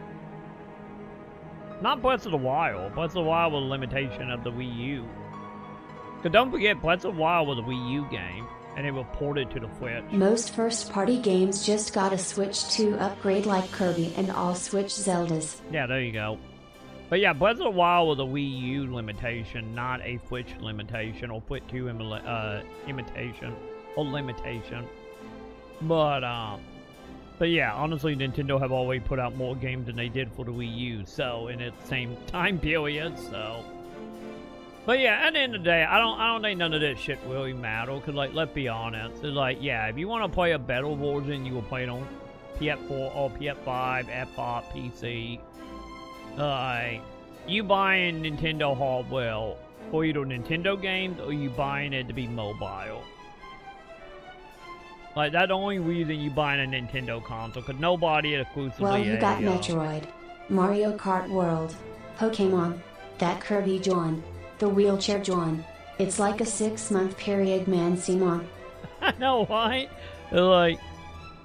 Not Breath of the Wild. Breath of the Wild was a limitation of the Wii U. Because don't forget, Breath of the Wild was a Wii U game, and it was ported to the Switch. Most first-party games just got a Switch 2 upgrade like Kirby and all Switch Zeldas. Yeah, there you go. But yeah, Breath of the Wild was a Wii U limitation, not a Switch limitation or Switch 2 imitation or limitation. But yeah, honestly, Nintendo have always put out more games than they did for the Wii U, so in its same time period, so. But yeah, at the end of the day, I don't think none of this shit really matter, cause like, let's be honest, it's like, yeah, if you want to play a better version, you will play it on PS4 or PS5, Xbox, PC. You buying Nintendo hardware for either Nintendo games or you buying it to be mobile. Like, that's the only reason you buying a Nintendo console, because nobody exclusively. Well, you got Metroid, Mario Kart World, Pokemon, that Kirby joint, the wheelchair joint. It's like a 6-month period, man, Simon. I know, right? They're like,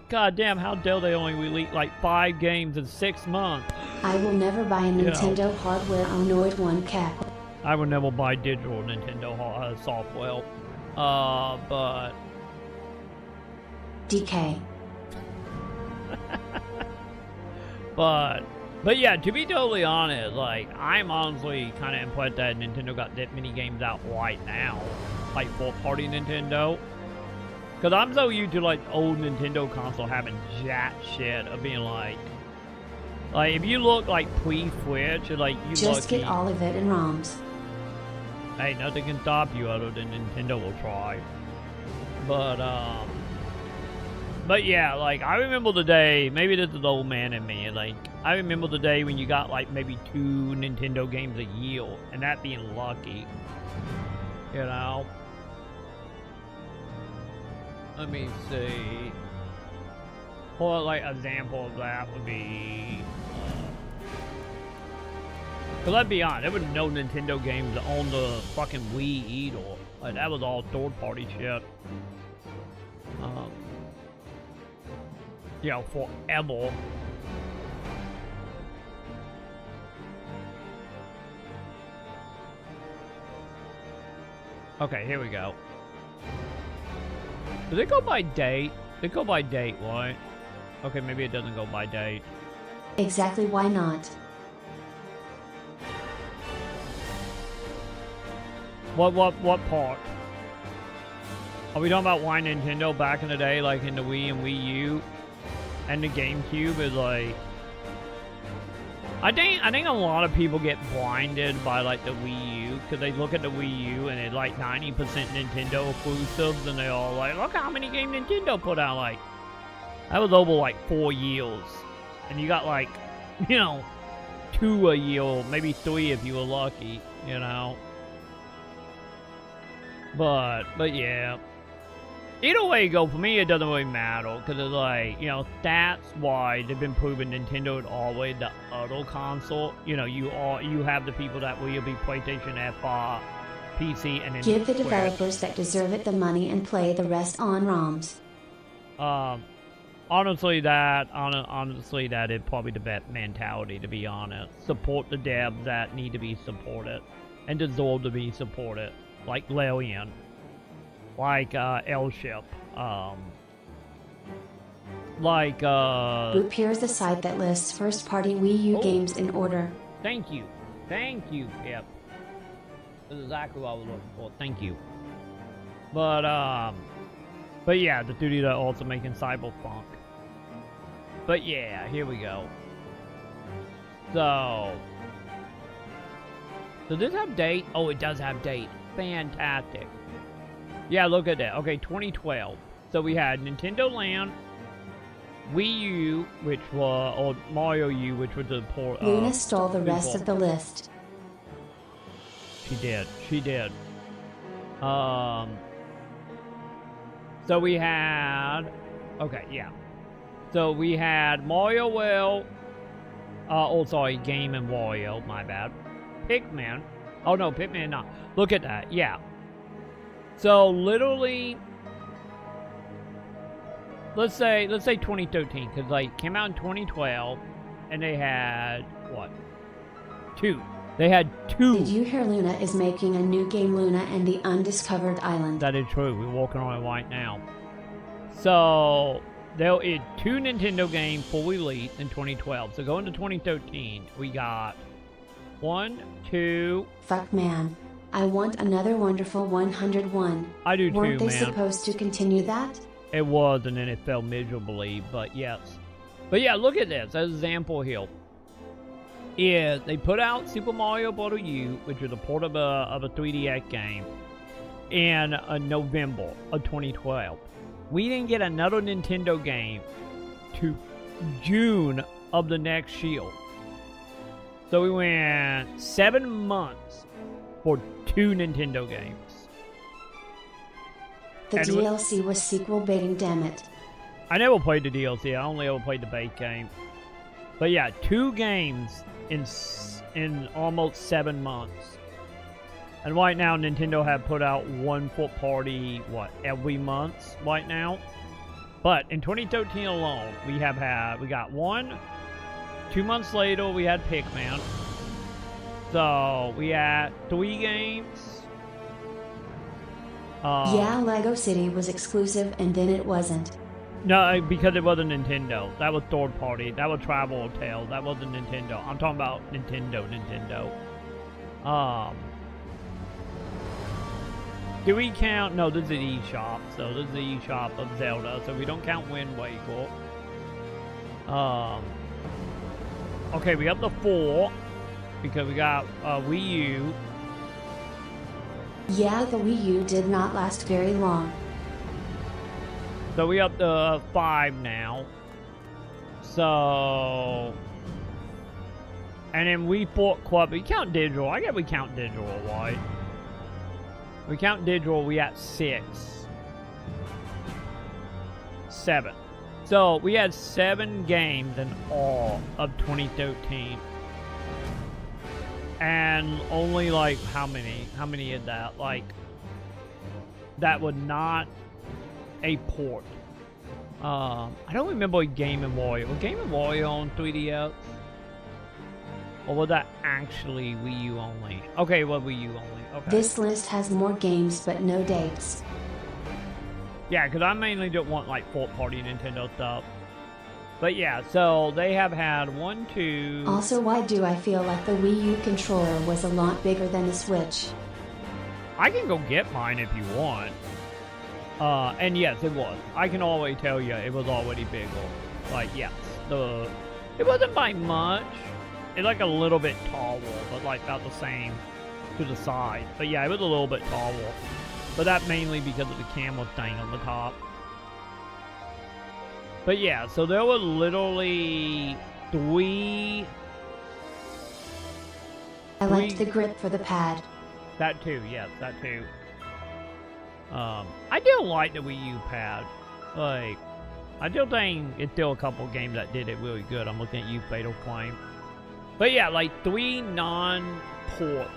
God damn, how dare they only release like 5 games in 6 months? I will never buy a Nintendo hardware Onoid 1 cap. I will never buy digital Nintendo software. But... DK. But yeah, to be totally honest, like, I'm honestly kind of impressed that Nintendo got that many games out right now. Like, fourth-party Nintendo. Because I'm so used to, like, old Nintendo console having jack shit of being like, if you look, like, pre-Switch, like, you just get all of it in ROMs. Hey, nothing can stop you other than Nintendo will try. But yeah, like, I remember the day, maybe this is the old man in me, like, I remember the day when you got, like, maybe 2 Nintendo games a year, and that being lucky. You know? Let me see. Or, like, an example of that would be... Cause let's be honest, there was no Nintendo games on the fucking Wii either. Like, that was all third-party shit. You know, forever. Okay, here we go. Does it go by date? It go by date, right? Okay, maybe it doesn't go by date. Exactly, why not? What part? Are we talking about why Nintendo back in the day, like in the Wii and Wii U and the GameCube is like... I think a lot of people get blinded by like the Wii U because they look at the Wii U and it's like 90% Nintendo exclusives and they're all like, look how many games Nintendo put out. Like, that was over like 4 years. And you got like, you know, 2 a year, maybe 3 if you were lucky, you know. But yeah. Either way you go, for me, it doesn't really matter, because it's like, you know, stats-wise, they've been proving Nintendo is always the other console. You know, you have the people that will be PlayStation, Xbox, PC, and then give the developers that deserve it the money and play the rest on ROMs. Honestly, that is probably the best mentality, to be honest. Support the devs that need to be supported, and deserve to be supported, like Lillian. Like, L-Ship, Boop, here's the site that lists first-party Wii U games in order. Thank you, Pip. That's exactly what I was looking for, thank you. But yeah, the studio that also making Cyberpunk. But yeah, here we go. So, does this have date? Oh, it does have date. Fantastic. Yeah, look at that. Okay, 2012. So we had Nintendo Land, Wii U, which was, or Mario U, which was the port. Luna stole the rest of the list. She did. So we had, okay, yeah. So we had Mario World, Game and Wario, my bad. Pikmin. Oh no, Pikmin not. Look at that, yeah. So literally, let's say 2013, because like came out in 2012, and they had what? 2. They had 2. Did you hear Luna is making a new game, Luna and the Undiscovered Island? That is true. We're working on it right now. So there is 2 Nintendo games for release in 2012. So going to 2013, we got 1, 2. Fuck man. I want another wonderful 101. I do too, man. Weren't they supposed to continue that? It was, and then it fell miserably, but yes. But yeah, look at this. As an example here. Is they put out Super Mario Bros. U, which is a port of a 3DS game, in November of 2012. We didn't get another Nintendo game to June of the next year. So we went 7 months for 2 Nintendo games. The DLC was sequel baiting, damn it. I never played the DLC, I only ever played the base game. But yeah, 2 games in almost 7 months. And right now Nintendo have put out 1 full party, every month right now. But in 2013 alone, we got 1. 2 months later, we had Pikmin. So, we had 3 games. Yeah, Lego City was exclusive and then it wasn't. No, because it wasn't Nintendo. That was third party. That was Travel Hotel. That wasn't Nintendo. I'm talking about Nintendo. Do we count? No, this is the eShop. So, this is the eShop of Zelda. So, we don't count Wind Waker. Okay, we got the 4. Because we got Wii U. Yeah, the Wii U did not last very long. So we up to 5 now. So... And then we fought Club. We count digital. I guess we count digital, right? We count digital, we at 6. 7. So we had 7 games in all of 2013. And only like, how many is that? Like, that was not a port. I don't remember Game & Wario. Was Game & Wario on 3DS? Or was that actually Wii U only? Okay, well, Wii U only. Okay. This list has more games, but no dates. Yeah, because I mainly don't want, like, fourth-party Nintendo stuff. But yeah, so they have had 1, 2... Also, why do I feel like the Wii U controller was a lot bigger than the Switch? I can go get mine if you want. And yes, it was. I can always tell you it was already bigger. Like, yes. It wasn't by much. It's like a little bit taller, but like about the same to the side. But yeah, it was a little bit taller. But that mainly because of the camera thing on the top. But yeah, so there were literally 3... I liked the grip for the pad. That too, yes, that too. I do like the Wii U pad. Like, I still think it's still a couple games that did it really good. I'm looking at you, Fatal Claim. But yeah, like 3 non-ports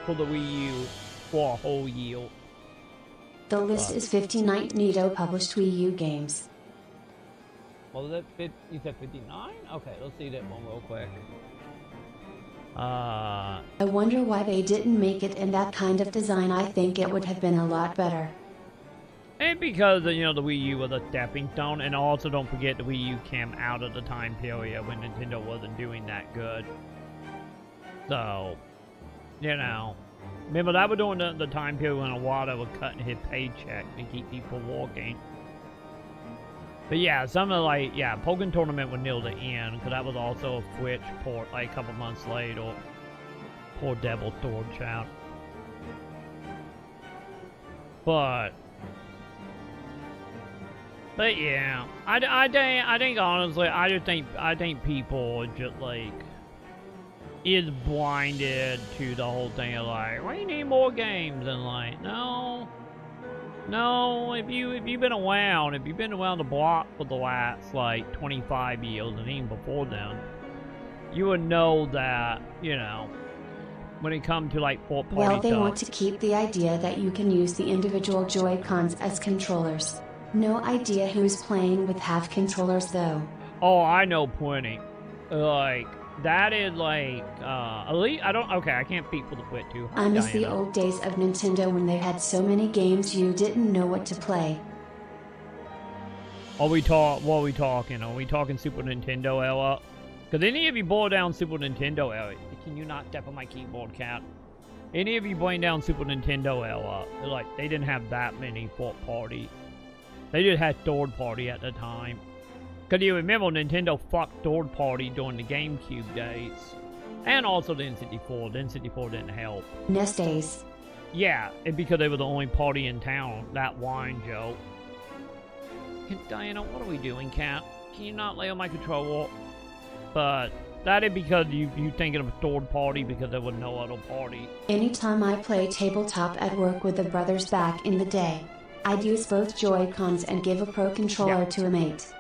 for the Wii U for a whole year. The list is 59 Nito published Wii U games. What was it? You said 59? Okay, let's see that one real quick. I wonder why they didn't make it in that kind of design. I think it would have been a lot better. And because, you know, the Wii U was a stepping stone, and also don't forget the Wii U came out of the time period when Nintendo wasn't doing that good. So, you know, remember that was during the time period when Iwata was cutting his paycheck to keep people walking. But yeah, some of the, like, yeah, Pokken Tournament was near the end, because that was also a Switch port, like, a couple months later. Poor Devil Sword Child. But yeah, I think honestly, I think people are just like is blinded to the whole thing of like, we need more games, and like, no, if you've been around the block for the last like 25 years and even before then, you would know that, you know, when it comes to like fourth party Well, they stuff, want to keep the idea that you can use the individual Joy-Cons as controllers. No idea who's playing with half controllers though. Oh, I know plenty. Like, that is like, at least, I can't speak for the Switch too. I miss the old days of Nintendo when they had so many games you didn't know what to play. What are we talking? Are we talking Super Nintendo era? Because any of you bore down Super Nintendo era, can you not step on my keyboard, cat? Any of you bring down Super Nintendo era, like, they didn't have that many fourth party. They just had third party at the time. Because you remember Nintendo fucked third party during the GameCube days. And also the N64. The N64 didn't help. NES days. Yeah, and because they were the only party in town. That wine joke. Diana, what are we doing, cat? Can you not lay on my controller? But that is because you thinking of a third party because there was no other party. Anytime I play tabletop at work with the brothers back in the day, I'd use both Joy-Cons and give a Pro Controller to a mate.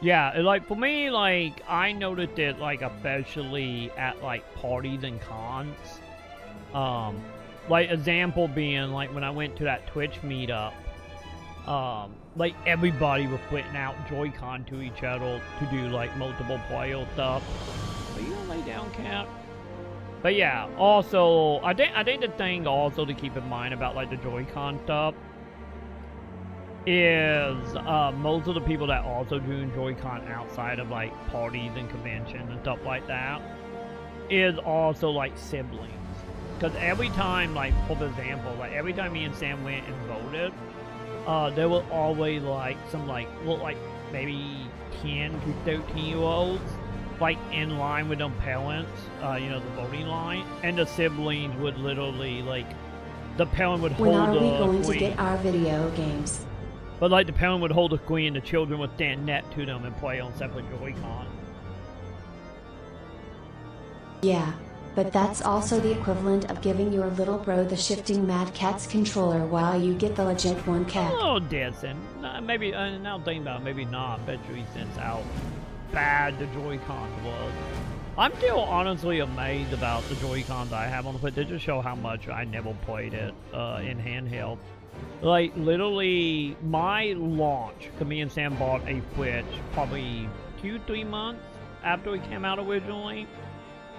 Yeah, like, for me, like, I noticed it, like, especially at, like, parties and cons. Like, example being, like, when I went to that Twitch meetup, like, everybody was putting out Joy-Con to each other to do, like, multiple player stuff. Are you gonna lay down, cat? But yeah, also, I think the thing also to keep in mind about, like, the Joy-Con stuff is most of the people that also do Joy-Con outside of like parties and conventions and stuff like that is also like siblings. Because every time, like, for example, like every time me and Sam went and voted, there were always like some like maybe 10 to 13-year-olds like in line with them parents, you know, the voting line, and the siblings would literally like the parent would hold the When are we going to get our video games? But like the parent would hold the queen, the children would stand next to them and play on separate Joy-Con. Yeah, but that's also the equivalent of giving your little bro the shifting Mad Catz controller while you get the legit one cat. Oh, Dadson. Maybe, now think about it, maybe not. Bet you he sense how bad the Joy-Con was. I'm still honestly amazed about the Joy-Cons I have on the Switch. They just show how much I never played it in handheld. Like, literally, my launch, because me and Sam bought a Switch probably 2-3 months after it came out originally.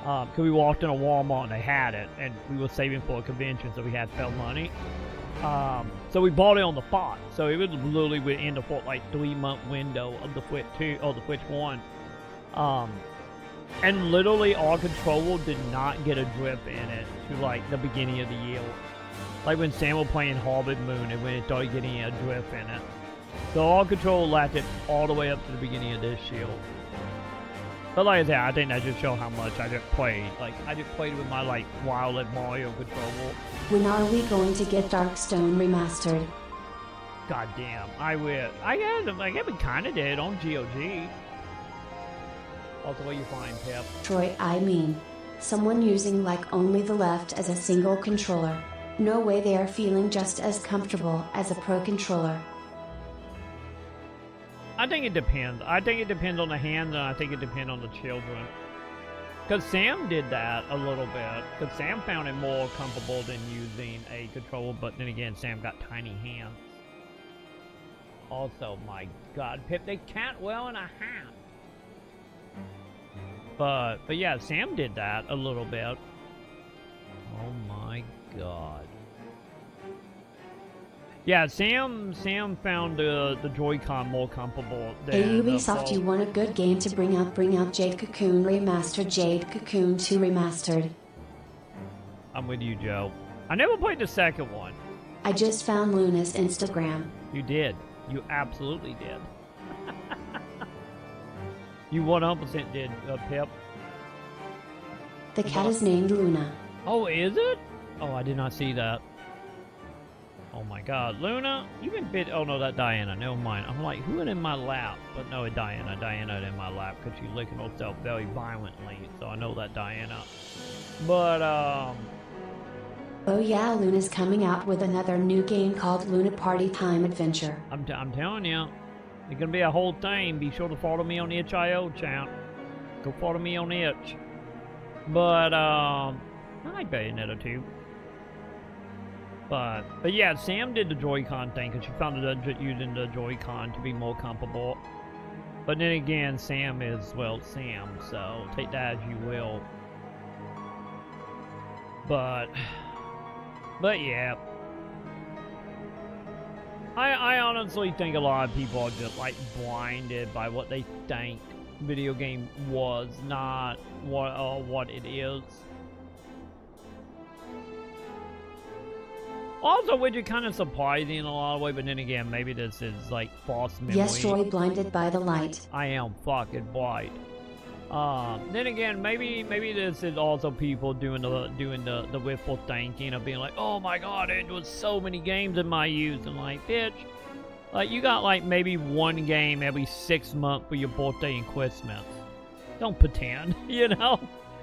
Because we walked in a Walmart and they had it, and we were saving for a convention, so we had spare money. So we bought it on the spot. So it was literally within the like 3-month window of the Switch 2 or the Switch 1. And literally our controller did not get a drip in it to like the beginning of the year. Like when Sam was playing Harvest Moon and when it started getting a drip in it. So our controller lasted all the way up to the beginning of this year. But like I said, I think that just shows how much I just played. Like, I just played with my, like, wireless Mario controller. When are we going to get Darkstone remastered? God damn, I will. I guess we kinda did on GOG. Also, what you find, Pip? Troy, I mean, someone using like only the left as a single controller. No way they are feeling just as comfortable as a pro controller. I think it depends. I think it depends on the hands, and I think it depends on the children. Because Sam did that a little bit. Because Sam found it more comfortable than using a controller, but then again, Sam got tiny hands. Also, my God, Pip, they can't well in a hat. But yeah, Sam did that a little bit. Oh my God. Yeah, Sam found the Joy-Con more comfortable than Hey Ubisoft, you want a good game to bring out Jade Cocoon Remastered, Jade Cocoon 2 Remastered. I'm with you, Joe. I never played the second one. I just found Luna's Instagram. You did. You absolutely did. You 100% did, Pip. The cat is named Luna. Oh, is it? Oh, I did not see that. Oh my God, Luna, you've been bit. Oh no, that Diana. Never mind. I'm like, who is in my lap? But no, Diana. Diana in my lap because she's licking herself very violently. So I know that Diana. But Oh yeah, Luna's coming out with another new game called Luna Party Time Adventure. I'm telling you, it's gonna be a whole thing. Be sure to follow me on itch.io, champ. Go follow me on itch. But I like Bayonetta 2. But yeah, Sam did the Joy-Con thing because she found that using the Joy-Con to be more comfortable. But then again, Sam is, well, Sam, so take that as you will. But yeah. I honestly think a lot of people are just like blinded by what they think video game was, not what it is. Also, which is kind of surprising in a lot of ways, but then again, maybe this is like false memory. Yes, Troy, blinded by the light. I am fucking blind. Then again, maybe this is also people doing the wishful thinking of being like, oh my God, there was so many games in my youth, and like, bitch, like you got like maybe one game every 6 months for your birthday and Christmas. Don't pretend, you know.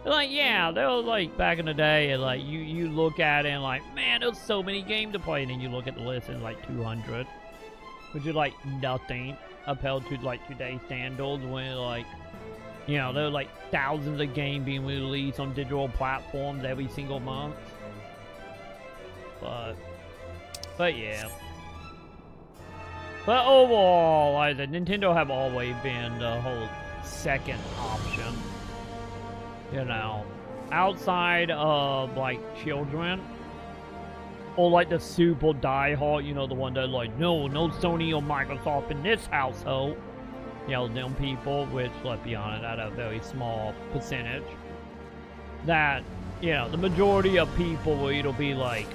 Like, yeah, there was like back in the day, and like you look at it and like, man, there's so many games to play, and then you look at the list and like 200, which is like nothing compared to like today's standards when like, you know, there are like thousands of games being released on digital platforms every single month. But yeah. But overall, like the Nintendo have always been the whole second option. You know, outside of like children, or like the super diehard, you know, the one that like, no Sony or Microsoft in this household. You know, them people, which, let's be honest, at a very small percentage. That, you know, the majority of people will either be like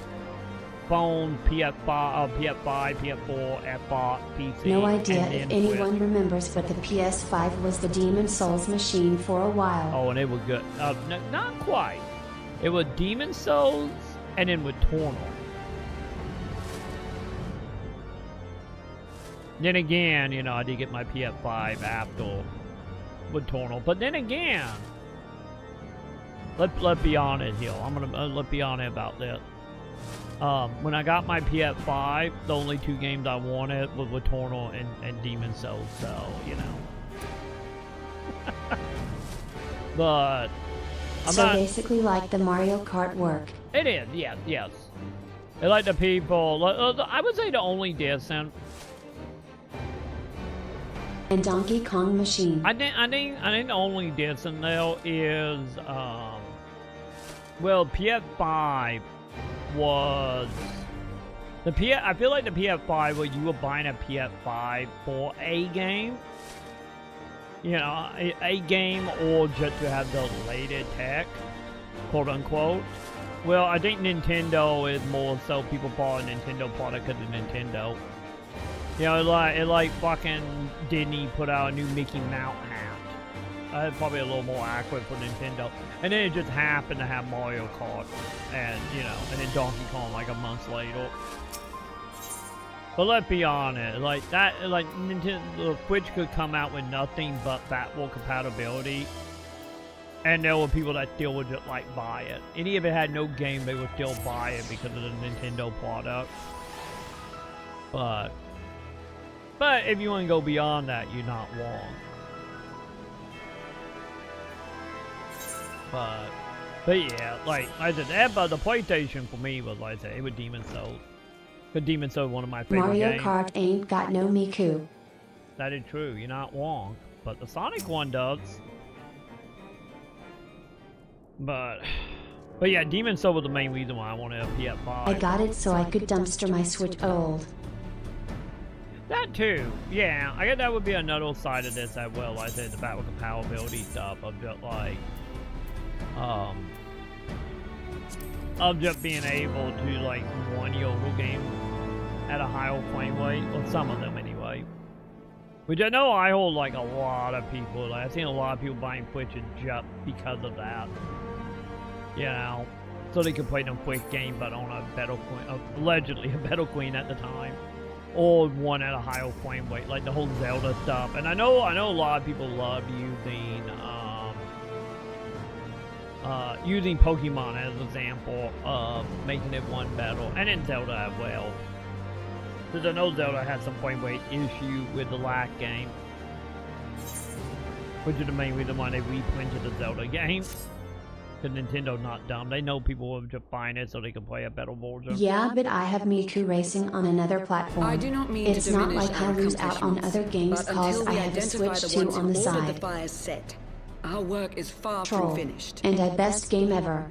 phone, PS5, PS4, Xbox, PC. No idea if anyone remembers, but the PS5 was the Demon Souls machine for a while. Oh, and it was good. Not quite. It was Demon Souls, and then with Tornal. Then again, you know, I did get my PS5 after with Tornal. But then again, let's be honest here. Let's be honest about this. When I got my PS5, the only two games I wanted was with Tornal and Demon Souls. So, you know. But I'm so not, basically like the Mario Kart work. It is, yes. It's like the people. I would say the only decent. And Donkey Kong Machine. I think the only decent though is well, PS5 was I feel like the PS5, where you were buying a PS5 for a game, you know, a game, or just to have the latest tech, quote unquote. Well, I think Nintendo is more so people bought a Nintendo product because of Nintendo. You know, like fucking Disney put out a new Mickey Mouse hat. That's probably a little more accurate for Nintendo. And then it just happened to have Mario Kart, and you know, and then Donkey Kong like a month later. But let's be honest, like that, like Nintendo, the Switch could come out with nothing but backward compatibility, and there were people that still would just like buy it. And if it had no game, they would still buy it because of the Nintendo product. But if you want to go beyond that, you're not wrong. But yeah, like I said, that, but the PlayStation for me was, like I said, it was Demon's Souls. Because Demon's Souls is one of my favorite Mario games. Kart ain't got no Miku. That is true, you're not wrong. But the Sonic one does. But yeah, Demon's Souls was the main reason why I wanted a PS5. I got it so I could dumpster my Switch old. That too, yeah. I guess that would be another side of this as well. Like I said, the backward compatibility stuff of just like, of just being able to like run your little game at a higher frame rate, or some of them anyway. Which I know I hold like a lot of people. Like I've seen a lot of people buying Switches just because of that. You know, so they could play them quick game, but on a better queen, allegedly a better queen at the time, or one at a higher frame rate, like the whole Zelda stuff. And I know a lot of people love using Pokemon as an example of making it one better, and in Zelda as well. Because I know Zelda had some frame rate issue with the last game, which is the main reason why they reprinted the Zelda games. Because Nintendo's not dumb. They know people will just buying it so they can play a better version. Yeah, but I have Miku Racing on another platform. I do not mean it's to not diminish like I lose out on other games cause I have a Switch 2 on the side. The fire set. Our work is far Troll. from finished. And a best game ever.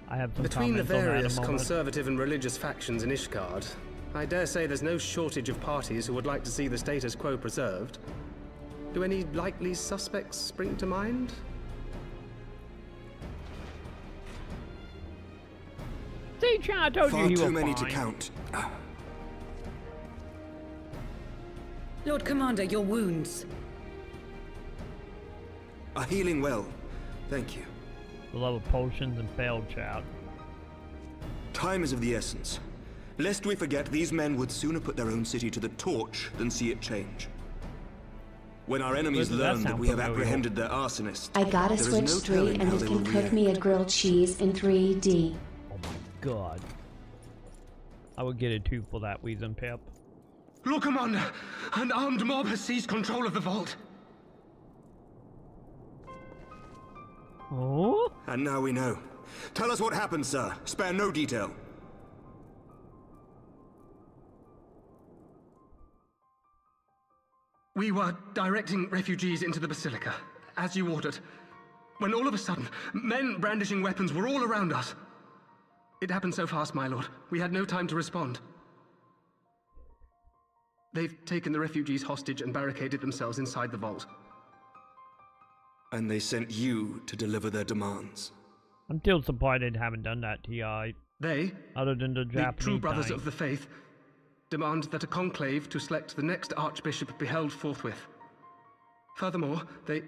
I have some Between the comments on that in a various moment. conservative and religious factions in Ishgard, I dare say there's no shortage of parties who would like to see the status quo preserved. Do any likely suspects spring to mind? See, I told you Far he too was many fine. to count. Lord Commander, your wounds. Are healing well. Thank you. The love of potions and failed, chat. Time is of the essence. Lest we forget, these men would sooner put their own city to the torch than see it change. When our enemies Does that learn that sound we have familiar? apprehended their arsonist, I got a there is Switch no 3 telling and how it they can will cook react. me a grilled cheese in 3D. Oh my god. I would get it too for that reason, Pip. Lord Commander, an armed mob has seized control of the vault. Oh? And now we know. Tell us what happened, sir. Spare no detail. We were directing refugees into the Basilica, as you ordered, when all of a sudden, men brandishing weapons were all around us. It happened so fast, my lord. We had no time to respond. They've taken the refugees hostage and barricaded themselves inside the vault. And they sent you to deliver their demands. I'm still surprised they haven't done that, T.I. They, Other than the the Japanese true brothers dying. of the faith, demand that a conclave to select the next archbishop be held forthwith. Furthermore, they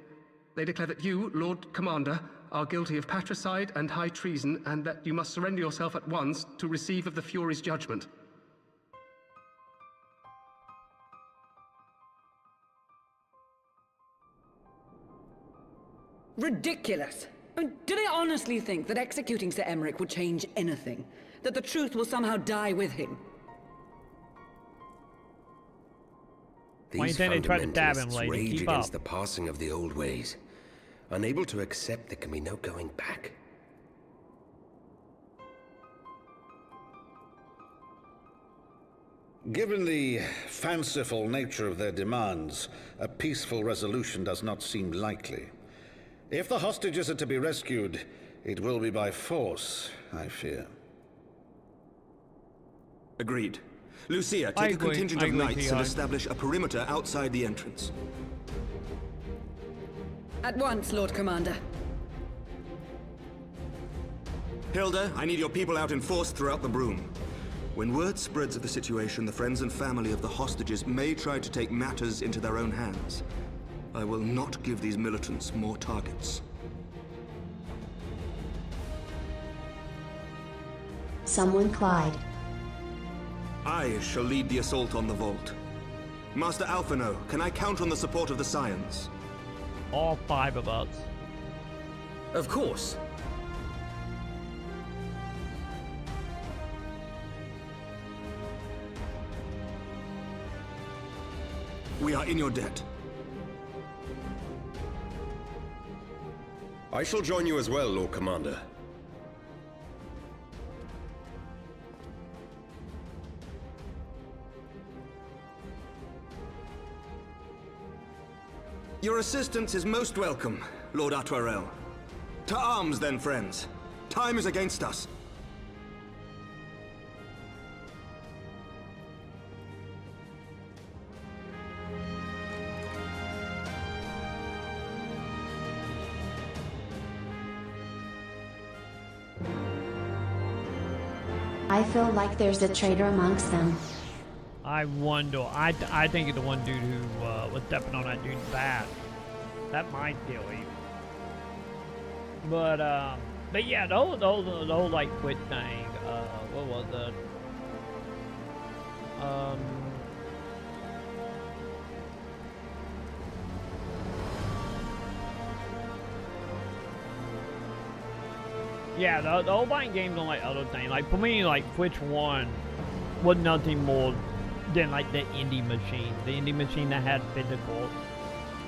declare that you, Lord Commander, are guilty of patricide and high treason, and that you must surrender yourself at once to receive of the Fury's judgment. Ridiculous! I mean, do they honestly think that executing Sir Emmerich would change anything? That the truth will somehow die with him? Why you These think they tried to stab him, fundamentalists lady? rage Keep against up. the passing of the old ways, unable to accept there can be no going back. Given the fanciful nature of their demands, a peaceful resolution does not seem likely. If the hostages are to be rescued, it will be by force, I fear. Agreed. Lucia, take a contingent of knights and establish a perimeter outside the entrance. At once, Lord Commander. Hilda, I need your people out in force throughout the Broom. When word spreads of the situation, the friends and family of the hostages may try to take matters into their own hands. I will not give these militants more targets. Someone Clyde. I shall lead the assault on the vault. Master Alphino, can I count on the support of the Scions? All 5 of us. Of course. We are in your debt. I shall join you as well, Lord Commander. Your assistance is most welcome, Lord Atwarel. To arms, then, friends. Time is against us. I feel like there's a traitor amongst them. I wonder. I think it's the one dude who was stepping on that dude's back. That might kill him. But yeah, the whole like quit thing. What was it? Yeah, the whole buying games on like other things. Like for me, like Twitch 1 was nothing more than like the indie machine. The indie machine that had physical.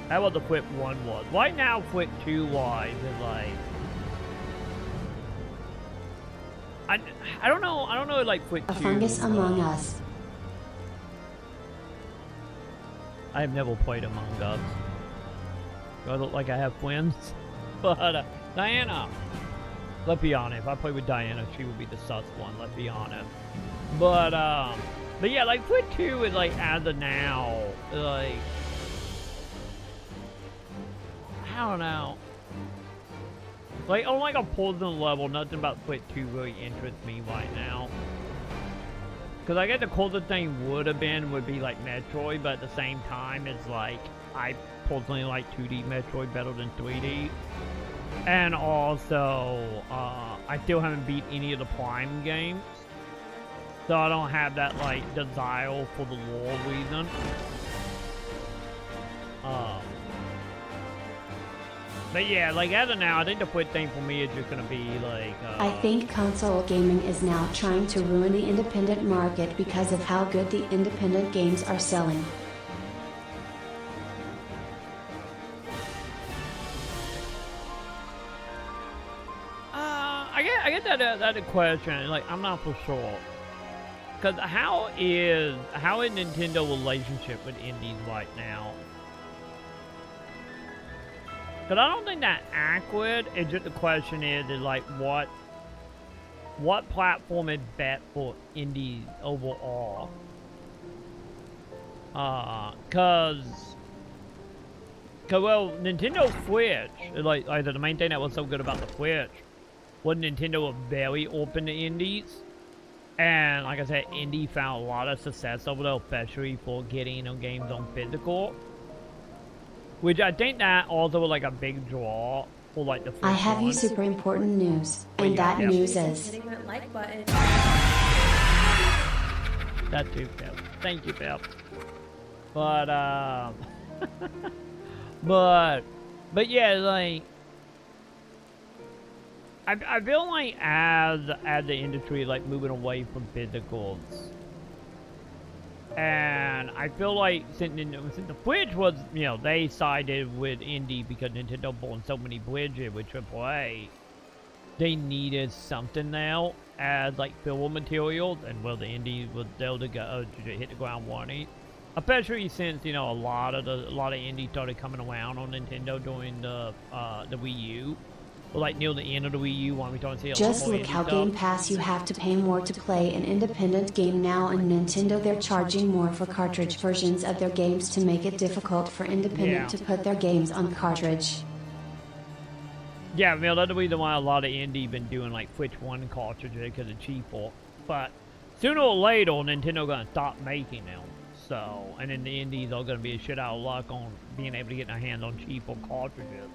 That's what the Quit 1 was. Right now, Quit 2 wise is like I don't know like Quit 2. A fungus among us. I have never played Among Us. Do I look like I have twins? But Diana. Let's be honest, if I play with Diana, she would be the sus one, let's be honest. But yeah, like, Quit 2 is, like, as of now, like, I don't know. Like, on, like, a personal level, nothing about Quit 2 really interests me right now. Because I guess the closest thing would be, like, Metroid, but at the same time, it's, like, I personally like 2D Metroid better than 3D. And also, I still haven't beat any of the Prime games. So I don't have that, like, desire for the lore reason. But yeah, like, as of now, I think the Quit thing for me is just gonna be, like, I think console gaming is now trying to ruin the independent market because of how good the independent games are selling. I get that question. Like, I'm not for sure. Cause how is Nintendo relationship with indies right now? Cause I don't think that awkward. It's just the question is like what platform is best for indies overall? Cause well, Nintendo Switch, like either the main thing that was so good about the Switch was Nintendo was very open to indies. And like I said, indie found a lot of success over there, especially for getting games on physical. Which I think that also was like a big draw for like the first I have one. you super important news, and that news is... Hitting that like button. That too, Pep. Thank you, Pep. But but yeah, like I feel like as the industry like moving away from physicals, and I feel like since the Switch was, you know, they sided with indie because Nintendo bought so many bridges with AAA, they needed something now as like filler materials, and well, the indie was there to go to hit the ground running. Especially since, you know, a lot of indie started coming around on Nintendo during the Wii U. or like near the end of the Wii U when we don't see a Just lot more look indie how stuff. Game Pass you have to pay more to play an independent game now, and Nintendo they're charging more for cartridge versions of their games to make it difficult for independent to put their games on cartridge. Yeah, I mean, that's the reason why a lot of indie been doing like Switch 1 cartridges because it's cheaper. But sooner or later, Nintendo gonna stop making them. So, and then the indies are gonna be a shit out of luck on being able to get their hands on cheaper cartridges.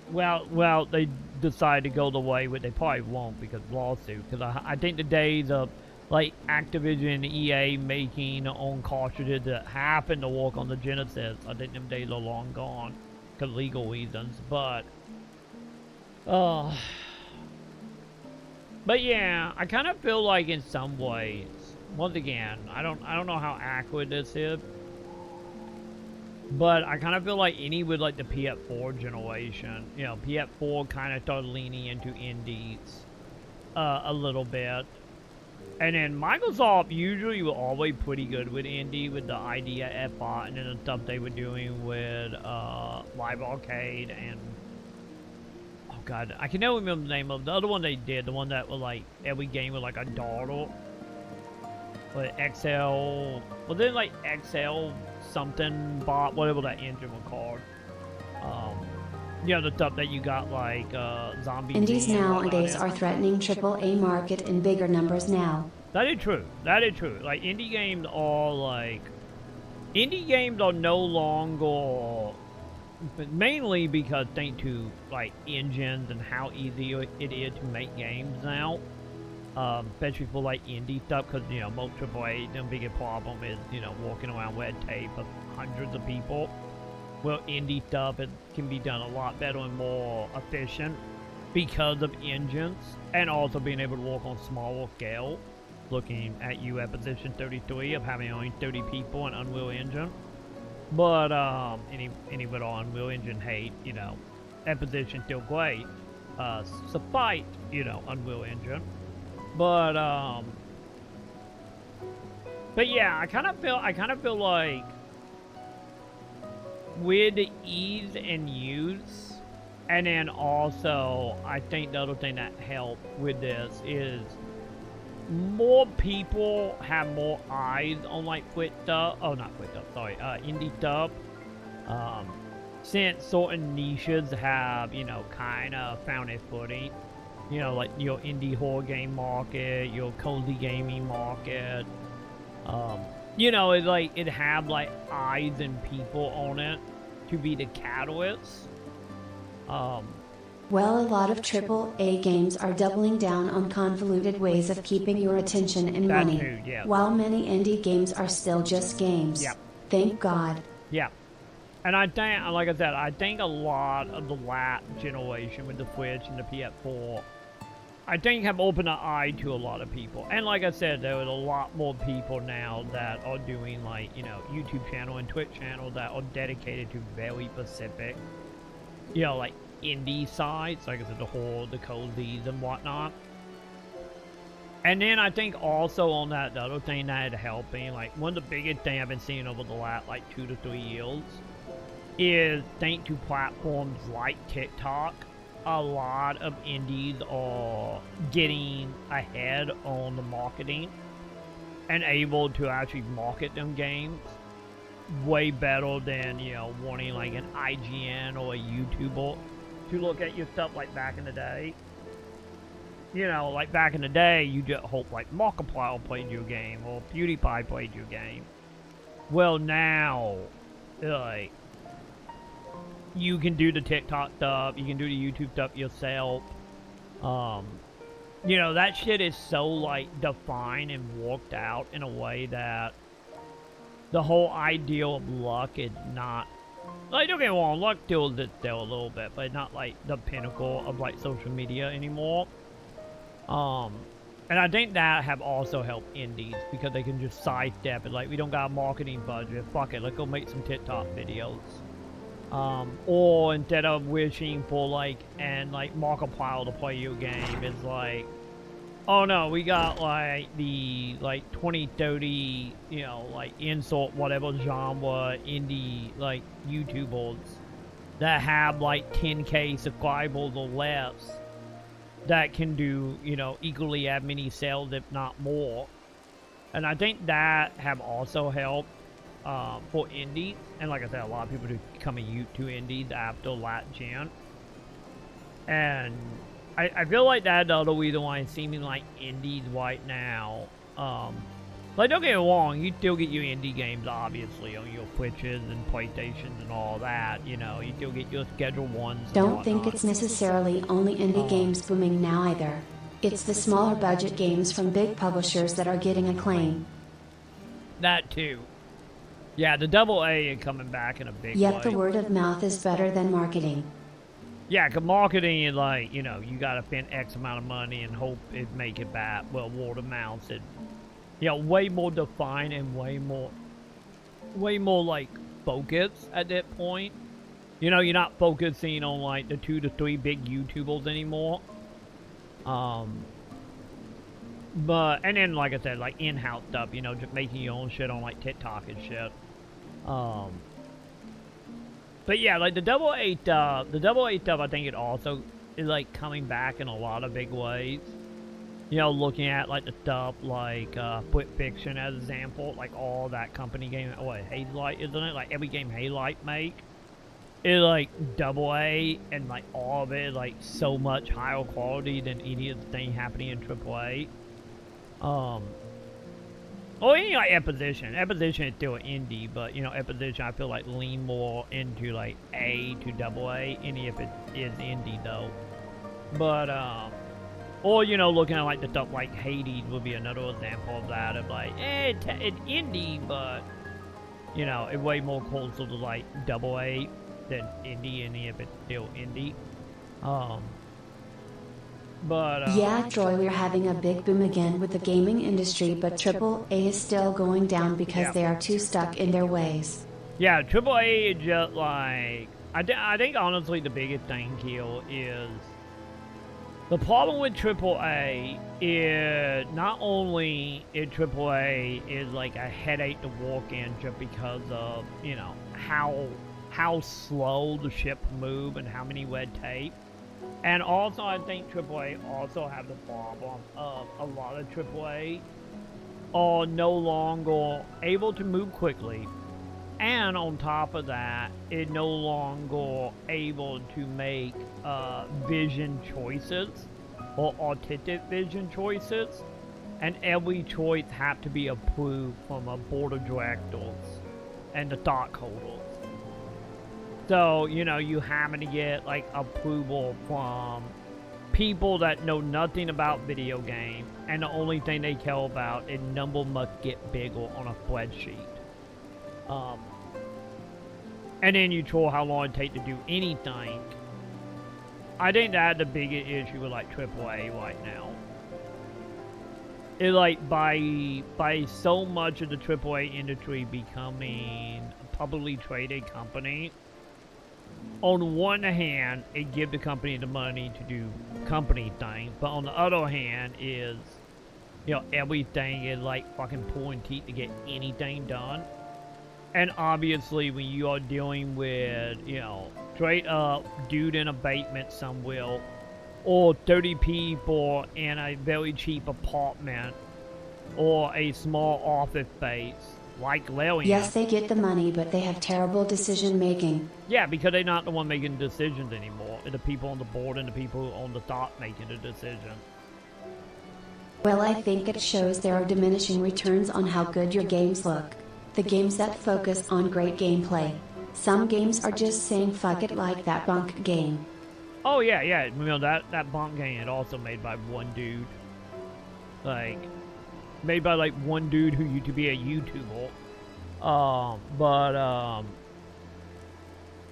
Well, they decide to go the way, but they probably won't because of lawsuit. Because I think the days of like Activision and EA making their own cartridges that happen to work on the Genesis, I think them days are long gone because of legal reasons. But yeah, I kind of feel like in some ways, once again, I don't know how accurate this is, but I kind of feel like any with like the PS4 generation, you know, PS4 kind of started leaning into indies a little bit. And then Microsoft usually were always pretty good with indie, with the idea F-Bot and then the stuff they were doing with Live Arcade and oh god, I can never remember the name of the other one they did, the one that was like every game with like a daughter. But XL, was it like XL something bot, whatever that engine was called. Yeah, the stuff that you got like zombie. Indies nowadays are threatening AAA market in bigger numbers now. That is true. That is true. Like indie games are no longer, mainly because thanks to like engines and how easy it is to make games now. Especially for like indie stuff, because you know most AAA, the biggest problem is walking around red tape of hundreds of people. Well, indie stuff it can be done a lot better and more efficient because of engines, and also being able to work on smaller scale. Looking at you at position 33 of having only 30 people in Unreal Engine, but anybody on Unreal Engine hate, that position still great. Suffice, Unreal Engine. But yeah, I kind of feel like with the ease and use, and then also I think the other thing that helped with this is more people have more eyes on like indie stuff. Since certain niches have kind of found a footing. Like your indie horror game market, your cozy gaming market. It's like it have like eyes and people on it to be the catalyst. Well, a lot of AAA games are doubling down on convoluted ways of keeping your attention and money, while many indie games are still just games. Yep. Thank God. Yeah. And I think, like I said, I think a lot of the last generation with the Switch and the PS4, I think have opened an eye to a lot of people. And like I said, there are a lot more people now that are doing like, YouTube channel and Twitch channel that are dedicated to very specific, like indie sites, like I said, the horror, the cozies and whatnot. And then I think also on that, the other thing that is helping, like one of the biggest things I've been seeing over the last like 2 to 3 years is thanks to platforms like TikTok, a lot of indies are getting ahead on the marketing and able to actually market them games way better than, wanting like an IGN or a YouTuber to look at your stuff like back in the day. Like back in the day, you just hope like Markiplier played your game or PewDiePie played your game. Well, now, like, you can do the TikTok stuff, you can do the YouTube stuff yourself. That shit is so, like, defined and worked out in a way that the whole idea of luck is not, like, don't get me wrong, luck still is there a little bit, but it's not, like, the pinnacle of, like, social media anymore. And I think that have also helped indies because they can just sidestep it, like, we don't got a marketing budget, fuck it, let's go make some TikTok videos. Or instead of wishing for like Markiplier to play your game, it's like, oh no, we got like the 20, 30, like insult whatever genre indie like YouTubers that have like 10k subscribers or less that can do, you know, equally as many sales, if not more. And I think that have also helped for indies. And like I said, a lot of people do come to indies after last gen. And I feel like that's the other reason why it's seeming like indies right now. Like, don't get me wrong, you still get your indie games, obviously, on your Switches and PlayStations and all that. You know, you still get your scheduled ones. Don't think it's necessarily only indie games booming now either. It's the smaller budget games from big publishers that are getting acclaim. That too. Yeah, the AA is coming back in a big way. Yet the word of mouth is better than marketing. Yeah, because marketing is like, you know, you got to spend X amount of money and hope it make it back. Well, word of mouth is, you know, way more defined and way more like focused at that point. You know, you're not focusing on like the 2 to 3 big YouTubers anymore. But, and then like I said, like in-house stuff, you know, just making your own shit on like TikTok and shit. But yeah, like the AA stuff, I think it also is like coming back in a lot of big ways. You know, looking at like the stuff like Split Fiction as an example, like all that company game, what, Hazelight, isn't it? Like every game Hazelight make is like AA, and like all of it is like so much higher quality than any of the thing happening in AAA. Or any like Exposition. Exposition is still an indie, but you know, Exposition I feel like lean more into like A to AA, any if it is indie though. But or you know, looking at like the stuff like Hades would be another example of that, of like, it's indie, but you know, it's way more closer to like AA than indie, any if it's still indie. But yeah, Troy, we're having a big boom again with the gaming industry, but AAA is still going down because they are too stuck in their ways. Yeah, AAA is just like, I think honestly the biggest thing here is the problem with AAA is not only is AAA is like a headache to walk in just because of, you know, how slow the ship move and how many red tape. And also, I think AAA also have the problem of a lot of AAA are no longer able to move quickly. And on top of that, it's no longer able to make vision choices or artistic vision choices. And every choice has to be approved from a board of directors and the stockholders. So, you know, you having to get, like, approval from people that know nothing about video games, and the only thing they care about is number must get bigger on a spreadsheet. And then you troll how long it takes to do anything. I think that's the biggest issue with, like, AAA right now. It's like, by so much of the AAA industry becoming a publicly traded company, on one hand, it gives the company the money to do company things, but on the other hand is, you know, everything is like fucking pulling teeth to get anything done. And obviously when you are dealing with, you know, straight up dude in a basement somewhere, or 30 people in a very cheap apartment, or a small office space, like Lillian. Yes, they get the money, but they have terrible decision making. Yeah, because they're not the one making decisions anymore. It's the people on the board and the people on the top making the decision. Well, I think it shows there are diminishing returns on how good your games look. The games that focus on great gameplay. Some games are just saying fuck it, like that bunk game. Oh yeah, yeah. You know, that bunk game is also made by one dude. Like, made by like one dude who used to be a YouTuber.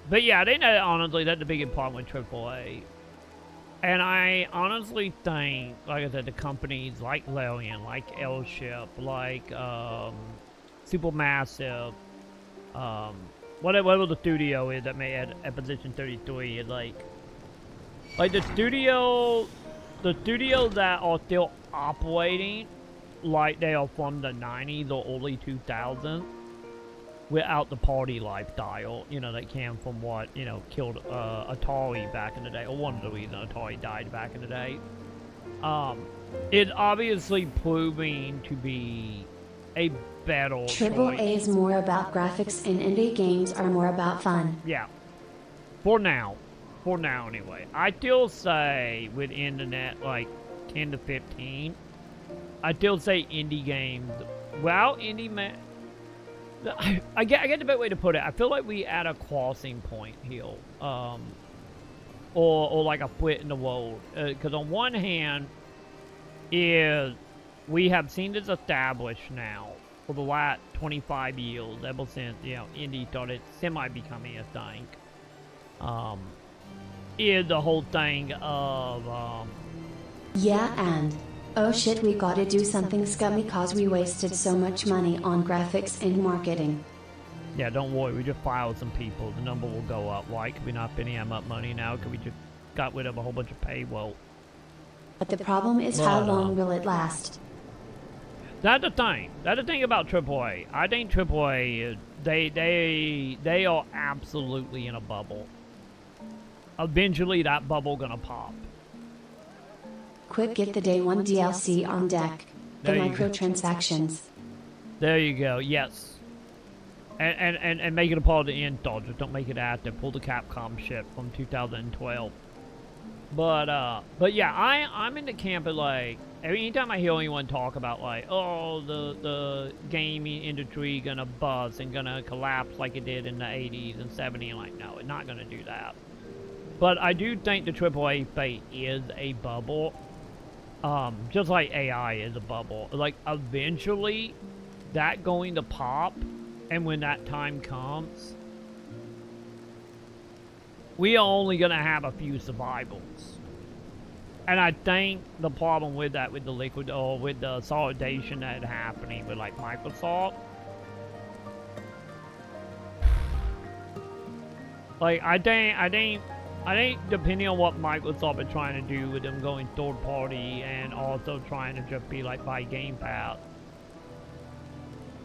But yeah, I think that honestly that's the biggest problem with AAA. And I honestly think, like I said, the companies like Lillian, like L-Ship, like Supermassive, whatever the studio is that made Exposition 33 is like the studios that are still operating like they are from the 90s or early 2000s without the party lifestyle, you know, that came from what, you know, killed Atari back in the day, or one of the reasons Atari died back in the day. It's obviously proving to be a better AAA is more about graphics and indie games are more about fun. Yeah. For now anyway. I still say with internet like 10 to 15, I still say indie games. Well, indie man, I get the better way to put it. I feel like we at a crossing point here, or like a split in the world. Because on one hand, is we have seen this established now for the last 25 years, ever since, you know, indie started semi-becoming a thing. Is the whole thing of, Yeah, and, oh shit, we gotta do something scummy cause we wasted so much money on graphics and marketing. Yeah, don't worry, we just filed some people, the number will go up. Why? Could we not spending that much money now? Could we just got rid of a whole bunch of payroll? But the problem is how long will it last? That's the thing. That's the thing about AAA. I think AAA is, they are absolutely in a bubble. Eventually that bubble gonna pop. Quick, get the day one DLC on deck. The microtransactions. There you go, yes. And make it a part of the end thought. Just don't make it active. Pull the Capcom shit from 2012. But yeah, I'm in the camp of like, anytime I hear anyone talk about like, oh, the gaming industry gonna bust and gonna collapse like it did in the 80s and 70s, I'm like, no, it's not gonna do that. But I do think the AAA fate is a bubble. Just like AI is a bubble. Like, eventually, that going to pop, and when that time comes, we are only gonna have a few survivals. And I think the problem with that, with the liquid, or with the consolidation that is happening with like Microsoft, like I think depending on what Microsoft is trying to do with them going third party and also trying to just be like buy Game Pass,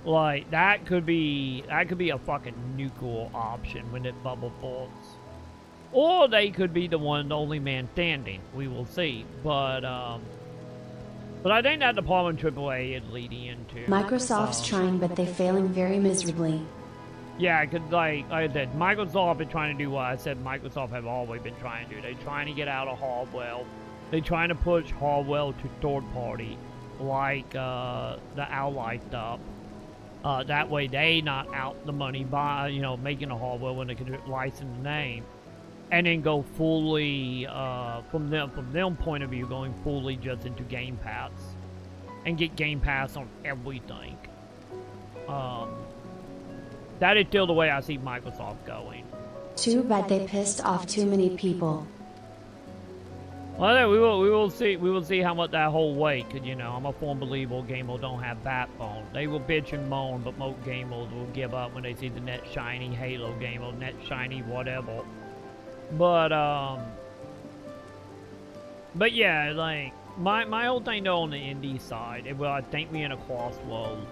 like that could be a fucking nuclear option when it bubble bursts. Or they could be the only man standing. We will see. But I think that the problem AAA is leading into. Microsoft's trying, but they're failing very miserably. Yeah, because like I said, Microsoft is trying to do what I said Microsoft have always been trying to do. They're trying to get out of hardware. They're trying to push hardware to third party, like the Ally stuff. That way they not out the money by, you know, making the hardware when they can license the name. And then go fully, from their point of view, going fully just into Game Pass. And get Game Pass on everything. That is still the way I see Microsoft going. Too bad they pissed off too many people. Well, we will see how much that whole weight, cause you know I'm a firm believer gamers don't have backbone. They will bitch and moan, but most gamers will give up when they see the next shiny Halo game or next shiny whatever. But yeah, like my whole thing though on the indie side, well, I think we're in a crossroads,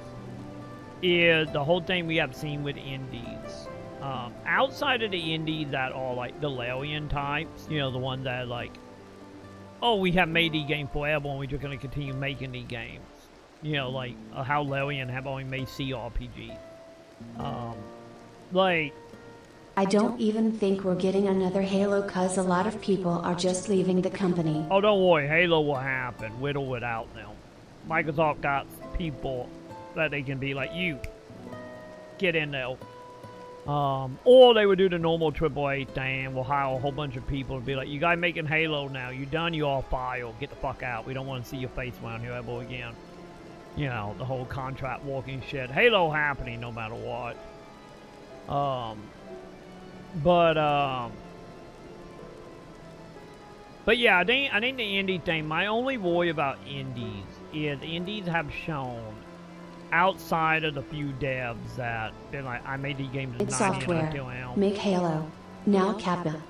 is the whole thing we have seen with indies. Outside of the indies that are like the Larian types, you know, the ones that are like, oh, we have made these games forever and we're just going to continue making these games. You know, like how Larian have only made CRPGs. Like, I don't even think we're getting another Halo cause a lot of people are just leaving the company. Oh, don't worry, Halo will happen, with or without them. Microsoft got people that they can be like, you, get in there. Or they would do the normal AAA thing, we'll hire a whole bunch of people and be like, you guys making Halo now, you done, you all filed, get the fuck out, we don't want to see your face around here ever again. You know, the whole contract walking shit. Halo happening no matter what. But yeah, I think the indie thing, my only worry about indies is indies have shown, outside of the few devs that been like, I made these games in It's 90 software. and I still am. Make Halo. Now Kappa.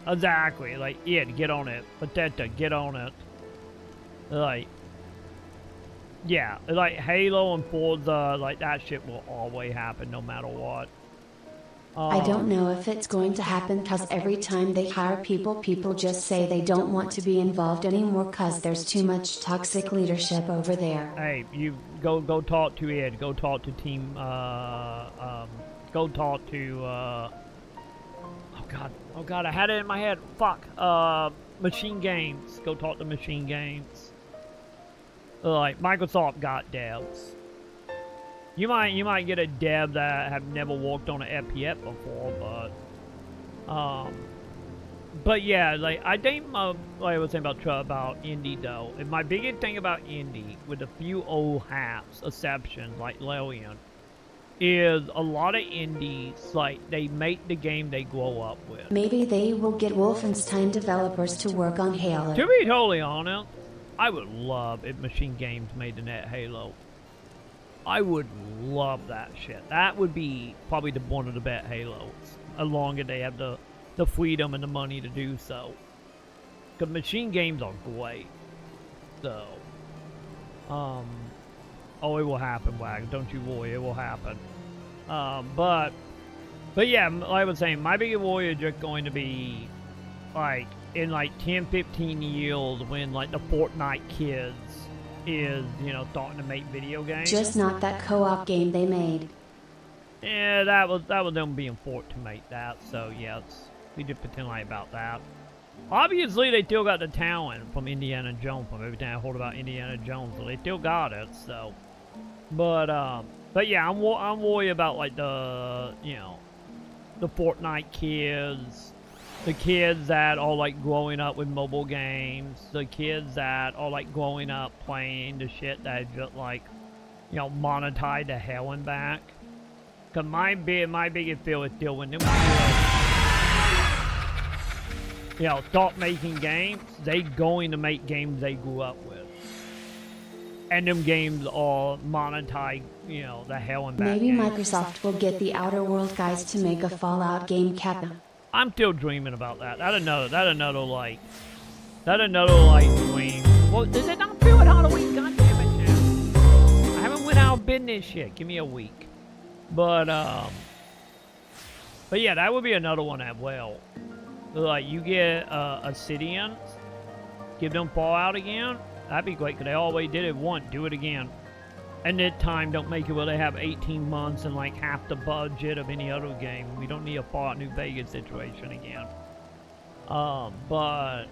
Exactly, like, yeah, get on it. Bethesda, get on it. Like, yeah, like Halo and Forza, like that shit will always happen no matter what. I don't know if it's going to happen cause every time they hire people, people just say they don't want to be involved anymore cause there's too much toxic leadership over there. Hey, you go talk to Ed, go talk to team, go talk to, oh god, I had it in my head, fuck, Machine Games, go talk to Machine Games. Like, Microsoft got devs. You might get a dev that have never worked on an FPS before, but yeah, like I think like I was saying about indie though, and my biggest thing about indie, with a few old hats exceptions like Lillian, is a lot of indies like they make the game they grow up with. Maybe they will get Wolfenstein developers to work on Halo. To be totally honest, I would love if Machine Games made the net Halo. I would love that shit. That would be probably one of the best Halos, as long as they have the freedom and the money to do so. Because Machine Games are great. So, oh, it will happen, Wag. Don't you worry, it will happen. But yeah, like I was saying, my biggest worry is just going to be, like, in like 10, 15 years when, like, the Fortnite kids is, you know, starting to make video games. Just not that co-op game they made. Yeah, that was them being forced to make that, so yes, we did pretend like about that. Obviously, they still got the talent from Indiana Jones, from everything I heard about Indiana Jones, so they still got it, so. But yeah, I'm worried about, like, the, you know, the Fortnite kids, the kids that are, like, growing up with mobile games, the kids that are, like, growing up playing the shit that just, like, you know, monetize the hell and back. Cause my biggest fear is still when them kids, you know, start making games, they going to make games they grew up with. And them games are monetized, you know, the hell and back. Maybe games. Microsoft will get the Outer World guys to make a Fallout game, Captain. I'm still dreaming about that. That another like dream. Well, does it not feel like Halloween? God damn it, now. I haven't went out business shit. Give me a week. But yeah, that would be another one as well. Like, you get Obsidian, give them Fallout again. That'd be great, because they always did it once. Do it again. And this time, don't make it where they have 18 months and like half the budget of any other game. We don't need a Fallout New Vegas situation again. But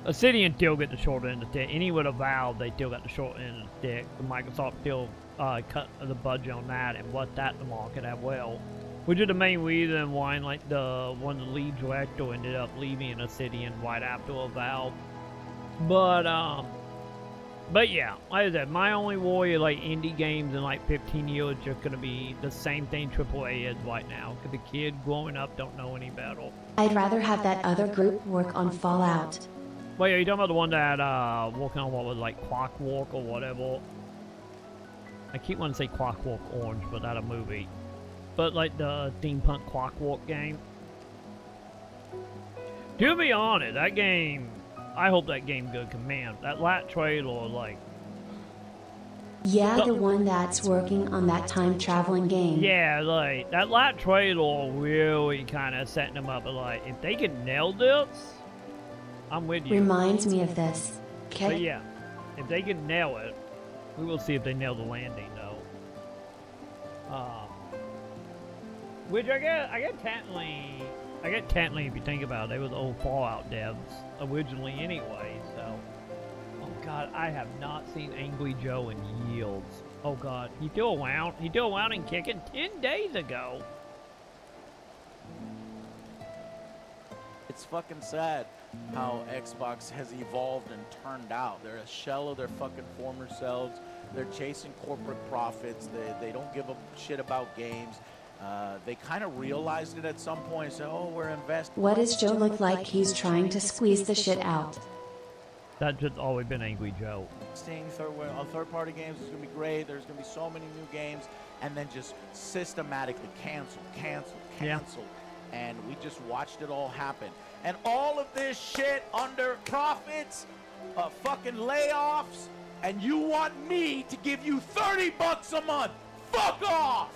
Obsidian still get the short end of the stick. Any with a Valve, they still got the short end of the stick. Microsoft still cut the budget on that and what that the market as well. Which is the main reason why, like, the lead director ended up leaving Obsidian right after a Valve. But yeah, like I said, my only worry is, like, indie games in like 15 years is just gonna be the same thing AAA is right now. Cause the kid growing up don't know any better. I'd rather have that other group work on Fallout. Wait, are you talking about the one that working on what was like Clockwork or whatever? I keep wanting to say Clockwork Orange, but that's a movie. But like the steampunk Clockwork game. To be honest, that game, I hope that game good. Command that last trailer, like. Yeah, the one that's working on that time traveling game. Yeah, like that last trailer really kind of setting them up. Like, if they can nail this, I'm with you. Reminds me of this. Okay. But yeah, if they can nail it, we will see if they nail the landing though. Which I get technically if you think about it, they were the old Fallout devs originally anyway, so. Oh god, I have not seen Angry Joe in years. Oh god, he still around? He still around and kicking 10 days ago. It's fucking sad how Xbox has evolved and turned out. They're a shell of their fucking former selves. They're chasing corporate profits. They don't give a shit about games. They kind of realized it at some point. So, oh, we're investing. What does Joe look like? He's trying to squeeze the shit out. That's just always been Angry Joe. Third-party games is going to be great. There's going to be so many new games. And then just systematically cancel. Yeah. And we just watched it all happen. And all of this shit under profits, fucking layoffs, and you want me to give you $30 a month. Fuck off!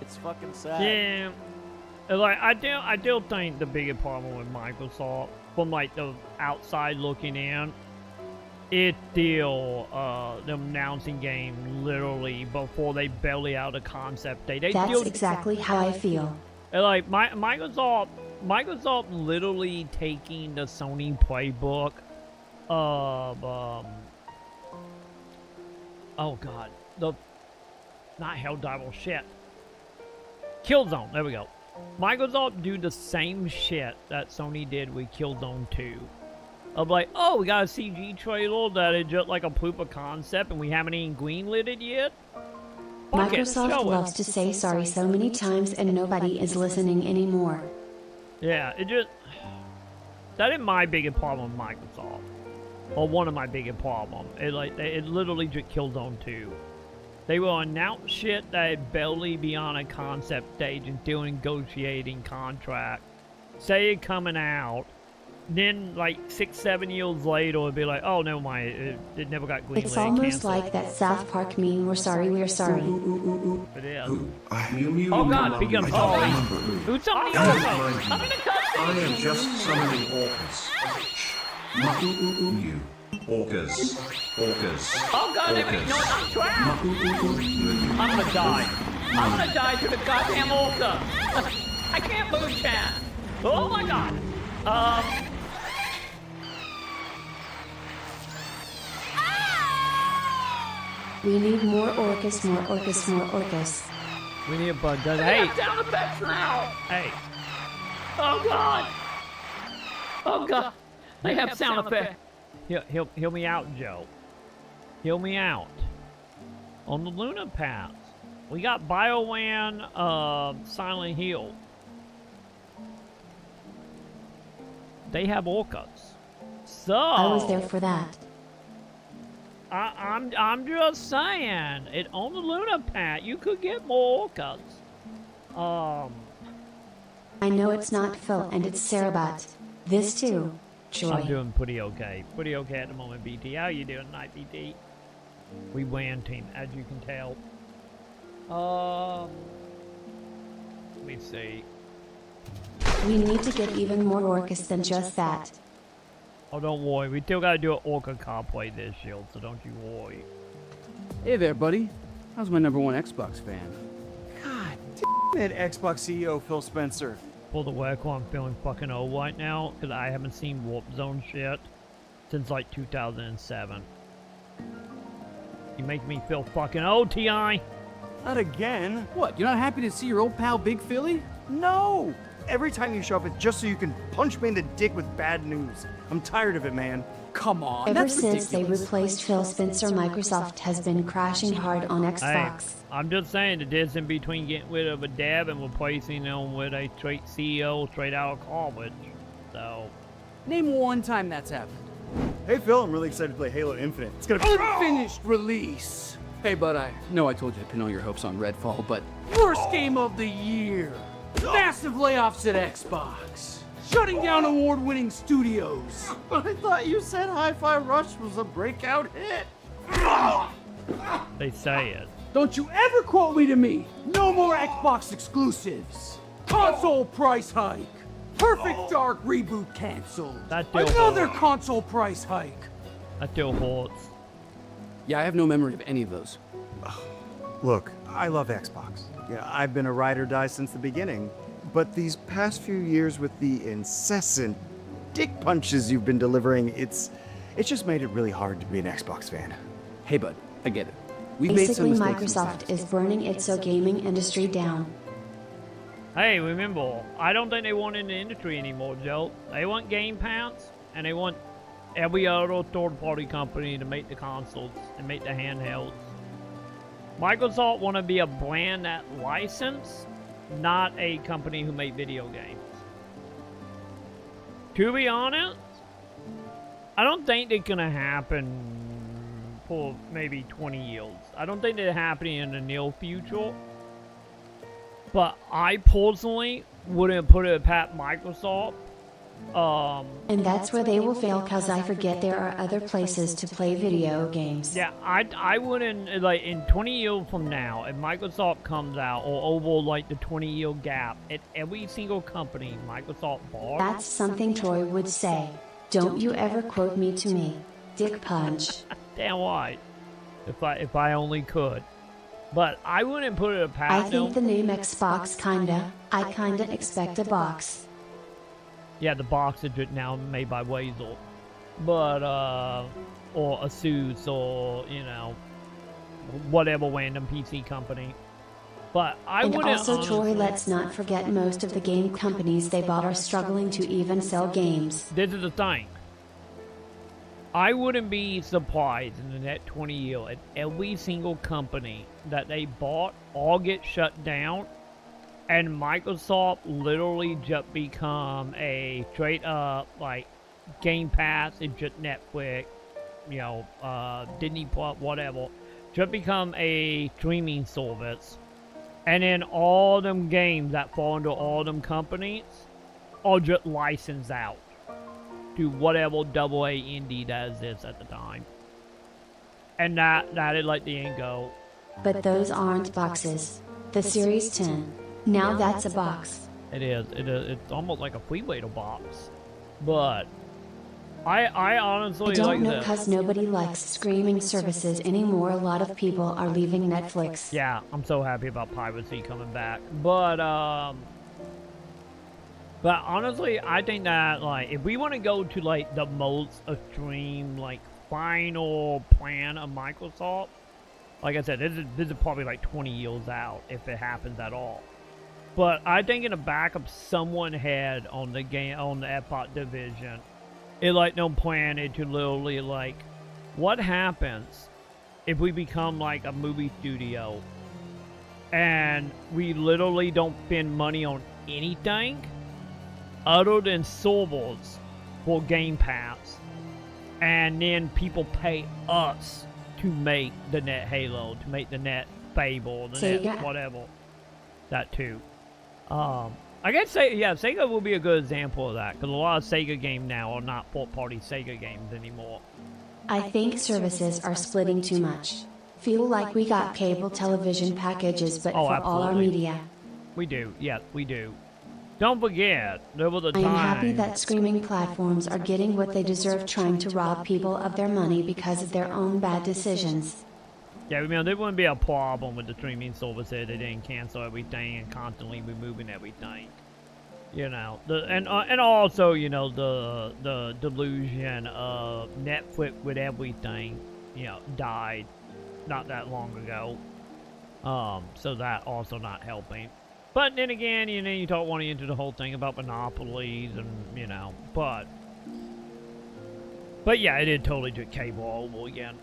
It's fucking sad. Yeah. Like, I do think the biggest problem with Microsoft, from like the outside looking in, it's still them announcing game literally before they belly out a concept day. That's exactly how I feel. Like Microsoft literally taking the Sony playbook of oh god, not Helldivers, shit, Killzone. There we go. Microsoft do the same shit that Sony did with Killzone 2. Of like, oh, we got a CG trailer that is just like a proof of concept and we haven't even greenlit it yet. Fuck Microsoft loves to say sorry so many times and nobody is listening anymore. Yeah, that is my biggest problem with Microsoft. Or one of my biggest problems. It literally just Killzone 2. They will announce shit that barely be on a concept stage and still negotiating contract. Say it coming out. Then, like, 6-7 years later, it'll be like, oh, never mind, it never got greenlit. It's almost like that South Park meme, we're sorry, we're sorry. It is. Oh god, speaking of sorry. Who's summoning orcas? I am just summoning orcas. Not you. Orcas. Orcas. Oh god, no, I'm trapped! I'm gonna die. I'm gonna die to the goddamn orca! I can't move, chat! Oh my god! We need more orcas, more orcas, more orcas. We need a bug. Hey! They have sound effects now! Hey! Oh god! Oh god! They have sound effects! Heal me out, Joe. Heal me out. On the Luna Pass, we got BioWare, Silent Hill. They have orcas. So I was there for that. I'm just saying, it on the Luna Pass, you could get more orcas. I know it's not Phil and it's Sarah, but this too, Joy. I'm doing pretty okay. Pretty okay at the moment, BT. How you doing tonight, BT? We win team, as you can tell. Let me see. We need to get even more orcas than just that. Oh, don't worry. We still gotta do an orca cosplay this shield, so don't you worry. Hey there, buddy. How's my #1 Xbox fan? God damn it, Xbox CEO Phil Spencer. For the work while I'm feeling fucking old right now, because I haven't seen Warp Zone shit since like 2007. You make me feel fucking old, T.I. Not again. What, you're not happy to see your old pal Big Philly? No! Every time you show up, it's just so you can punch me in the dick with bad news. I'm tired of it, man. Come on, Ever since they replaced Phil Spencer, Microsoft has been crashing hard on Xbox. Hey, I'm just saying the difference between getting rid of a dev and replacing them with a straight CEO straight out of college. So, name one time that's happened. Hey Phil, I'm really excited to play Halo Infinite. It's gonna be unfinished release. Hey bud, I know I told you to pin all your hopes on Redfall, but worst game of the year. Massive layoffs at Xbox. Shutting down award-winning studios. But I thought you said Hi-Fi Rush was a breakout hit. They say it. Don't you ever quote me to me. No more Xbox exclusives. Console price hike. Perfect Dark reboot canceled. Another console price hike. That still hurts. Yeah, I have no memory of any of those. Look, I love Xbox. Yeah, I've been a ride or die since the beginning. But these past few years with the incessant dick punches you've been delivering, it's just made it really hard to be an Xbox fan. Hey bud, I get it. Basically, Microsoft is burning its gaming industry down. Hey, remember, I don't think they want in the industry anymore, Joe. They want Game Pass, and they want every other third-party company to make the consoles and make the handhelds. Microsoft want to be a brand that license, not a company who make video games. To be honest, I don't think it's gonna happen for maybe 20 years. I don't think it's happening in the near future. But I personally wouldn't put it past Microsoft And that's where they will fail, cause I forget there are other places to play video games. Yeah, I wouldn't, like, in 20 years from now, if Microsoft comes out, or over, like, the 20-year gap, at every single company Microsoft bought... That's something Troy would say. Don't you ever quote me to me, Dick Punch. Damn right. If I only could. But I wouldn't put it past I think the name Xbox I kinda expect a box. Yeah, the box is now made by Weasel. But, or Asus, or, you know, whatever random PC company. But I wouldn't... And also, Troy, let's not forget most of the game companies they bought are struggling to even sell games. This is the thing. I wouldn't be surprised in the next 20 years if every single company that they bought all get shut down, and Microsoft literally just become a straight up, like, Game Pass and just Netflix, you know, Disney Plus, whatever. Just become a streaming service. And then all them games that fall under all them companies are just licensed out to whatever AA indie that exists at the time. And that is like the end goal. But those aren't boxes. The Series 10. Now that's a box. It is. It's almost like a freeway-to box. But I honestly I don't like know, this. cause nobody likes streaming services anymore. A lot of people are leaving Netflix. Yeah, I'm so happy about piracy coming back. But honestly, I think that, like, if we want to go to, like, the most extreme, like, final plan of Microsoft, like I said, this is probably like 20 years out if it happens at all. But I think in the back of someone head on the game, on the Xbox division, it like no plan it to literally, like, what happens if we become like a movie studio and we literally don't spend money on anything other than servers for Game Pass, and then people pay us to make the net Halo, to make the net Fable, the net whatever. That too. I guess Sega will be a good example of that, because a lot of Sega games now are not fourth-party Sega games anymore. I think services are splitting too much. Feel like we got cable television packages, but for all our media. We do, yes, we do. Don't forget, there was a time... I am happy that streaming platforms are getting what they deserve, trying to rob people of their money because of their own bad decisions. Yeah, I mean, there wouldn't be a problem with the streaming service if they didn't cancel everything and constantly removing everything. You know, and also, you know, the delusion of Netflix with everything, you know, died not that long ago. So that also not helping. But then again, you know, you don't want to into the whole thing about monopolies and, you know, but yeah, it did totally do cable all over again.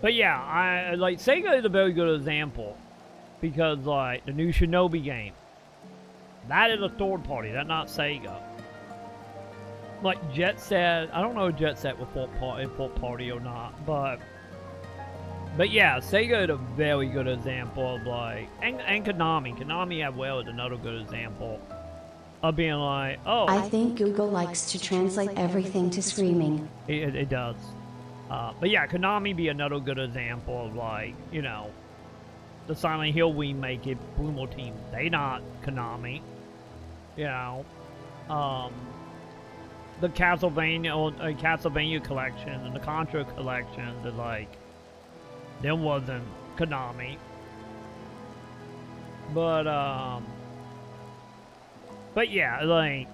But yeah, I like Sega is a very good example, because like the new Shinobi game, that is a third party, that's not Sega. Like Jet Set, I don't know if Jet Set was fourth party or not, but yeah, Sega is a very good example of like, and Konami as well is another good example of being like, oh. I think Google likes to translate everything to streaming. It does. But yeah, Konami be another good example of like, you know, the Silent Hill remake, it Bloomer Team, they not Konami. You know, the Castlevania collection and the Contra collection, they're like, there wasn't Konami. But yeah, like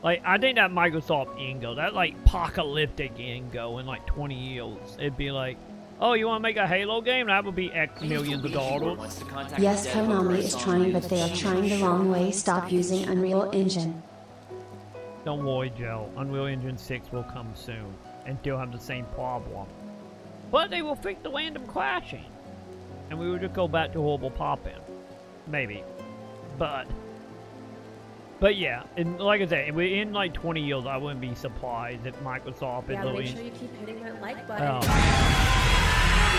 I think that Microsoft Ingo, that like apocalyptic Ingo in like 20 years, it'd be like, oh, you want to make a Halo game? That would be X millions of dollars. Yes, Konami is trying, but they are trying the wrong way. Stop using Unreal Engine. Don't worry, Joe. Unreal Engine 6 will come soon and still have the same problem. But they will fix the random crashing. And we will just go back to horrible pop-in. Maybe. But yeah, and like I said, in like 20 years, I wouldn't be surprised if Microsoft is make sure you keep hitting that like button.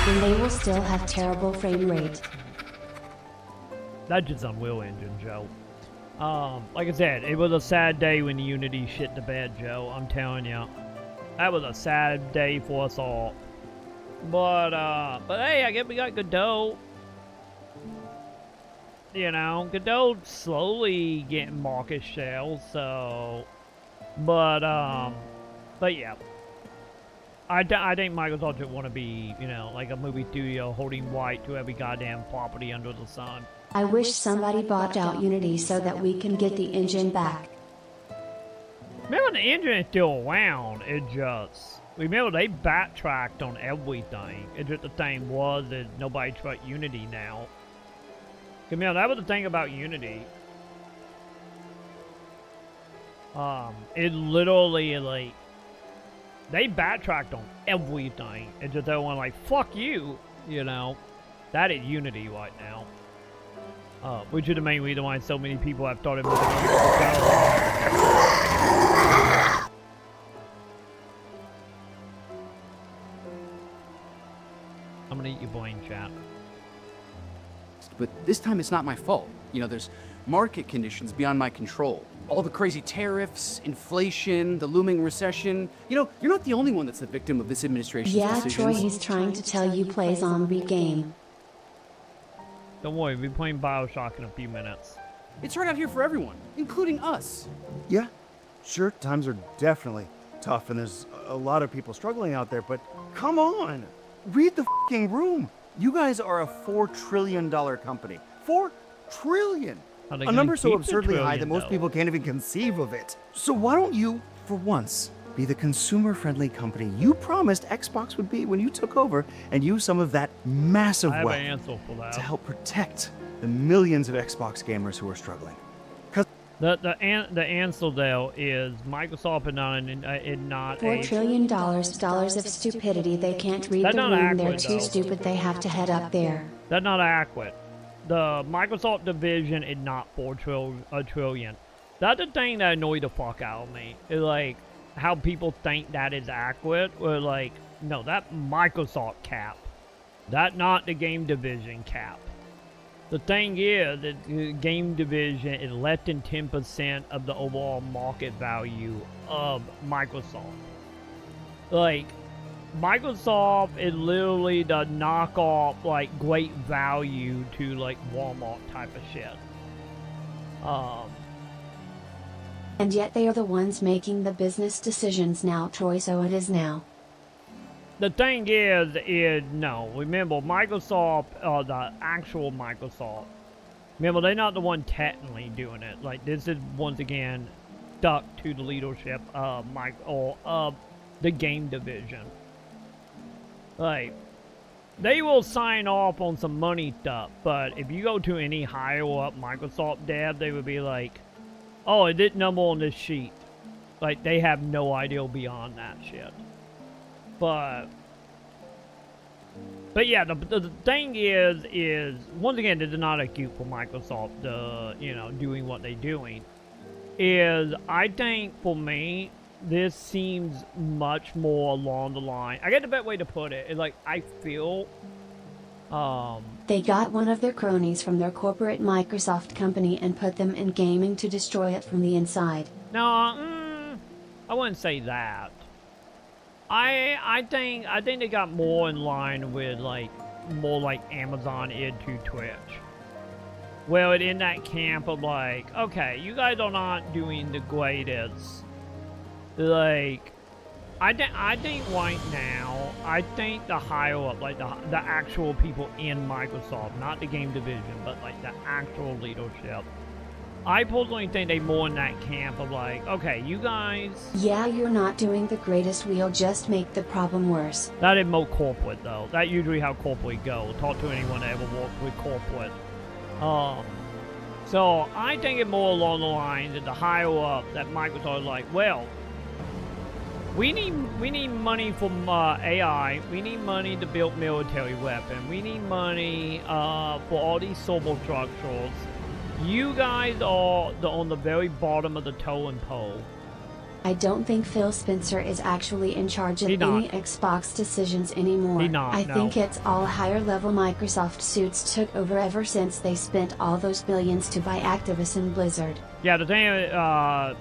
And they will still have terrible frame rate. That's just Unreal Engine, Joe. Like I said, it was a sad day when Unity shit the bed, Joe. I'm telling you. That was a sad day for us all. But hey, I guess we got Godot. You know, Godot slowly getting market sales, so... But yeah. I think Microsoft should want to be, you know, like a movie studio holding white to every goddamn property under the sun. I wish somebody bought out Unity so that we can get the engine back. Remember, the engine is still around. It just... Remember, they backtracked on everything. It's just the thing was that nobody trusts Unity now. Remember, that was the thing about Unity. It literally, like... They backtracked on everything. It's just everyone like, fuck you, you know. That is Unity right now. Which is the main reason why so many people have started moving on to Godot. I'm gonna eat your brain, chat. But this time it's not my fault. You know, there's market conditions beyond my control. All the crazy tariffs, inflation, the looming recession. You know, you're not the only one that's the victim of this administration's decisions. Troy, he's trying to tell you play zombie game. Don't worry, we'll be playing Bioshock in a few minutes. It's right out here for everyone, including us. Yeah, sure, times are definitely tough, and there's a lot of people struggling out there, but come on! Read the f***ing room! You guys are a $4 trillion company. $4 trillion! A number so absurdly high that most people can't even conceive of it. So why don't you, for once, be the consumer-friendly company you promised Xbox would be when you took over and use some of that massive wealth to help protect the millions of Xbox gamers who are struggling? The answer though is Microsoft is not $4 trillion dollars of stupidity. They can't read the room. They're too stupid. They have to head up there. That's not accurate. The Microsoft division is not $4 trillion. That's the thing that annoyed the fuck out of me. It's like how people think that is accurate. Or like, no, that Microsoft cap. That's not the game division cap. The thing is that the game division is less than 10% of the overall market value of Microsoft. Like, Microsoft is literally the knockoff, like, great value to, like, Walmart type of shit. And yet they are the ones making the business decisions now, Troy, so it is now. The thing is no. Remember, Microsoft, the actual Microsoft, remember, they're not the one technically doing it. Like, this is, once again, stuck to the leadership of the game division. Like, they will sign off on some money stuff, but if you go to any higher up Microsoft dev, they would be like, oh, it didn't number on this sheet. Like, they have no idea beyond that shit. But yeah, the thing is once again, this is not acute for Microsoft, you know, doing what they're doing. Is, I think, for me, this seems much more along the line. I get the best way to put it. It's like, I feel, they got one of their cronies from their corporate Microsoft company and put them in gaming to destroy it from the inside. No, I wouldn't say that. I think they got more in line with, like, more like Amazon is to Twitch. Well, in that camp of like, okay, you guys are not doing the greatest. Like, I think right now, I think the higher up, like the actual people in Microsoft, not the game division, but like the actual leadership, I personally think they more in that camp of like, okay, you guys... Yeah, you're not doing the greatest, we'll just make the problem worse. That is more corporate, though. That's usually how corporate go. Talk to anyone that ever worked with corporate. So, I think it's more along the lines that the higher up, that Microsoft is like, well, we need money from AI, we need money to build military weapons, we need money for all these civil structures. You guys are on the very bottom of the totem pole. I don't think Phil Spencer is actually in charge of any Xbox decisions anymore. I think it's all higher level Microsoft suits took over ever since they spent all those billions to buy Activision Blizzard. Yeah, the thing,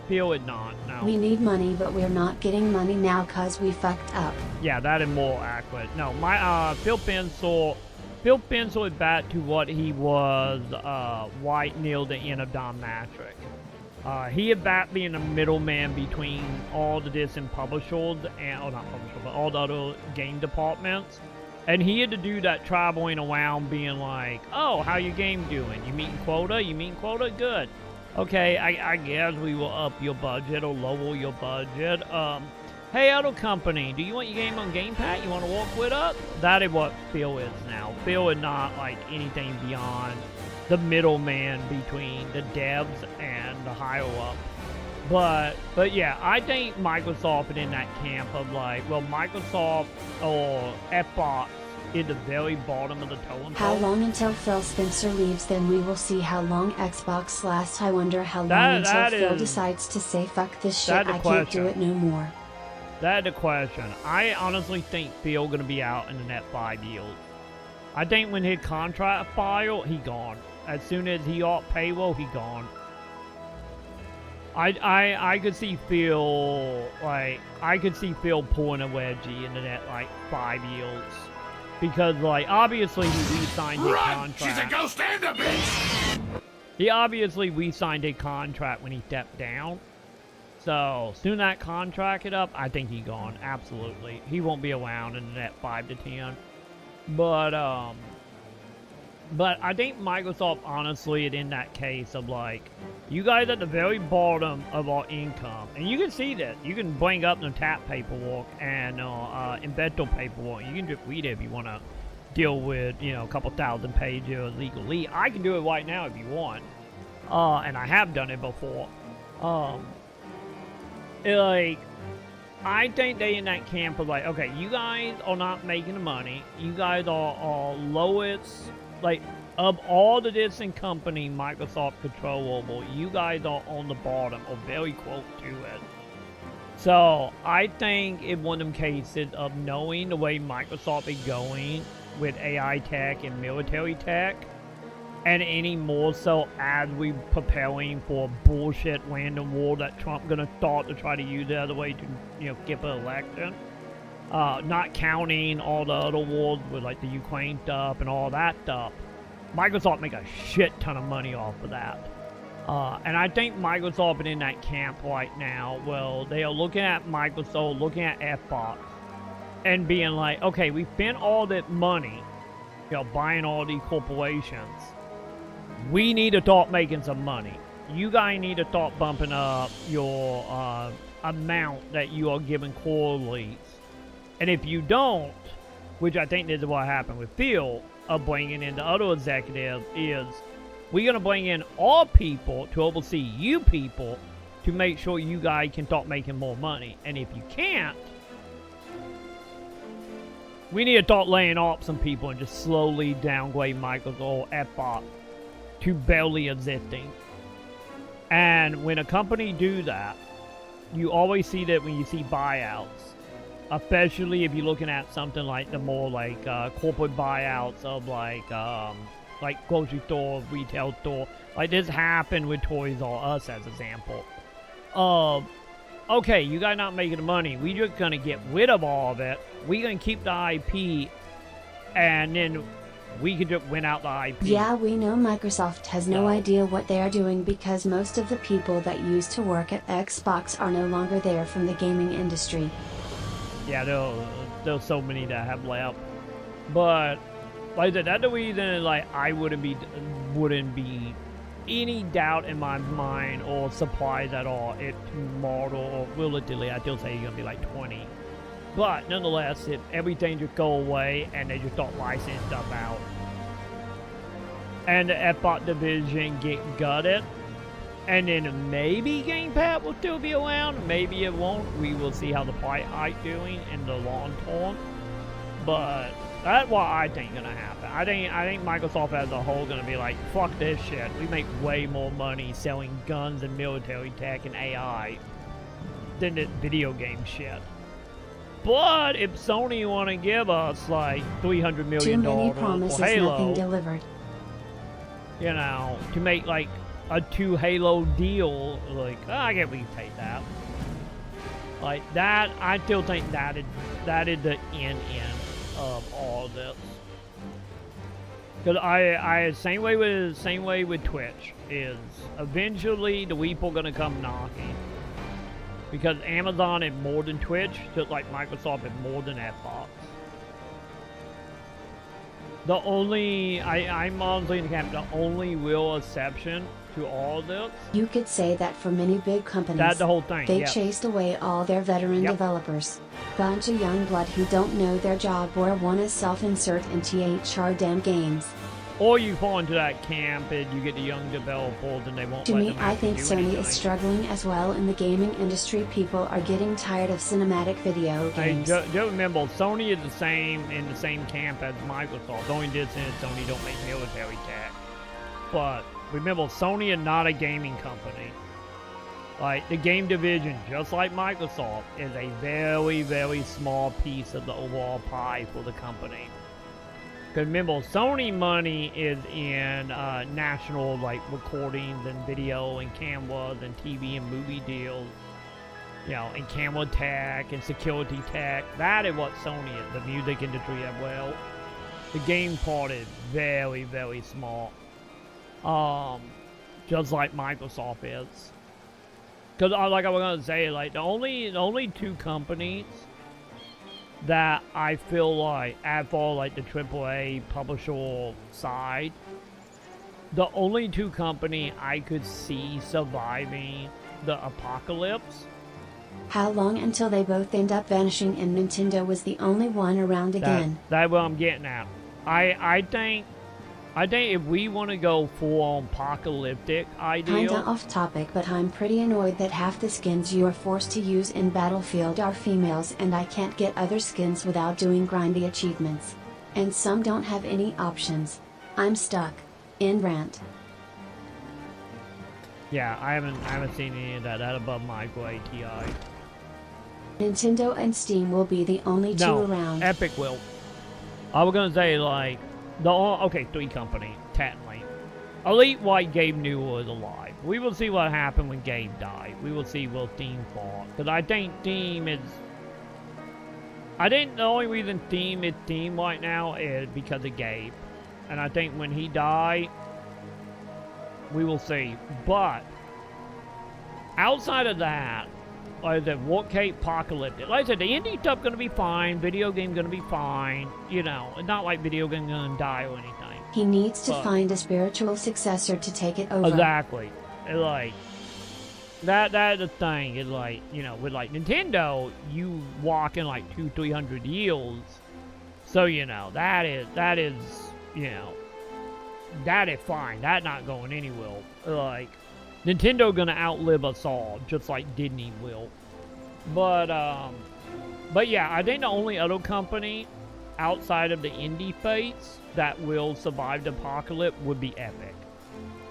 Phil is not, no. We need money, but we're not getting money now cause we fucked up. Yeah, that is more accurate. No, my, Phil Spencer is back to what he was, right near the end of Don Matrick. He is back being a middleman between all the different publishers and, not publishers, but all the other game departments. And he had to do that traveling around being like, oh, how your game doing? You meeting quota? You meeting quota? Good. Okay, I guess we will up your budget or lower your budget. Hey, other company, do you want your game on Game Pass? You want to work with us? That is what Phil is now. Phil is not like anything beyond the middleman between the devs and the higher up. But yeah, I think Microsoft is in that camp of like, well, Microsoft or Xbox is the very bottom of the totem pole. How long until Phil Spencer leaves? Then we will see how long Xbox lasts. I wonder how long until Phil decides to say fuck this shit, I can't do it no more. That's the question. I honestly think Phil gonna be out in the next 5 years. I think when his contract file, he gone. As soon as he off payroll, he gone. I could see Phil, like, I could see Phil pulling a wedgie in the next, like, 5 years. Because, like, obviously he re-signed his contract. She's a ghost and a bitch! He obviously re-signed a contract when he stepped down. So, soon that contract is up, I think he's gone. Absolutely. He won't be around in the next 5 to 10. But I think Microsoft honestly is in that case of like, you guys at the very bottom of our income, and you can see that. You can bring up the TAP paperwork and investor paperwork. You can just read it if you want to deal with, you know, a couple thousand pages legally. I can do it right now if you want, and I have done it before. Like, I think they in that camp of like, okay, you guys are not making the money. You guys are lowest, like, of all the different company Microsoft control over, you guys are on the bottom or very close to it. So I think in one of them cases of knowing the way Microsoft is going with AI tech and military tech, and any more so as we preparing for bullshit random war that Trump gonna start to try to use the other way to, you know, skip an election. Not counting all the other wars with like the Ukraine stuff and all that stuff. Microsoft make a shit ton of money off of that. And I think Microsoft is in that camp right now. Well, they are looking at Microsoft, looking at Xbox, and being like, okay, we spent all that money, you know, buying all these corporations. We need to start making some money. You guys need to start bumping up your amount that you are giving quarterly. And if you don't, which I think this is what happened with Phil, of bringing in the other executives, is we're going to bring in all people to oversee you people to make sure you guys can start making more money. And if you can't, we need to start laying off some people and just slowly downgrade Microsoft or Xbox to barely existing. And when a company do that, you always see that when you see buyouts, especially if you're looking at something like the more like corporate buyouts of like grocery store, retail store. Like this happened with Toys R Us as example. Okay, you guys not making the money. We just gonna get rid of all of it. We gonna keep the IP, and then we could just win out the IP. Yeah, we know Microsoft has no idea what they are doing because most of the people that used to work at Xbox are no longer there from the gaming industry. Yeah, there's so many that have left. But like that's the reason like I wouldn't be any doubt in my mind or surprise at all if tomorrow or relatively I still say you're gonna be like 20. But nonetheless, if everything just go away and they just start licensing stuff out, and the Xbox division get gutted, and then maybe Game Pass will still be around, maybe it won't. We will see how the price hike doing in the long term. But that's what I think gonna happen. I think Microsoft as a whole gonna be like, fuck this shit. We make way more money selling guns and military tech and AI extended video game shit. But if Sony want to give us like $300 million Too many promises, for Halo, nothing delivered. you know, to make like a 2 Halo deal, like, I get we can take that. Like that, I still think that is the end of all of this. Cause I same way with Twitch is eventually the people gonna come knocking. Because Amazon is more than Twitch, just like Microsoft is more than Xbox. The only, I'm honestly in the camp, the only real exception to all of this. You could say that for many big companies. That's the whole thing, They yeah. chased away all their veteran developers. Bunch of young blood who don't know their job or want to self-insert into HR damn games. Or you fall into that camp and you get the young developers and they won't To let me, them I actually think do Sony anything. is struggling as well in the gaming industry. People are getting tired of cinematic video Hey, games. just remember, Sony is in the same camp as Microsoft. The only difference is Sony don't make military tech. But remember, Sony is not a gaming company. Like, the game division, just like Microsoft, is a very, very small piece of the overall pie for the company. Because remember, Sony money is in national, like, recordings and video and cameras and TV and movie deals. You know, and camera tech and security tech. That is what Sony is, the music industry as well. The game part is very, very small. Just like Microsoft is. Because, like I was going to say, like, the only two companies that I feel like, for like the AAA publisher side, the only two company I could see surviving the apocalypse. How long until they both end up vanishing and Nintendo was the only one around again? That's what I'm getting at. I think if we want to go full-on apocalyptic ideal... Kinda off topic, but I'm pretty annoyed that half the skins you are forced to use in Battlefield are females and I can't get other skins without doing grindy achievements. And some don't have any options. I'm stuck. End rant. Yeah, I haven't seen any of that. That above my grade TI. Nintendo and Steam will be the only two around. Epic will. I was gonna say like three company technically. Elite White Gabe knew was alive. We will see what happened when Gabe died. We will see will Steam fall. Because I think Steam is. I think the only reason Steam is Steam right now is because of Gabe, and I think when he died, we will see. But outside of that, like I said, what apocalyptic? Like I said, the indie stuff gonna be fine. Video game gonna be fine. You know, it's not like video game gonna die or anything. He needs to But- find a spiritual successor to take it over. Exactly. It's like that's the thing. It's like, you know, with like Nintendo, you walk in like 200-300 years. So you know that is you know that is fine. That not going anywhere. Like Nintendo gonna outlive us all, just like Disney will. But yeah, I think the only other company outside of the indie fates that will survive the apocalypse would be Epic.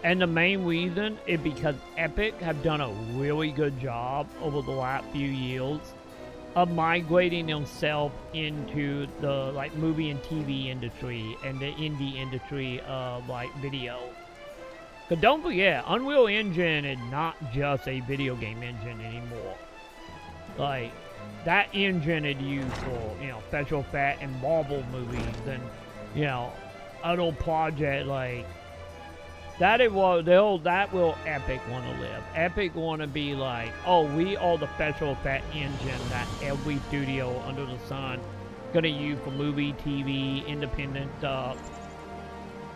And the main reason is because Epic have done a really good job over the last few years of migrating themselves into the like movie and TV industry and the indie industry of like video. But don't forget, Unreal Engine is not just a video game engine anymore. Like, that engine is used for, you know, special effects and Marvel movies and, you know, other projects like that is what that will Epic want to live. Epic want to be like, oh, we are the special effect engine that every studio under the sun gonna use for movie, TV, independent stuff.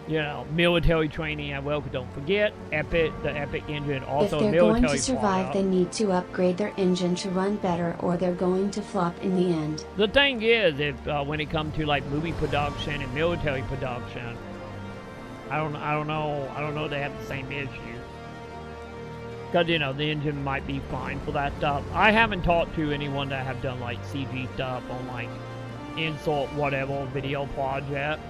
You know, military training as well. 'Cause don't forget, the Epic engine also If a they're military going to survive, product. they need to upgrade their engine to run better, or they're going to flop in the end. The thing is, if when it comes to like movie production and military production, I don't know they have the same issue. Because, you know, the engine might be fine for that stuff. I haven't talked to anyone that have done like CG stuff on like insert whatever video project.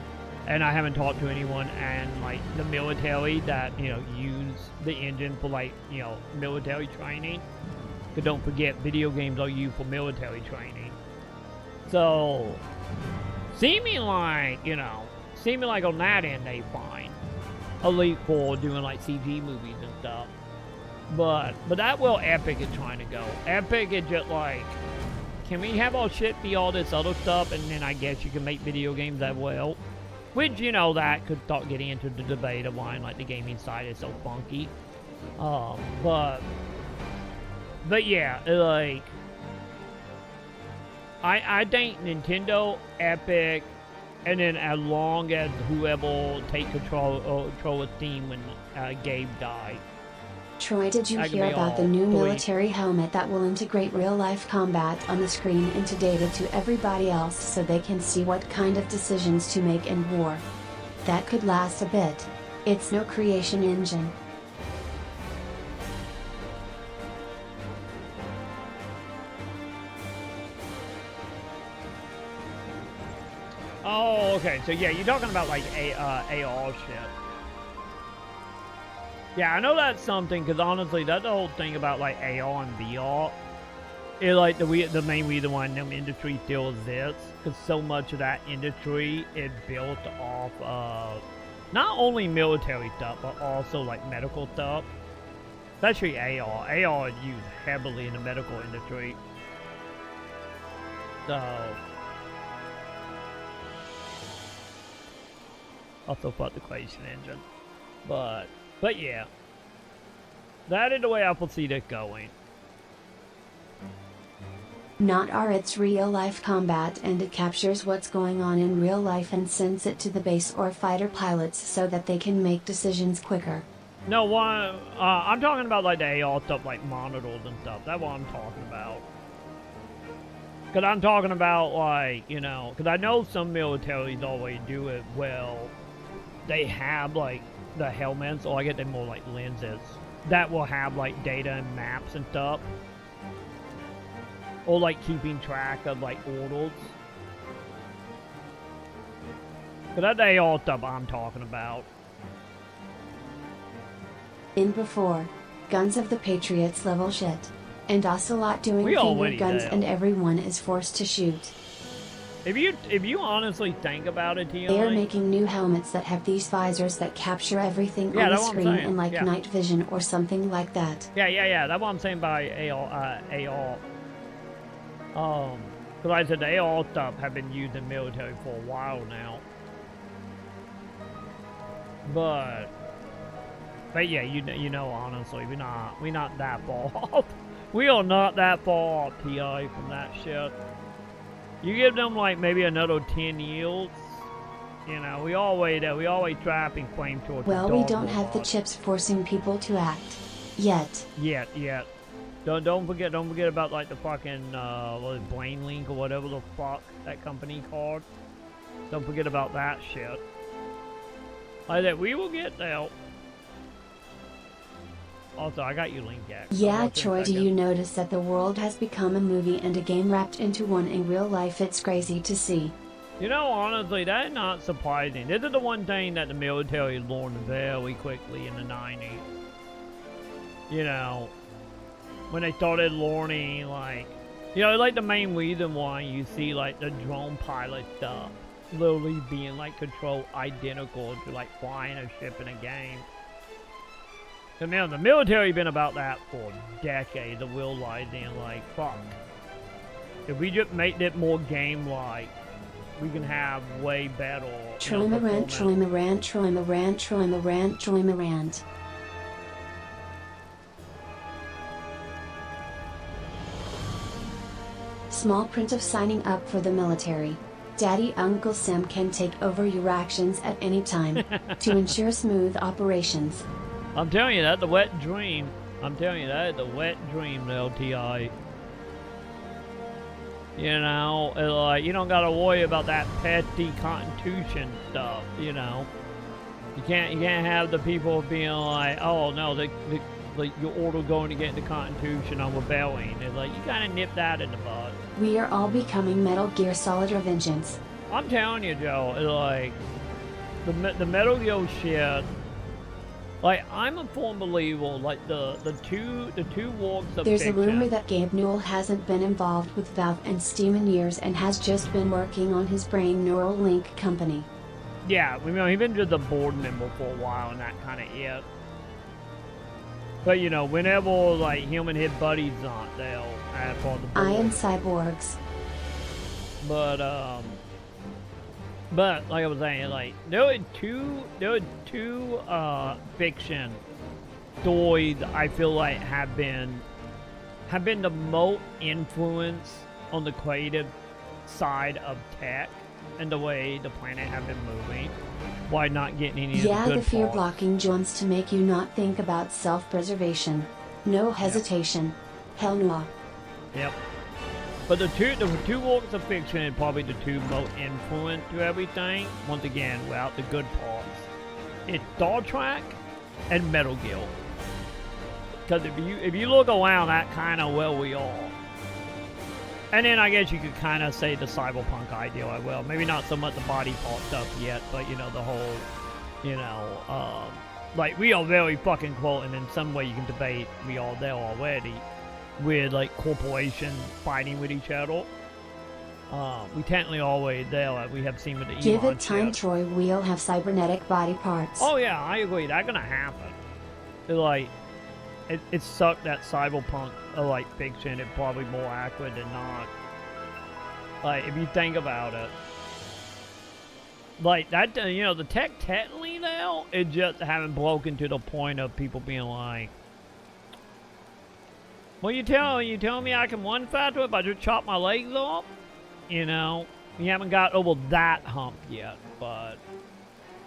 And I haven't talked to anyone and like the military that, you know, use the engine for like, you know, military training. Because don't forget, video games are used for military training. So, seeming like on that end they fine. Elite for doing like CG movies and stuff. But that well Epic is trying to go. Epic is just like, can we have our shit be all this other stuff, and then I guess you can make video games that well? Which, you know, that could start getting into the debate of why like the gaming side is so funky. But yeah, like, I think Nintendo, Epic, and then as long as whoever take control of Steam when Gabe died. Troy, did you hear about the new military helmet that will integrate real-life combat on the screen into data to everybody else so they can see what kind of decisions to make in war? That could last a bit. It's no creation engine. Oh, okay. So yeah, you're talking about like AR shit. Yeah, I know that's something, because honestly, that's the whole thing about like AR and VR. It's like the main reason why the industry still exists, because so much of that industry is built off of not only military stuff, but also like medical stuff. Especially AR. AR is used heavily in the medical industry. So, also fuck the question engine. But yeah, that is the way I foresee this going. Not R, it's real-life combat, and it captures what's going on in real life and sends it to the base or fighter pilots so that they can make decisions quicker. No, I'm talking about like the AR stuff, like monitors and stuff. That's what I'm talking about. Because I'm talking about, like, you know, because I know some militaries always do it well. They have like the helmets, or I get them more like lenses, that will have like data and maps and stuff. Or like keeping track of like orders. But that's the AR stuff I'm talking about. In before, Guns of the Patriots level shit. And Ocelot doing finger guns and everyone is forced to shoot. If you honestly think about it, They are making new helmets that have these visors that capture everything on the screen in like night vision or something like that. Yeah. That's what I'm saying by AR. Because I said the AR stuff have been used in military for a while now. But yeah, you know, honestly, we're not that far off. We are not that far off, TI, from that shit. You give them like maybe another 10 years, you know, we always trapping flamethrowers. Well, we don't have the chips forcing people to act. Yet. Don't forget about like the fucking what is it, Blaine Link or whatever the fuck that company called. Don't forget about that shit. Like that, we will get there. Also, I got you Link Jack. Yeah, Troy, do you notice that the world has become a movie and a game wrapped into one in real life? It's crazy to see. You know, honestly, that's not surprising. This is the one thing that the military learned very quickly in the 90s. You know, when they started learning, like, you know, like the main reason why you see, like, the drone pilot stuff literally being, like, control identical to, like, flying a ship in a game. Cause man, the military been about that for decades of realizing, like, fuck. If we just make it more game-like, we can have way better. Troy Morant. Small print of signing up for the military. Daddy Uncle Sam can take over your actions at any time to ensure smooth operations. I'm telling you, that's the wet dream. I'm telling you, that is the wet dream, LTI. You know, like, you don't gotta worry about that petty constitution stuff, you know. You can't have the people being like, oh no, your order going to get the constitution on rebelling. It's like, you gotta nip that in the bud. We are all becoming Metal Gear Solid Revengeance. I'm telling you, Joe, it's like, the Metal Gear shit, Like, I'm a firm believer, like, the two walks of There's fiction. a rumor that Gabe Newell hasn't been involved with Valve and Steam in years and has just been working on his brain neural link company. Yeah, we know he's been just a board member for a while and that kind of it. But, you know, whenever, like, him and his buddies aren't, they'll add for the board. I am cyborgs. But, like I was saying, like, there were two fiction stories I feel like have been the most influence on the creative side of tech and the way the planet have been moving. Why not getting any of the good The fear parts. blocking joints to make you not think about self-preservation. No hesitation. Hell no. Yep. But the two works of fiction are probably the two most influential to everything. Once again, without the good parts, it's Star Trek and Metal Gear. Because if you look around, that kind of where we are. And then I guess you could kind of say the cyberpunk ideal as well. Maybe not so much the body part stuff yet, but you know the whole, you know, like we are very fucking close, and in some way you can debate we are there already. With like corporations fighting with each other. We technically always there, like we have seen with the Give Elon it time, shit. Troy. We'll have cybernetic body parts. Oh yeah, I agree. That's gonna happen. Like, it sucked that cyberpunk like fiction. It's probably more accurate than not. Like if you think about it, like that, you know, the tech technically now it just haven't broken to the point of people being like. Well, you telling me I can one factor if I just chop my legs off? You know, we haven't got over that hump yet, but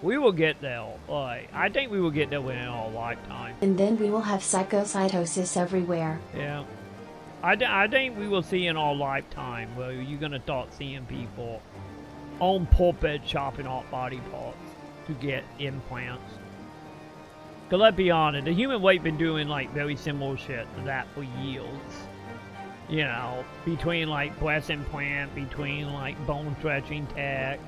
we will get there. Like, I think we will get there within our lifetime. And then we will have psychocytosis everywhere. Yeah. I think we will see in our lifetime where you're going to start seeing people on pulpit chopping off body parts to get implants. Because let's be honest, the human weight been doing like very similar shit to that for years. You know, between like breast implant, between like bone stretching tech,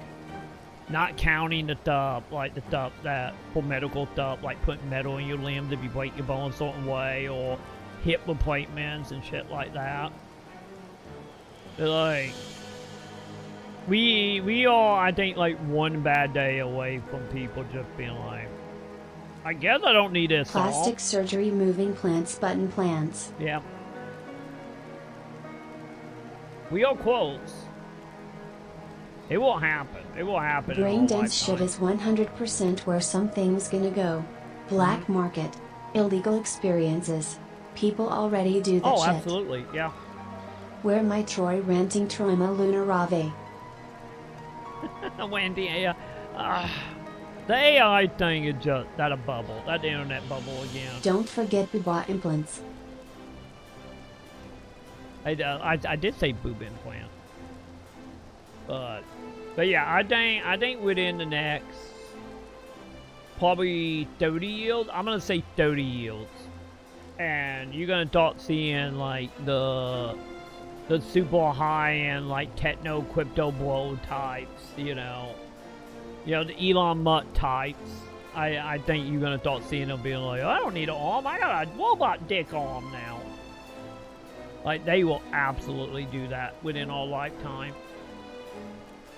not counting the stuff, like the stuff that for medical stuff, like putting metal in your limbs if you break your bone a certain way, or hip replacements and shit like that. But like, we are, I think, like one bad day away from people just being like, I guess I don't need this. Plastic surgery, moving plants, button plants. Yeah. We are close. It will happen. It will happen. Brain dense shit is 100% where something's gonna go. Black market. Illegal experiences. People already do that shit. Oh, absolutely. Yeah. Where my Troy ranting Troima Lunarave. Wendy, yeah. The AI thing is just that a bubble. That internet bubble again. Don't forget boob implants. I did say boob implant. But yeah, I think within the next probably 30 years, I'm gonna say 30 years, and you're gonna start seeing like the super high end like techno crypto bro types, you know, the Elon Musk types. I think you're gonna start seeing them being like, I don't need an arm, I got a robot dick arm now. Like they will absolutely do that within our lifetime.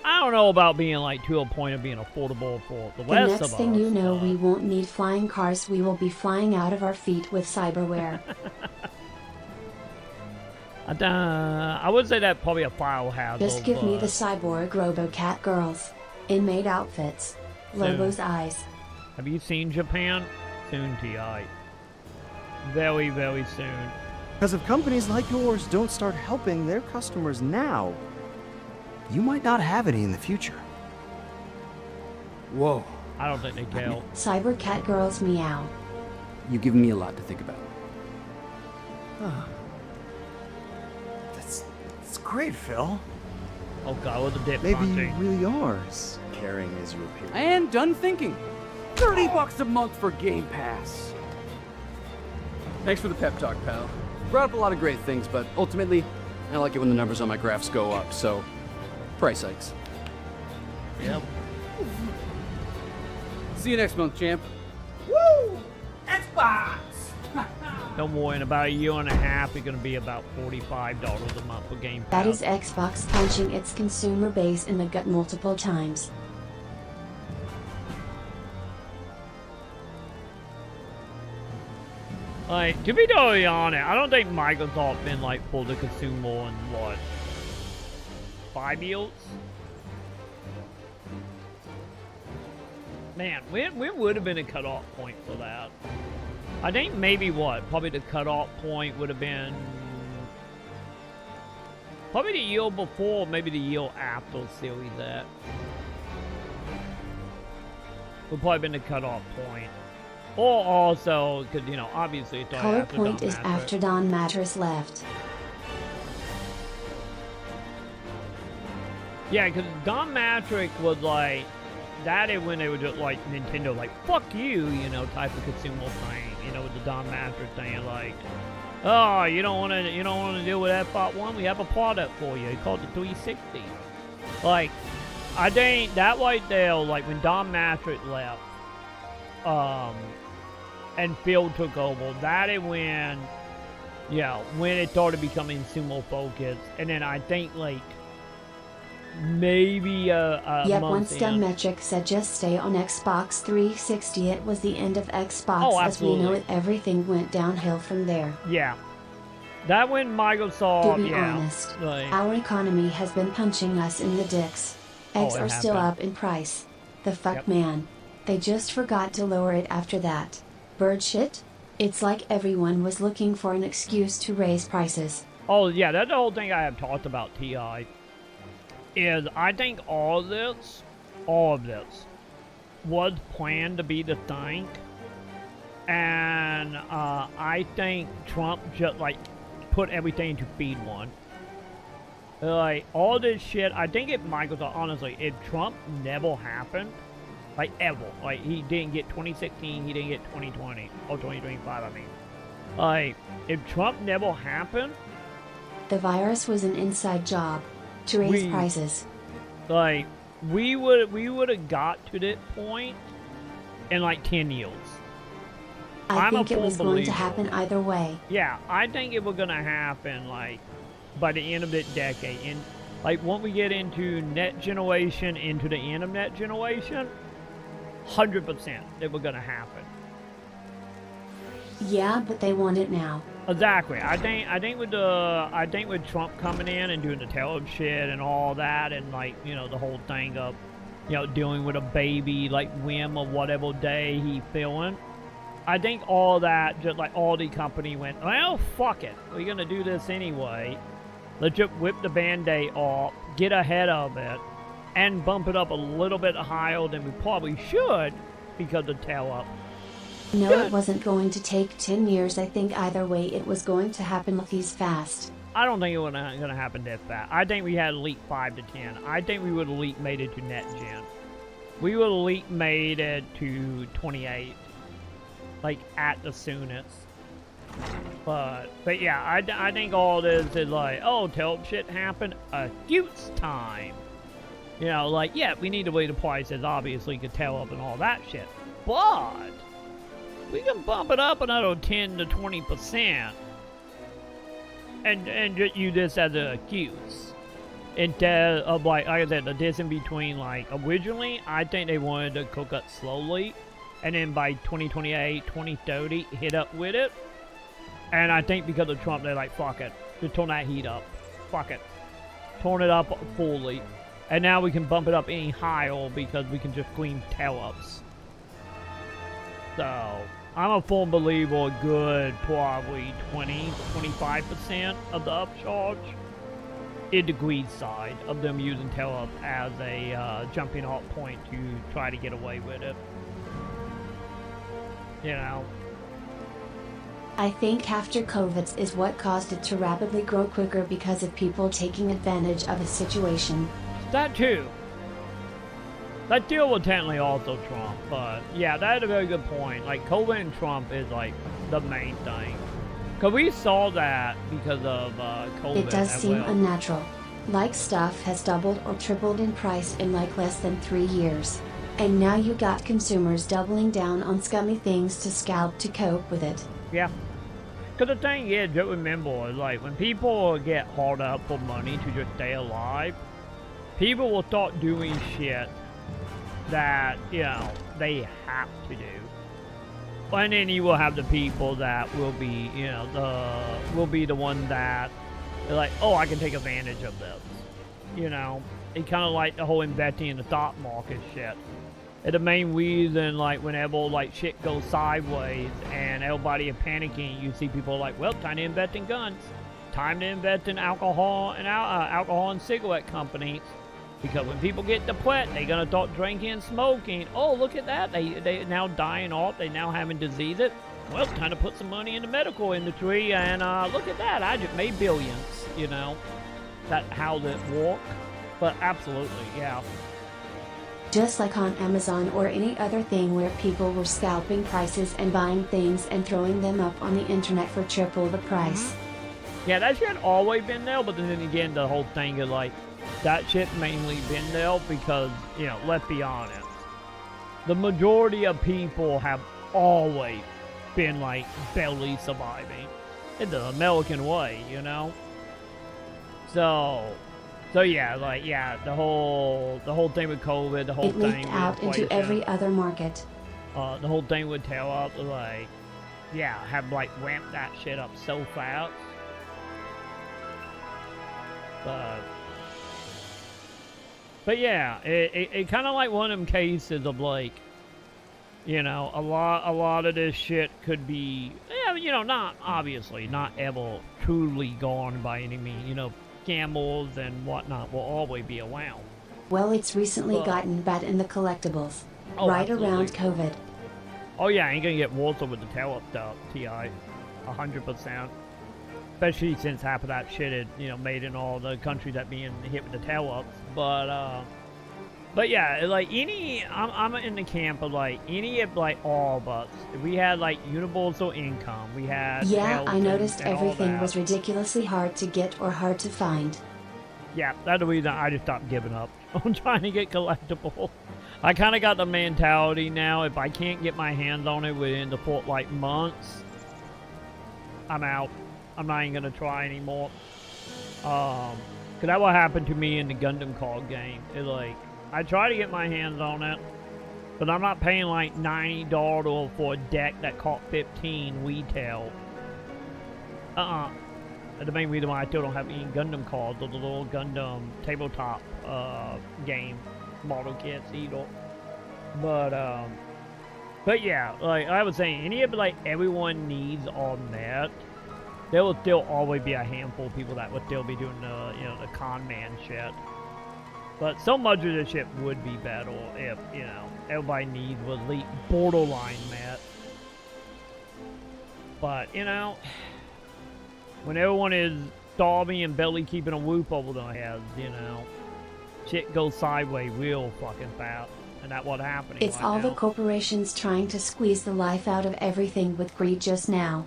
I don't know about being like to a point of being affordable for the rest of us. The next thing you know, we won't need flying cars. We will be flying out of our feet with cyberware. I would say that probably a file hazard. Just give me the cyborg RoboCat girls. Inmate outfits. Lobo's eyes. Have you seen Japan? Soon, T.I. Very, very soon. Because if companies like yours don't start helping their customers now, you might not have any in the future. Whoa. I don't think they care. Cybercat girls meow. You've given me a lot to think about. That's great, Phil. Oh god, what the dip Maybe punching. you really are as caring as you appear. And done thinking. $30 a month for Game Pass. Thanks for the pep talk, pal. Brought up a lot of great things, but ultimately, I like it when the numbers on my graphs go up, so price hikes. Yep. See you next month, champ. Woo! Xbox! Don't worry, in about a year and a half, it's gonna be about $45 a month for Game Pass. That is Xbox punching its consumer base in the gut multiple times. Like, to be totally honest, I don't think Microsoft been like pulled the consumer in what, 5 years? Man, when would have been a cutoff point for that? I think maybe what? Probably the cutoff point would have been probably the year before, maybe the year after Series X. Would probably been the cutoff point. Or also, because, you know, obviously it's Color after Point Don is Matrix. after Don Matrix left. Yeah, because Don Matrix was like, that is when they were just like, Nintendo, like, fuck you, you know, type of consumer thing, you know, with the Don Matrix thing, like, oh, you don't want to deal with Xbox One, we have a product for you, it's called the 360. Like, I think that right there, like, when Don Matrix left, and Phil took over, that is when, yeah, when it started becoming consumer focused, and then I think, like, maybe Yep, month once in. Don Matrix said just stay on Xbox 360, it was the end of Xbox. Oh, as we know absolutely. it, everything went downhill from there. Yeah. That when Microsoft, To be yeah. honest, like, our economy has been punching us in the dicks. Oh, Eggs it are has still been. up in price. The fuck, Yep. man. They just forgot to lower it after that. Bird shit? It's like everyone was looking for an excuse to raise prices. oh, yeah, that's the whole thing I have talked about, TI. Is I think all of this was planned to be the thing. And I think Trump just, like, put everything into feed one. Like, all this shit, I think if Microsoft, honestly, if Trump never happened, like, ever, like, he didn't get 2016, he didn't get 2020, or 2025, I mean. Like, if Trump never happened, The virus was an inside job. To raise We- prices. like, we would have got to that point in, like, 10 years. I I'm a think it full was going to believer. happen either way. Yeah, I think it was gonna happen, like, by the end of this decade. And, like, once we get into net generation, into the end of net generation, 100% it was gonna happen. Yeah, but they want it now. Exactly. I think with Trump coming in and doing the tele shit and all that, and, like, you know, the whole thing of, you know, dealing with a baby, like, whim or whatever day he feeling. I think all that, just like all the company went, well, fuck it. We're gonna do this anyway. Let's just whip the Band-Aid off, get ahead of it, and bump it up a little bit higher than we probably should because of tail up. No, Good. it wasn't going to take 10 years. I think either way it was going to happen with these fast. I don't think it was gonna happen that fast. I think we had leap 5 to 10. I think we would have leap made it to net gen. We would have leap made it to 28, like, at the soonest. But yeah, I think all this is like, oh, tell shit happened a huge time. You know, like, yeah, we need to wait the prices, obviously, could tell up and all that shit. But we can bump it up another 10 to 20%. And just use this as an excuse. Instead of, like I said, the this in between, like, originally, I think they wanted to cook up slowly. And then by 2028, 2030, hit up with it. And I think because of Trump, they're like, fuck it. Just turn that heat up. Fuck it. Turn it up fully. And now we can bump it up any higher because we can just clean tail-ups. So, I'm a full believer a good probably 20-25% of the upcharge is the greed side of them using tail-up as a jumping off point to try to get away with it. You know? I think after COVID is what caused it to rapidly grow quicker because of people taking advantage of a situation. That too. That deal was technically also Trump, but yeah, that's a very good point. Like, COVID and Trump is, like, the main thing. Because we saw that because of COVID. It does as seem well. unnatural. Like stuff has doubled or tripled in price in like less than 3 years. And now you got consumers doubling down on scummy things to scalp to cope with it. Yeah. Because the thing is, just remember, like, when people get hard up for money to just stay alive, people will start doing shit that, you know, they have to do. And then you will have the people that will be, you know, will be the one that are like, oh, I can take advantage of this. You know, it's kind of like the whole investing in the stock market shit. And the main reason, like, whenever, like, shit goes sideways and everybody is panicking, you see people like, well, time to invest in guns. Time to invest in alcohol and cigarette companies. Because when people get depressed, they're going to start drinking and smoking. Oh, look at that. They now dying off. They now having diseases. Well, time to put some money in the medical industry. And look at that. I just made billions, you know. That's how that works. But absolutely, yeah. Just like on Amazon or any other thing where people were scalping prices and buying things and throwing them up on the internet for triple the price. Yeah, that shit always been there, but then again, the whole thing is like, that shit mainly been there because, you know, let's be honest. The majority of people have always been, like, barely surviving. It's the American way, you know? So yeah, like, yeah, the whole thing with COVID, the whole it thing leaked out into every other market. The whole thing would tell up, like, yeah, have, like, ramped that shit up so fast. But yeah, it kind of like one of them cases of, like, you know, a lot of this shit could be, yeah, you know, not obviously not ever truly gone by any means. You know, gambles and whatnot will always be around. Well, it's recently gotten bad in the collectibles, right around COVID. Oh yeah, ain't gonna get worse with the tail-up stuff, TI, 100%. Especially since half of that shit is, you know, made in all the countries that being hit with the tail-ups. But yeah, like I'm in the camp of like any of like all of us. We had like universal income. We had I noticed everything was ridiculously hard to get or hard to find. Yeah, that's the reason I just stopped giving up on trying to get collectibles. I kind of got the mentality now, if I can't get my hands on it within the like months, I'm out. I'm not even gonna try anymore. Cause that what happened to me in the Gundam card game. It like, I try to get my hands on it, but I'm not paying like $90 for a deck that cost $15 retail. The main reason why I still don't have any Gundam cards or the little Gundam tabletop game model kits either. But yeah, like I was saying, any of like everyone needs are met. There will still always be a handful of people that would still be doing the, you know, the con man shit. But so much of this shit would be better if, you know, everybody needs was elite borderline met. But, you know, when everyone is starving and barely keeping a roof over their heads, you know, shit goes sideways real fucking fast. And that's what's happening. It's right all now. the corporations trying to squeeze the life out of everything with greed just now.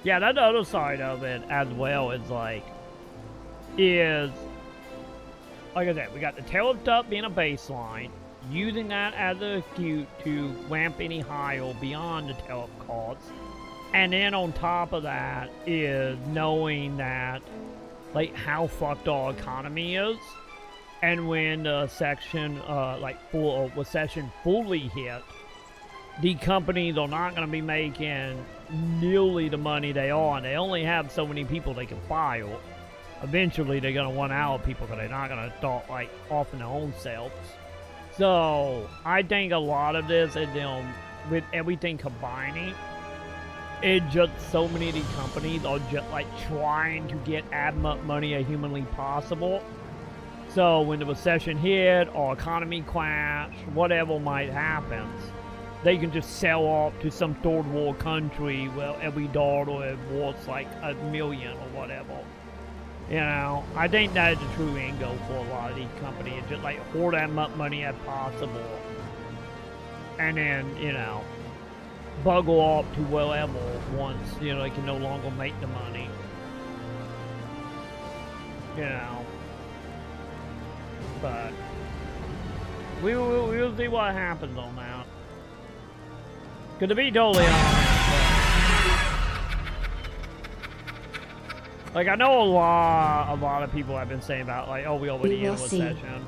Yeah, that's the other side of it as well. Is like I said, we got the tail of stuff being a baseline, using that as an excuse to ramp any higher beyond the tail of costs, and then on top of that is knowing that, like, how fucked our economy is, and when the recession fully hit, the companies are not going to be making nearly the money they are, and they only have so many people they can fire. Eventually, they're going to run out of people because they're not going to start, like, offering their own selves. So, I think a lot of this, with everything combining, it's just so many of these companies are just, like, trying to get as much money as humanly possible. So, when the recession hit, or economy crash, whatever might happen, they can just sell off to some third world country where every dollar is worth like $1 million or whatever. You know, I think that is the true end goal for a lot of these companies. Just like hoard as much money as possible. And then, you know, bugger off to wherever once, you know, they can no longer make the money. You know. But we'll see what happens on that. Cause to be totally honest, like I know a lot of people have been saying about like, oh, we already in a session.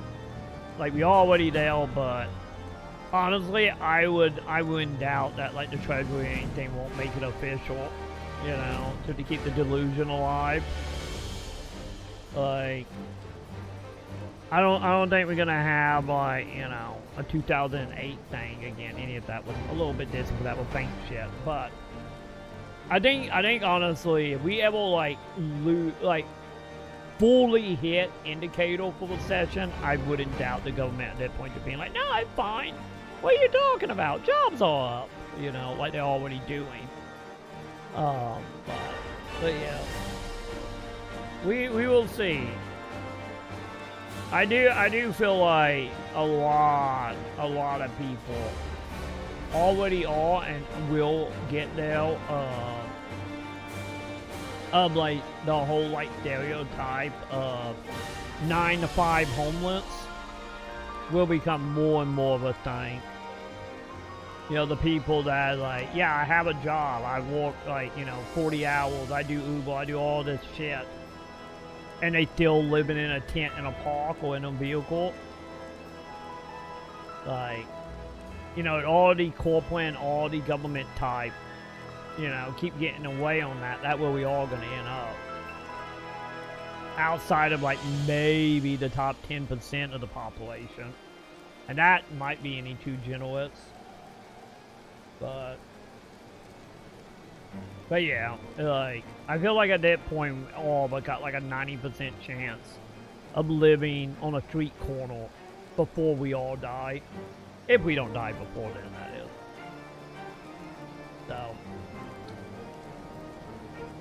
Like we already there, but honestly, I wouldn't doubt that like the Treasury or anything won't make it official, you know, to keep the delusion alive. Like, I don't think we're gonna have like, you know, a 2008 thing again. Any of that was a little bit different, but that was bank shit. But I think honestly, if we ever like fully hit indicator for the session, I wouldn't doubt the government at that point to being like, no, I'm fine. What are you talking about? Jobs are up, you know, like they're already doing. But yeah, we will see. I do feel like a lot of people already are and will get there. Of like the whole like stereotype of 9 to 5 homeless will become more and more of a thing. You know, the people that are like, yeah, I have a job, I work like, you know, 40 hours, I do Uber, I do all this shit, and they still living in a tent in a park or in a vehicle. Like, you know, all the corporate and all the government type, you know, keep getting away on that. That's where we all gonna end up. Outside of like maybe the top 10% of the population. And that might be any too generous. But yeah, like, I feel like at that point we all but got like a 90% chance of living on a street corner before we all die. If we don't die before then, that is.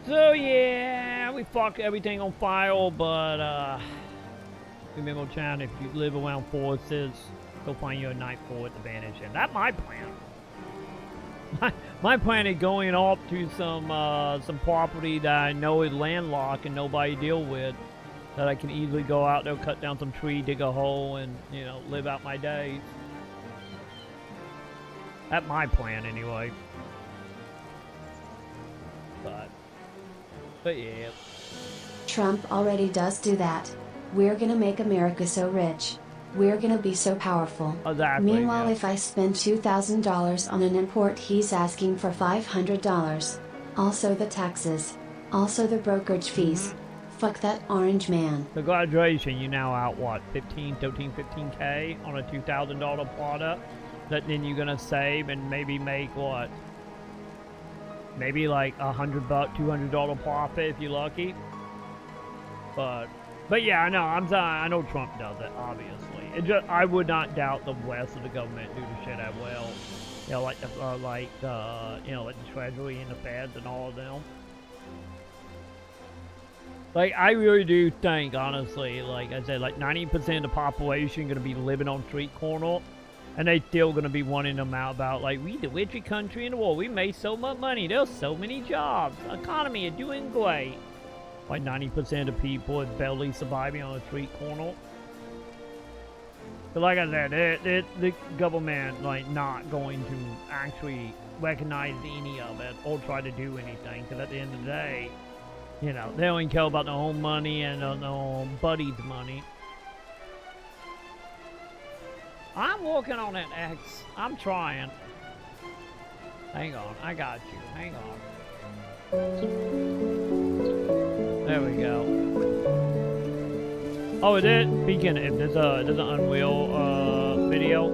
So yeah, we fucked everything on fire, but remember, Chan, if you live around forests, go find you a night forest to vanish in. That's my plan. My plan is going off to some property that I know is landlocked and nobody deal with, that I can easily go out there, cut down some tree, dig a hole, and, you know, live out my days. That's my plan anyway. But yeah. Trump already does do that. We're gonna make America so rich. We're gonna be so powerful. Exactly, Meanwhile, yeah. if I spend $2,000 on an import, he's asking for $500. Also the taxes. Also the brokerage fees. Fuck that orange man. The graduation, you now out what, 15K on a $2,000 product that then you're gonna save and maybe make what? Maybe like $100, $200 profit if you're lucky. But yeah, I know Trump does it, obviously. I would not doubt the rest of the government do the shit as well. You know, like the you know, like the Treasury and the Feds and all of them. Like, I really do think, honestly, like I said, like 90% of the population gonna be living on street corner. And they still gonna be wanting them out about like, we the richest country in the world. We made so much money. There's so many jobs. The economy is doing great. Like 90% of people are barely surviving on a street corner. But like I said, the government like not going to actually recognize any of it or try to do anything. Because at the end of the day, you know, they only care about their own money and their own buddies' money. I'm working on it, X. I'm trying. Hang on, I got you. Hang on. There we go. Oh, it is. Speaking of, there's an Unreal video.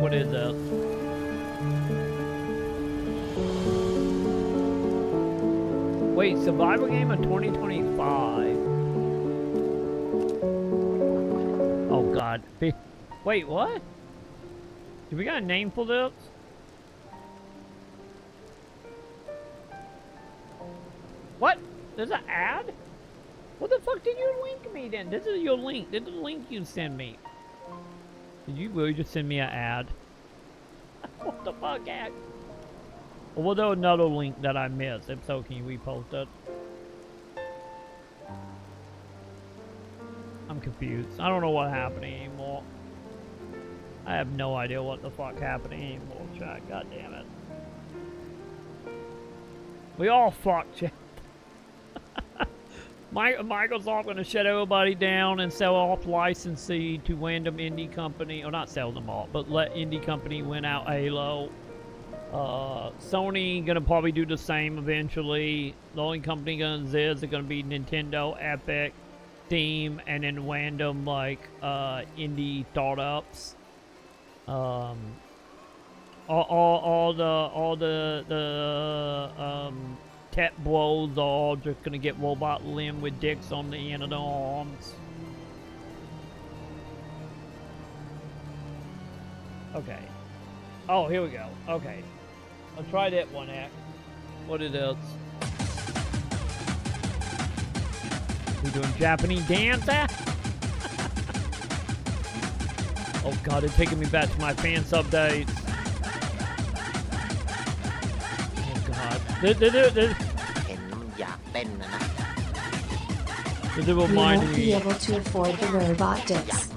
What is that? Wait, survival game of 2025. Oh God. Wait, what? Do we got a name for this? What? There's an ad? What the fuck did you link me then? This is your link. This is the link you send me. Did you really just send me an ad? What the fuck, ad? Or was there another link that I missed? If so, can you repost it? I'm I'm confused. I don't know what happened anymore. I have no idea what the fuck happened anymore, chat. God damn it. We all fucked, chat. Microsoft gonna shut everybody down and sell off licensee to random indie company, or not sell them off, but let indie company win out Halo. Sony gonna probably do the same eventually. The only company gonna exist is gonna be Nintendo, Epic, Steam, and then random like indie startups. All the tech bros are all just gonna get robot limb with dicks on the end of their arms. Okay. Oh, here we go. Okay. I'll try that one, X. What it is. We doing Japanese dance, Oh god, it's taking me back to my fan sub days. Oh god. This You reminded won't be me. able to afford the robot dicks.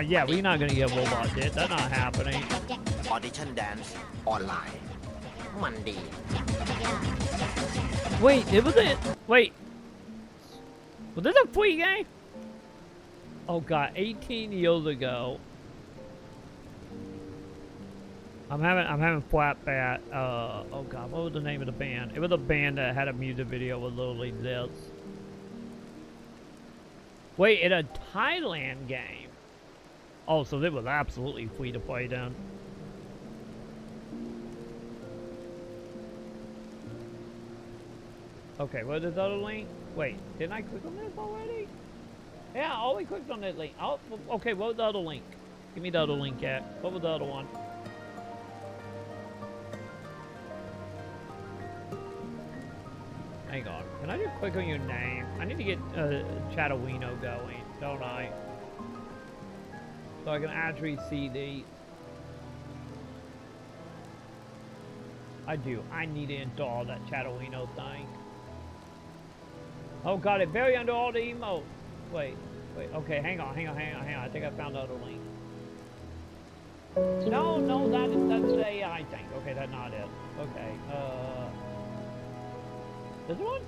Yeah, we're not gonna get robot dick. That's not happening. Audition dance online. Monday. Wait, it was it. Wait. Was this a free game? Oh god, 18 years ago. I'm having flat bat. Oh god, what was the name of the band? It was a band that had a music video with literally this. Wait, it's a Thailand game. Oh, so it was absolutely free to play then. Okay, what is the other link? Wait, didn't I click on this already? Yeah, I always clicked on that link. Oh, okay, what was the other link? Give me the other link, Cat. What was the other one? Hang on. Can I just click on your name? I need to get Chatawino going, don't I? So I can actually see the... I do. I need to install that Chatawino thing. Oh god, it's very under all the emotes. Wait. Okay, hang on. I think I found the other link. No, that's the AI thing. Okay, that's not it. Okay, this one?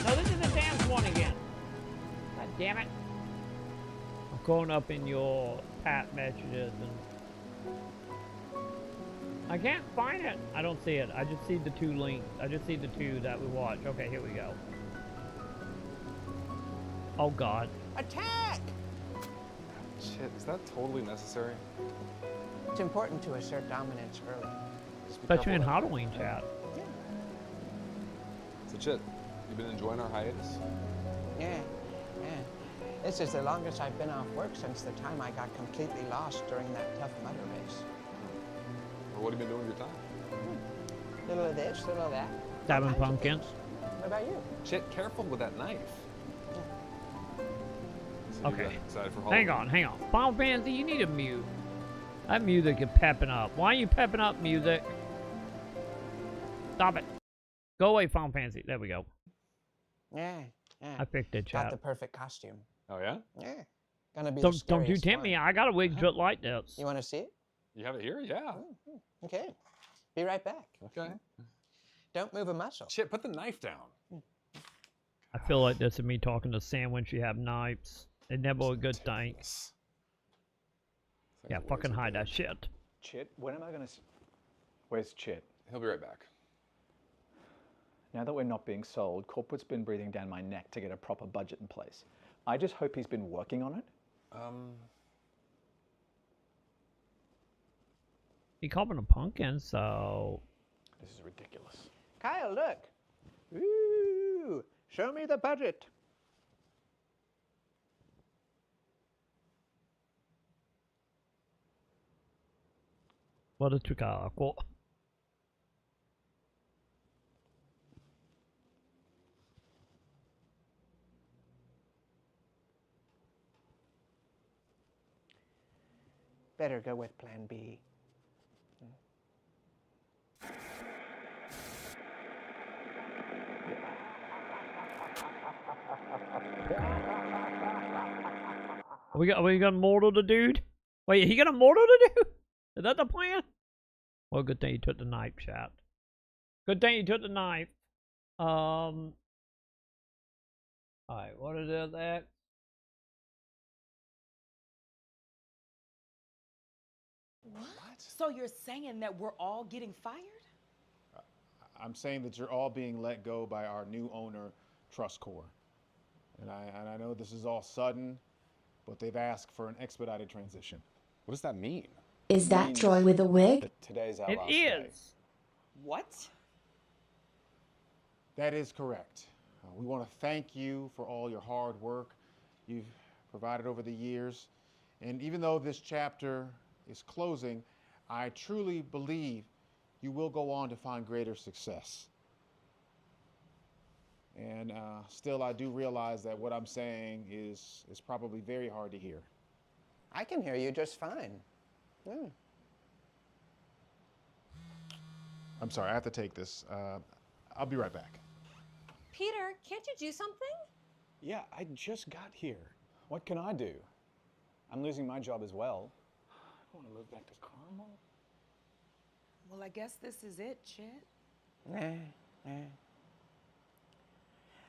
No, this is the dance one again. God damn it. I'm going up in your pat messages and... I can't find it. I don't see it. I just see the two links. I just see the two that we watch. Okay, here we go. Oh god. Attack! Shit, is that totally necessary? It's important to assert dominance early. Especially in Halloween chat. Yeah. So Chit, you been enjoying our hiatus? Yeah. This is the longest I've been off work since the time I got completely lost during that Tough Mudder race. Or what have you been doing with your time? Little of this, little of that. Stabbing pumpkins. What about you? Chit, careful with that knife. So Okay. excited for Hang Halloween? on. Final Fantasy, you need a mute. That music is pepping up. Why are you pepping up, music? Stop it. Go away, Final Fantasy. There we go. Yeah. I picked it, chat. Got the perfect costume. Oh yeah? Yeah. Gonna be Don't the you scariest tempt me. I got a wig just like this. You want to see it? You have it here? Yeah. Okay. Be right back. Okay. Don't move a muscle. Chit, put the knife down. I feel like this is me talking to Sam when she have knives. It's never a good thing. Yeah, fucking hide that shit. Chit, when am I gonna... Where's Chit? He'll be right back. Now that we're not being sold, corporate's been breathing down my neck to get a proper budget in place. I just hope he's been working on it. He called him a pumpkin, so... This is ridiculous. Kyle, look. Ooh, show me the budget. What a tricaco. Better go with plan B. Are we gonna mortal the dude? Wait, he gonna mortal the dude? Is that the plan? Well, good thing you took the knife, chat. Good thing you took the knife. Alright, what is that? What? So you're saying that we're all getting fired? I'm saying that you're all being let go by our new owner, TrustCore. And I know this is all sudden, but they've asked for an expedited transition. What does that mean? Is that Troy with a wig? Today's our It last day. is. What? That is correct. We want to thank you for all your hard work you've provided over the years. And even though this chapter is closing, I truly believe you will go on to find greater success. And still, I do realize that what I'm saying is probably very hard to hear. I can hear you just fine. Yeah. I'm sorry, I have to take this. I'll be right back. Peter, can't you do something? Yeah, I just got here. What can I do? I'm losing my job as well. I want to move back to Carmel. Well, I guess this is it, Chit. Nah.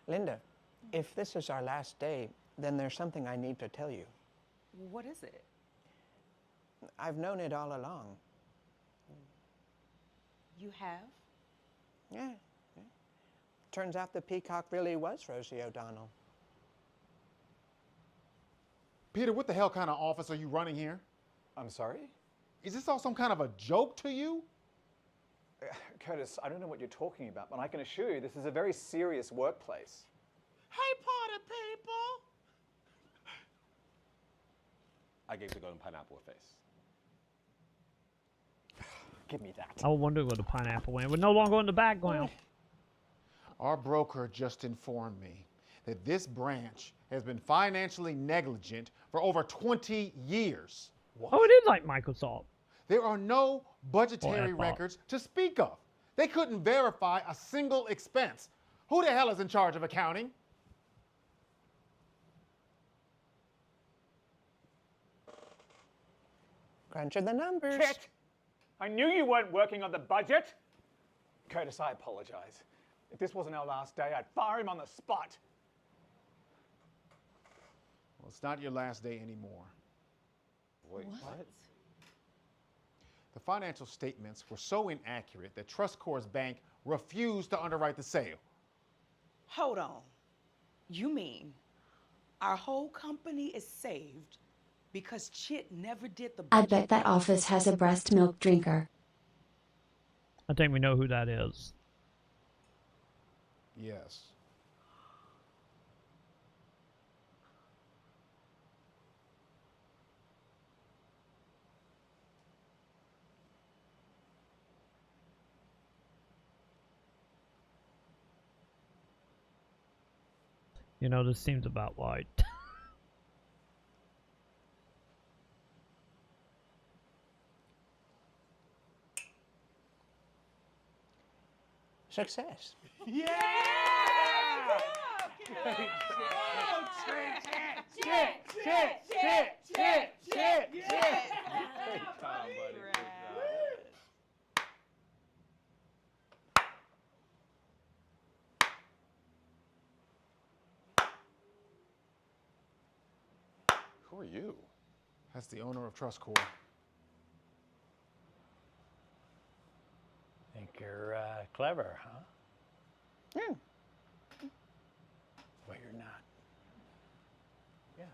Linda, if this is our last day, then there's something I need to tell you. What is it? I've known it all along. You have? Yeah. Turns out the peacock really was Rosie O'Donnell. Peter, what the hell kind of office are you running here? I'm sorry? Is this all some kind of a joke to you? Curtis, I don't know what you're talking about, but I can assure you this is a very serious workplace. Hey, party people! I gave the golden pineapple a face. Give me that. I was wondering where the pineapple went. We're no longer in the background. Our broker just informed me that this branch has been financially negligent for over 20 years. What? Oh, it is like Microsoft. There are no budgetary records to speak of. They couldn't verify a single expense. Who the hell is in charge of accounting? Crunching the numbers. Shit! I knew you weren't working on the budget. Curtis, I apologize. If this wasn't our last day, I'd fire him on the spot. Well, it's not your last day anymore. Wait, what? The financial statements were so inaccurate that TrustCore's bank refused to underwrite the sale. Hold on. You mean our whole company is saved because Chit never did the I bet that office has a breast milk drinker. I think we know who that is. Yes. You know, this seems about right. Success. Yeah! Who are you? That's the owner of TrustCore. Think you're clever, huh? Yeah. Well, you're not. Yeah.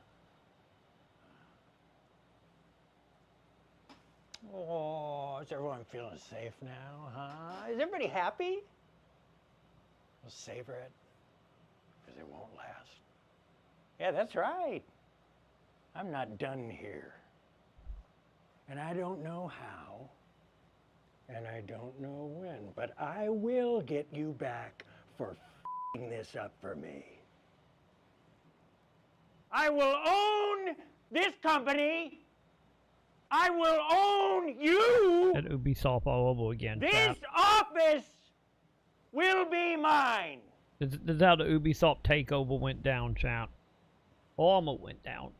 Oh, is everyone feeling safe now, huh? Is everybody happy? Well, savor it, because it won't last. Yeah, that's right. I'm not done here. And I don't know how. And I don't know when, but I will get you back for f***ing this up for me. I will own this company. I will own you. At Ubisoft all over again. This Crap. office will be mine. This is how the Ubisoft takeover went down, chat. Almost went down.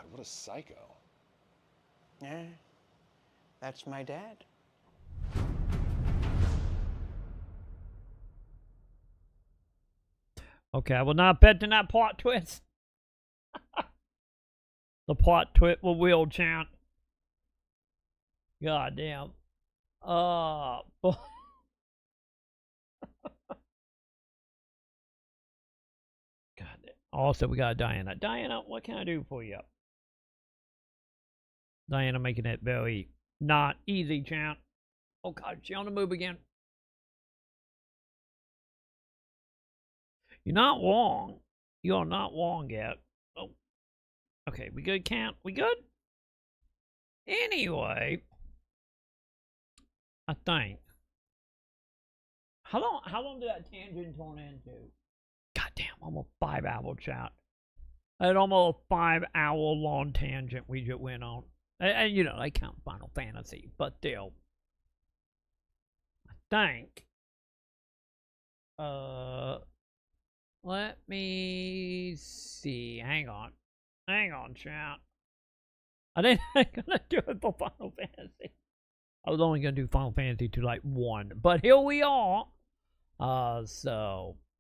God, what a psycho. Yeah, that's my dad. Okay, I will not bet in that plot twist. The plot twist will chant. God damn. God damn. Also, we got Diana. Diana, what can I do for you? Diana making it very not easy, chant. Oh God, she on the move again. You're not wrong. You're not wrong yet. Oh. Okay, we good, Camp? We good? Anyway, I think. How long did that tangent turn into? Goddamn, almost 5 hour chat. That almost 5 hour long tangent we just went on. And you know, they count Final Fantasy, but still. I think. Let me see. Hang on, chat. I didn't gonna do it for Final Fantasy. I was only gonna do Final Fantasy to like 1, but here we are. So